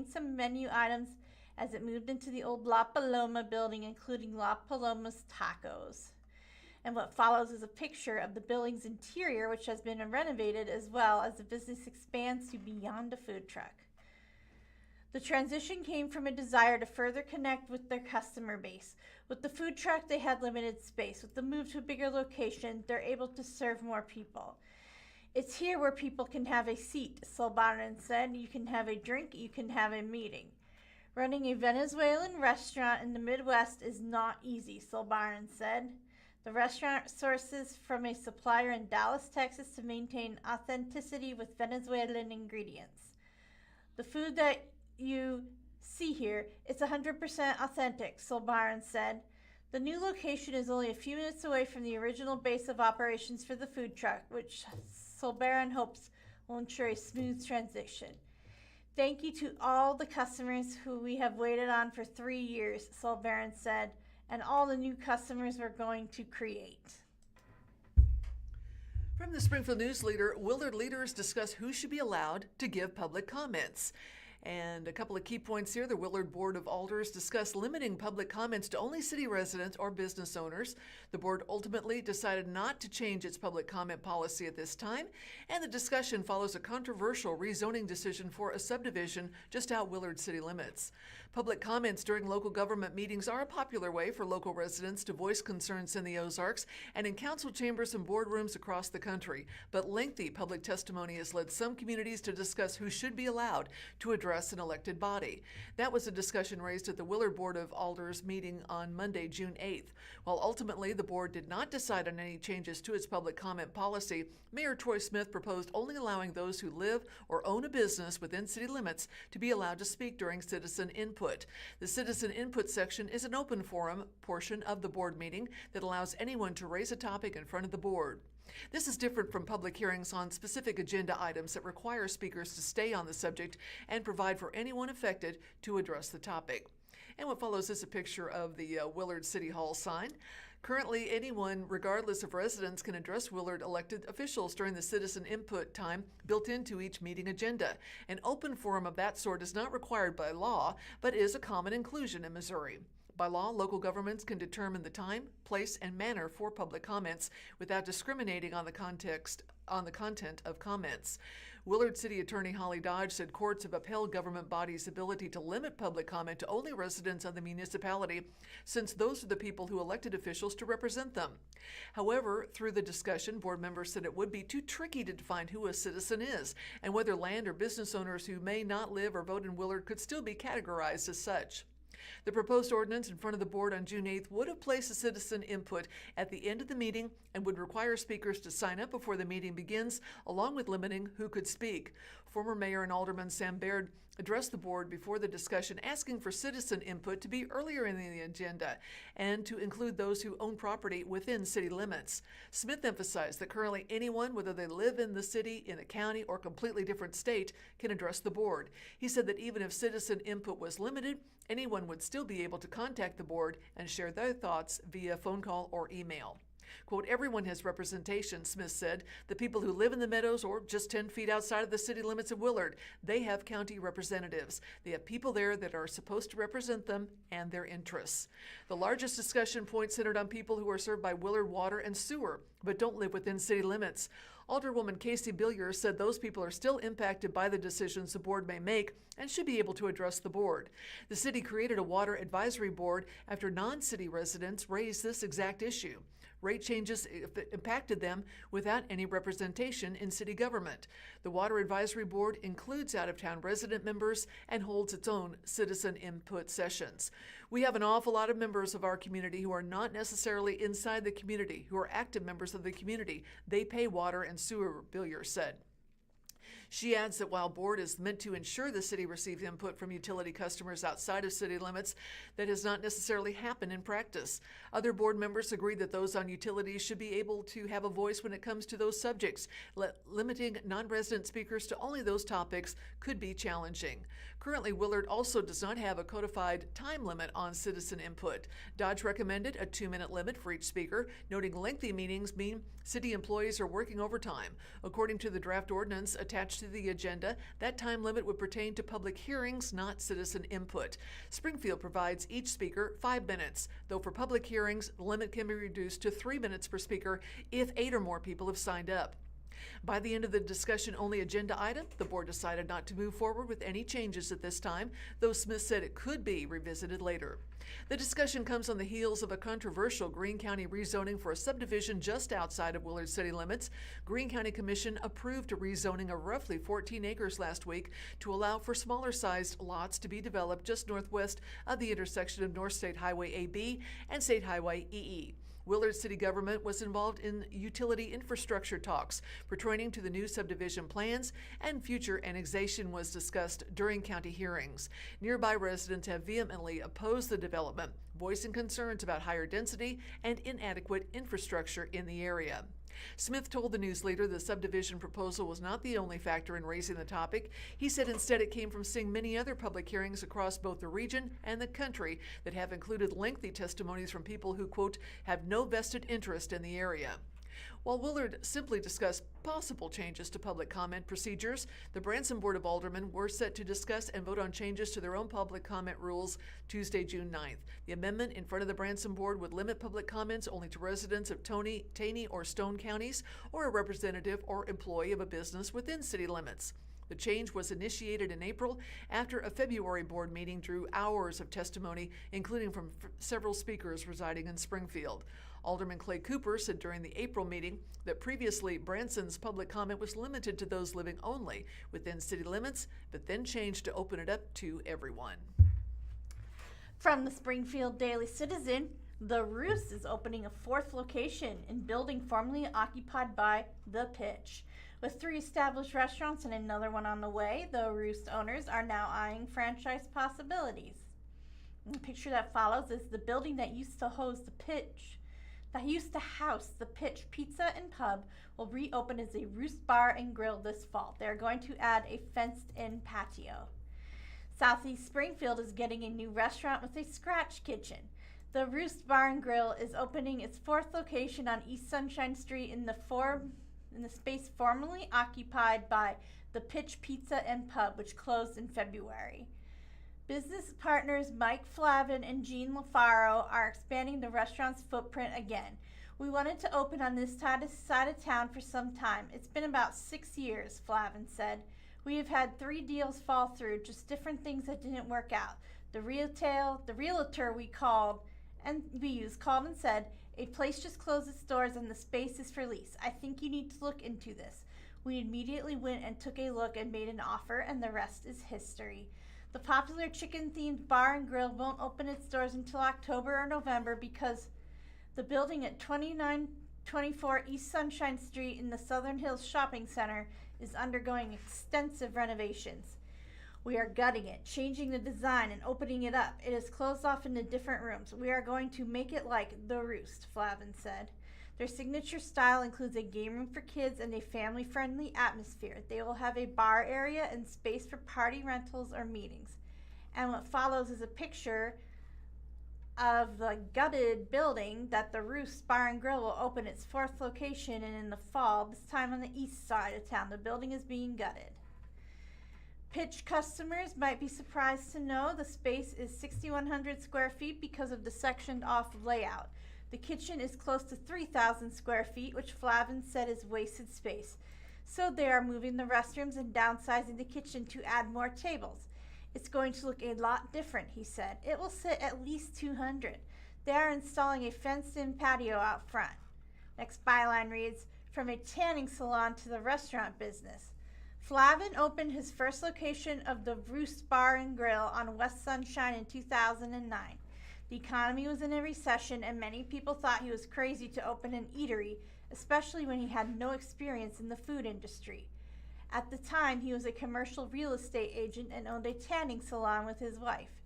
some menu items as it moved into the old La Paloma building, including La Paloma's tacos. And what follows is a picture of the building's interior, which has been renovated as well as the business expands to beyond a food truck. The transition came from a desire to further connect with their customer base. With the food truck, they had limited space. With the move to a bigger location, they're able to serve more people. "It's here where people can have a seat," Solbaran said. "You can have a drink, you can have a meeting." Running a Venezuelan restaurant in the Midwest is not easy, Solbaran said. The restaurant sources from a supplier in Dallas, Texas to maintain authenticity with Venezuelan ingredients. "The food that you see here is 100% authentic," Solbaran said. The new location is only a few minutes away from the original base of operations for the food truck, which Solbaran hopes will ensure a smooth transition. "Thank you to all the customers who we have waited on for 3 years," Solbaran said, "and all the new customers we're going to create." From the Springfield News-Leader, Willard leaders discuss who should be allowed to give public comments. And a couple of key points here. The Willard Board of Alders discussed limiting public comments to only city residents or business owners. The board ultimately decided not to change its public comment policy at this time, and the discussion follows a controversial rezoning decision for a subdivision just out Willard city limits. Public comments during local government meetings are a popular way for local residents to voice concerns in the Ozarks and in council chambers and boardrooms across the country. But lengthy public testimony has led some communities to discuss who should be allowed to address an elected body. That was a discussion raised at the Willard Board of Alders meeting on Monday, June 8th. While ultimately the board did not decide on any changes to its public comment policy, Mayor Troy Smith proposed only allowing those who live or own a business within city limits to be allowed to speak during citizen input. The citizen input section is an open forum portion of the board meeting that allows anyone to raise a topic in front of the board. This is different from public hearings on specific agenda items that require speakers to stay on the subject and provide for anyone affected to address the topic. And what follows is a picture of the Willard City Hall sign. Currently, anyone, regardless of residence, can address Willard elected officials during the citizen input time built into each meeting agenda. An open forum of that sort is not required by law, but is a common inclusion in Missouri. By law, local governments can determine the time, place, and manner for public comments without discriminating on the context on the content of comments. Willard City Attorney Holly Dodge said courts have upheld government bodies' ability to limit public comment to only residents of the municipality, since those are the people who elected officials to represent them. However, through the discussion, board members said it would be too tricky to define who a citizen is and whether land or business owners who may not live or vote in Willard could still be categorized as such. The proposed ordinance in front of the board on June 8th would have placed a citizen input at the end of the meeting and would require speakers to sign up before the meeting begins, along with limiting who could speak. Former Mayor and Alderman Sam Baird addressed the board before the discussion, asking for citizen input to be earlier in the agenda and to include those who own property within city limits. Smith emphasized that currently anyone, whether they live in the city, in a county, or completely different state, can address the board. He said that even if citizen input was limited, anyone would still be able to contact the board and share their thoughts via phone call or email. Quote, everyone has representation, Smith said. The people who live in the meadows or just 10 feet outside of the city limits of Willard, they have county representatives. They have people there that are supposed to represent them and their interests. The largest discussion point centered on people who are served by Willard Water and Sewer, but don't live within city limits. Alderwoman Casey Billier said those people are still impacted by the decisions the board may make and should be able to address the board. The city created a water advisory board after non-city residents raised this exact issue. Rate changes impacted them without any representation in city government. The Water Advisory Board includes out-of-town resident members and holds its own citizen input sessions. We have an awful lot of members of our community who are not necessarily inside the community, who are active members of the community. They pay water and sewer, Billier said. She adds that while board is meant to ensure the city receives input from utility customers outside of city limits, that has not necessarily happened in practice. Other board members agree that those on utilities should be able to have a voice when it comes to those subjects. Limiting non-resident speakers to only those topics could be challenging. Currently, Willard also does not have a codified time limit on citizen input. Dodge recommended a 2-minute limit for each speaker, noting lengthy meetings mean city employees are working overtime. According to the draft ordinance attached to the agenda, that time limit would pertain to public hearings, not citizen input. Springfield provides each speaker 5 minutes, though for public hearings, the limit can be reduced to 3 minutes per speaker if 8 or more people have signed up. By the end of the discussion-only agenda item, the board decided not to move forward with any changes at this time, though Smith said it could be revisited later. The discussion comes on the heels of a controversial Greene County rezoning for a subdivision just outside of Willard city limits. Greene County Commission approved a rezoning of roughly 14 acres last week to allow for smaller-sized lots to be developed just northwest of the intersection of North State Highway AB and State Highway EE. Willard city government was involved in utility infrastructure talks pertaining to the new subdivision plans, and future annexation was discussed during county hearings. Nearby residents have vehemently opposed the development, voicing concerns about higher density and inadequate infrastructure in the area. Smith told the News-Leader the subdivision proposal was not the only factor in raising the topic. He said instead it came from seeing many other public hearings across both the region and the country that have included lengthy testimonies from people who, quote, have no vested interest in the area. While Willard simply discussed possible changes to public comment procedures, the Branson Board of Aldermen were set to discuss and vote on changes to their own public comment rules Tuesday, June 9th. The amendment in front of the Branson Board would limit public comments only to residents of Taney or Stone counties or a representative or employee of a business within city limits. The change was initiated in April after a February board meeting drew hours of testimony, including from several speakers residing in Springfield. Alderman Clay Cooper said during the April meeting that previously Branson's public comment was limited to those living only within city limits, but then changed to open it up to everyone. From the Springfield Daily Citizen, The Roost is opening a 4th location in building formerly occupied by The Pitch. With 3 established restaurants and another one on the way, The Roost owners are now eyeing franchise possibilities. And the picture that follows is the building that used to house The Pitch Pizza and Pub will reopen as a Roost Bar and Grill this fall. They're going to add a fenced-in patio. Southeast Springfield is getting a new restaurant with a scratch kitchen. The Roost Bar and Grill is opening its 4th location on East Sunshine Street in the space formerly occupied by The Pitch Pizza and Pub, which closed in February. Business partners Mike Flavin and Jean LaFaro are expanding the restaurant's footprint again. We wanted to open on this side of town for some time. It's been about 6 years, Flavin said. We have had 3 deals fall through, just different things that didn't work out. The realtor we used called and said, a place just closed its doors and the space is for lease. I think you need to look into this. We immediately went and took a look and made an offer, and the rest is history. The popular chicken-themed bar and grill won't open its doors until October or November because the building at 2924 East Sunshine Street in the Southern Hills Shopping Center is undergoing extensive renovations. We are gutting it, changing the design, and opening it up. It is closed off into different rooms. We are going to make it like The Roost, Flavin said. Their signature style includes a game room for kids and a family-friendly atmosphere. They will have a bar area and space for party rentals or meetings. And what follows is a picture of the gutted building that the Roost Bar and Grill will open its 4th location in the fall, this time on the east side of town. The building is being gutted. Pitch customers might be surprised to know the space is 6,100 square feet because of the sectioned off layout. The kitchen is close to 3,000 square feet, which Flavin said is wasted space. So they are moving the restrooms and downsizing the kitchen to add more tables. It's going to look a lot different, he said. It will sit at least 200. They are installing a fenced-in patio out front. Next byline reads, from a tanning salon to the restaurant business. Flavin opened his first location of the Roost Bar and Grill on West Sunshine in 2009. The economy was in a recession, and many people thought he was crazy to open an eatery, especially when he had no experience in the food industry. At the time, he was a commercial real estate agent and owned a tanning salon with his wife.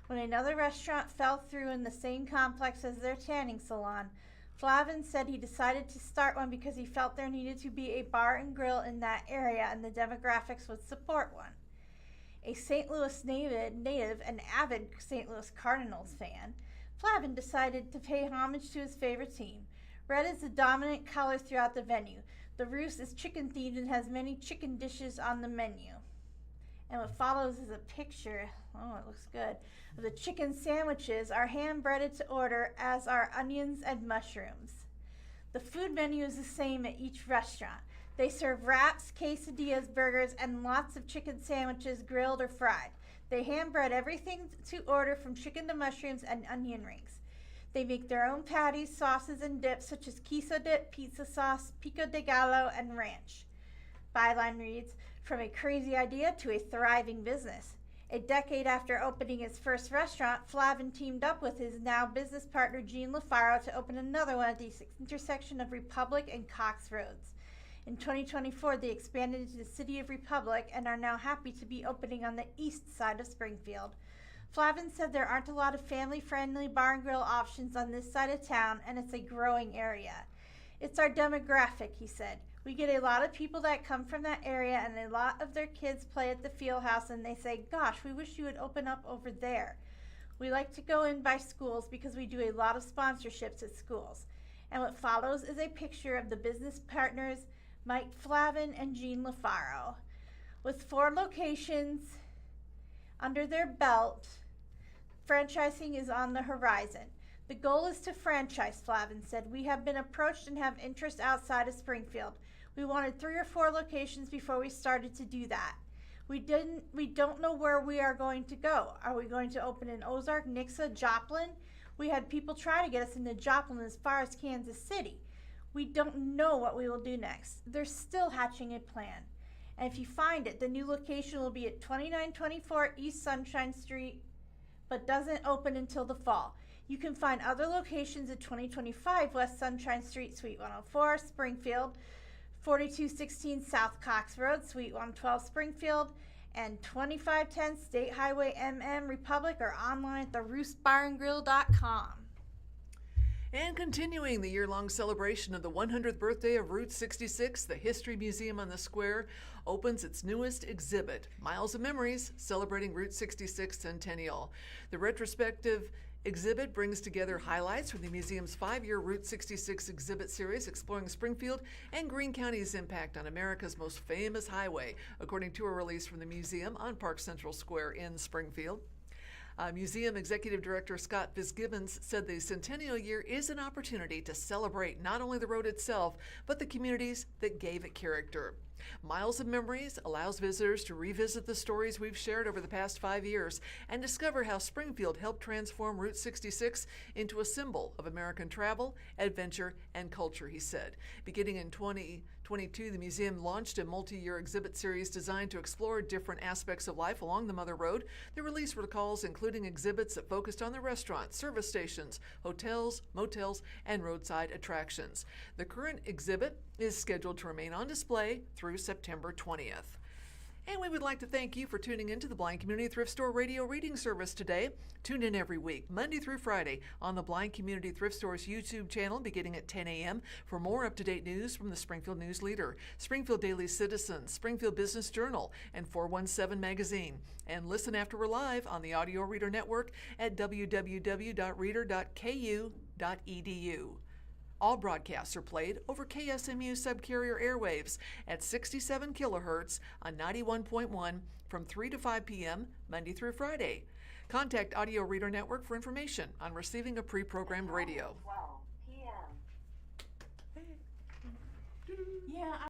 When another restaurant fell through in the same complex as their tanning salon, Flavin said he decided to start one because he felt there needed to be a bar and grill in that area and the demographics would support one. A St. Louis native and avid St. Louis Cardinals fan, Flavin decided to pay homage to his favorite team. Red is the dominant color throughout the venue. The Roost is chicken-themed and has many chicken dishes on the menu. And what follows is a picture, oh, it looks good, of the chicken sandwiches are hand-breaded to order, as are onions and mushrooms. The food menu is the same at each restaurant. They serve wraps, quesadillas, burgers, and lots of chicken sandwiches, grilled or fried. They hand-bread everything to order from chicken to mushrooms and onion rings. They make their own patties, sauces, and dips such as queso dip, pizza sauce, pico de gallo, and ranch. Byline reads, from a crazy idea to a thriving business. A decade after opening his first restaurant, Flavin teamed up with his now business partner Jean LaFaro to open another one at the intersection of Republic and Cox Roads. In 2024, they expanded into the city of Republic and are now happy to be opening on the east side of Springfield. Flavin said there aren't a lot of family-friendly bar and grill options on this side of town, and it's a growing area. It's our demographic, he said. We get a lot of people that come from that area, and a lot of their kids play at the field house, and they say, gosh, we wish you would open up over there. We like to go in by schools because we do a lot of sponsorships at schools. And what follows is a picture of the business partners Mike Flavin and Jean LaFaro. With 4 locations under their belt, franchising is on the horizon. The goal is to franchise, Flavin said. We have been approached and have interest outside of Springfield. We wanted 3 or 4 locations before we started to do that. We don't know where we are going to go. Are we going to open in Ozarks, Nixa, Joplin? We had people try to get us into Joplin as far as Kansas City. We don't know what we will do next. They're still hatching a plan. And if you find it, the new location will be at 2924 East Sunshine Street, but doesn't open until the fall. You can find other locations at 2025 West Sunshine Street, Suite 104, Springfield, 4216 South Cox Road, Suite 112, Springfield, and 2510 State Highway MM, Republic, or online at theroostbarandgrill.com. And continuing the year-long celebration of the 100th birthday of Route 66, the History Museum on the Square opens its newest exhibit, Miles of Memories, celebrating Route 66 Centennial. The retrospective exhibit brings together highlights from the museum's 5-year Route 66 exhibit series exploring Springfield and Greene County's impact on America's most famous highway, according to a release from the museum on Park Central Square in Springfield. Museum Executive Director Scott Fitzgibbons said the Centennial Year is an opportunity to celebrate not only the road itself, but the communities that gave it character. Miles of Memories allows visitors to revisit the stories we've shared over the past 5 years and discover how Springfield helped transform Route 66 into a symbol of American travel, adventure, and culture, he said. Beginning in 2022, the museum launched a multi-year exhibit series designed to explore different aspects of life along the Mother Road. The release recalls including exhibits that focused on the restaurants, service stations, hotels, motels, and roadside attractions. The current exhibit is scheduled to remain on display through September 20th. And we would like to thank you for tuning in to the Blind Community Thrift Store radio reading service today. Tune in every week, Monday through Friday, on the Blind Community Thrift Store's YouTube channel beginning at 10 a.m. for more up-to-date news from the Springfield News-Leader, Springfield Daily Citizen, Springfield Business Journal, and 417 Magazine. And listen after we're live on the Audio Reader Network at www.reader.ku.edu. All broadcasts are played over KSMU subcarrier airwaves at 67 kilohertz on 91.1 from 3 to 5 p.m. Monday through Friday. Contact Audio Reader Network for information on receiving a pre-programmed radio. 12 p.m. Yeah.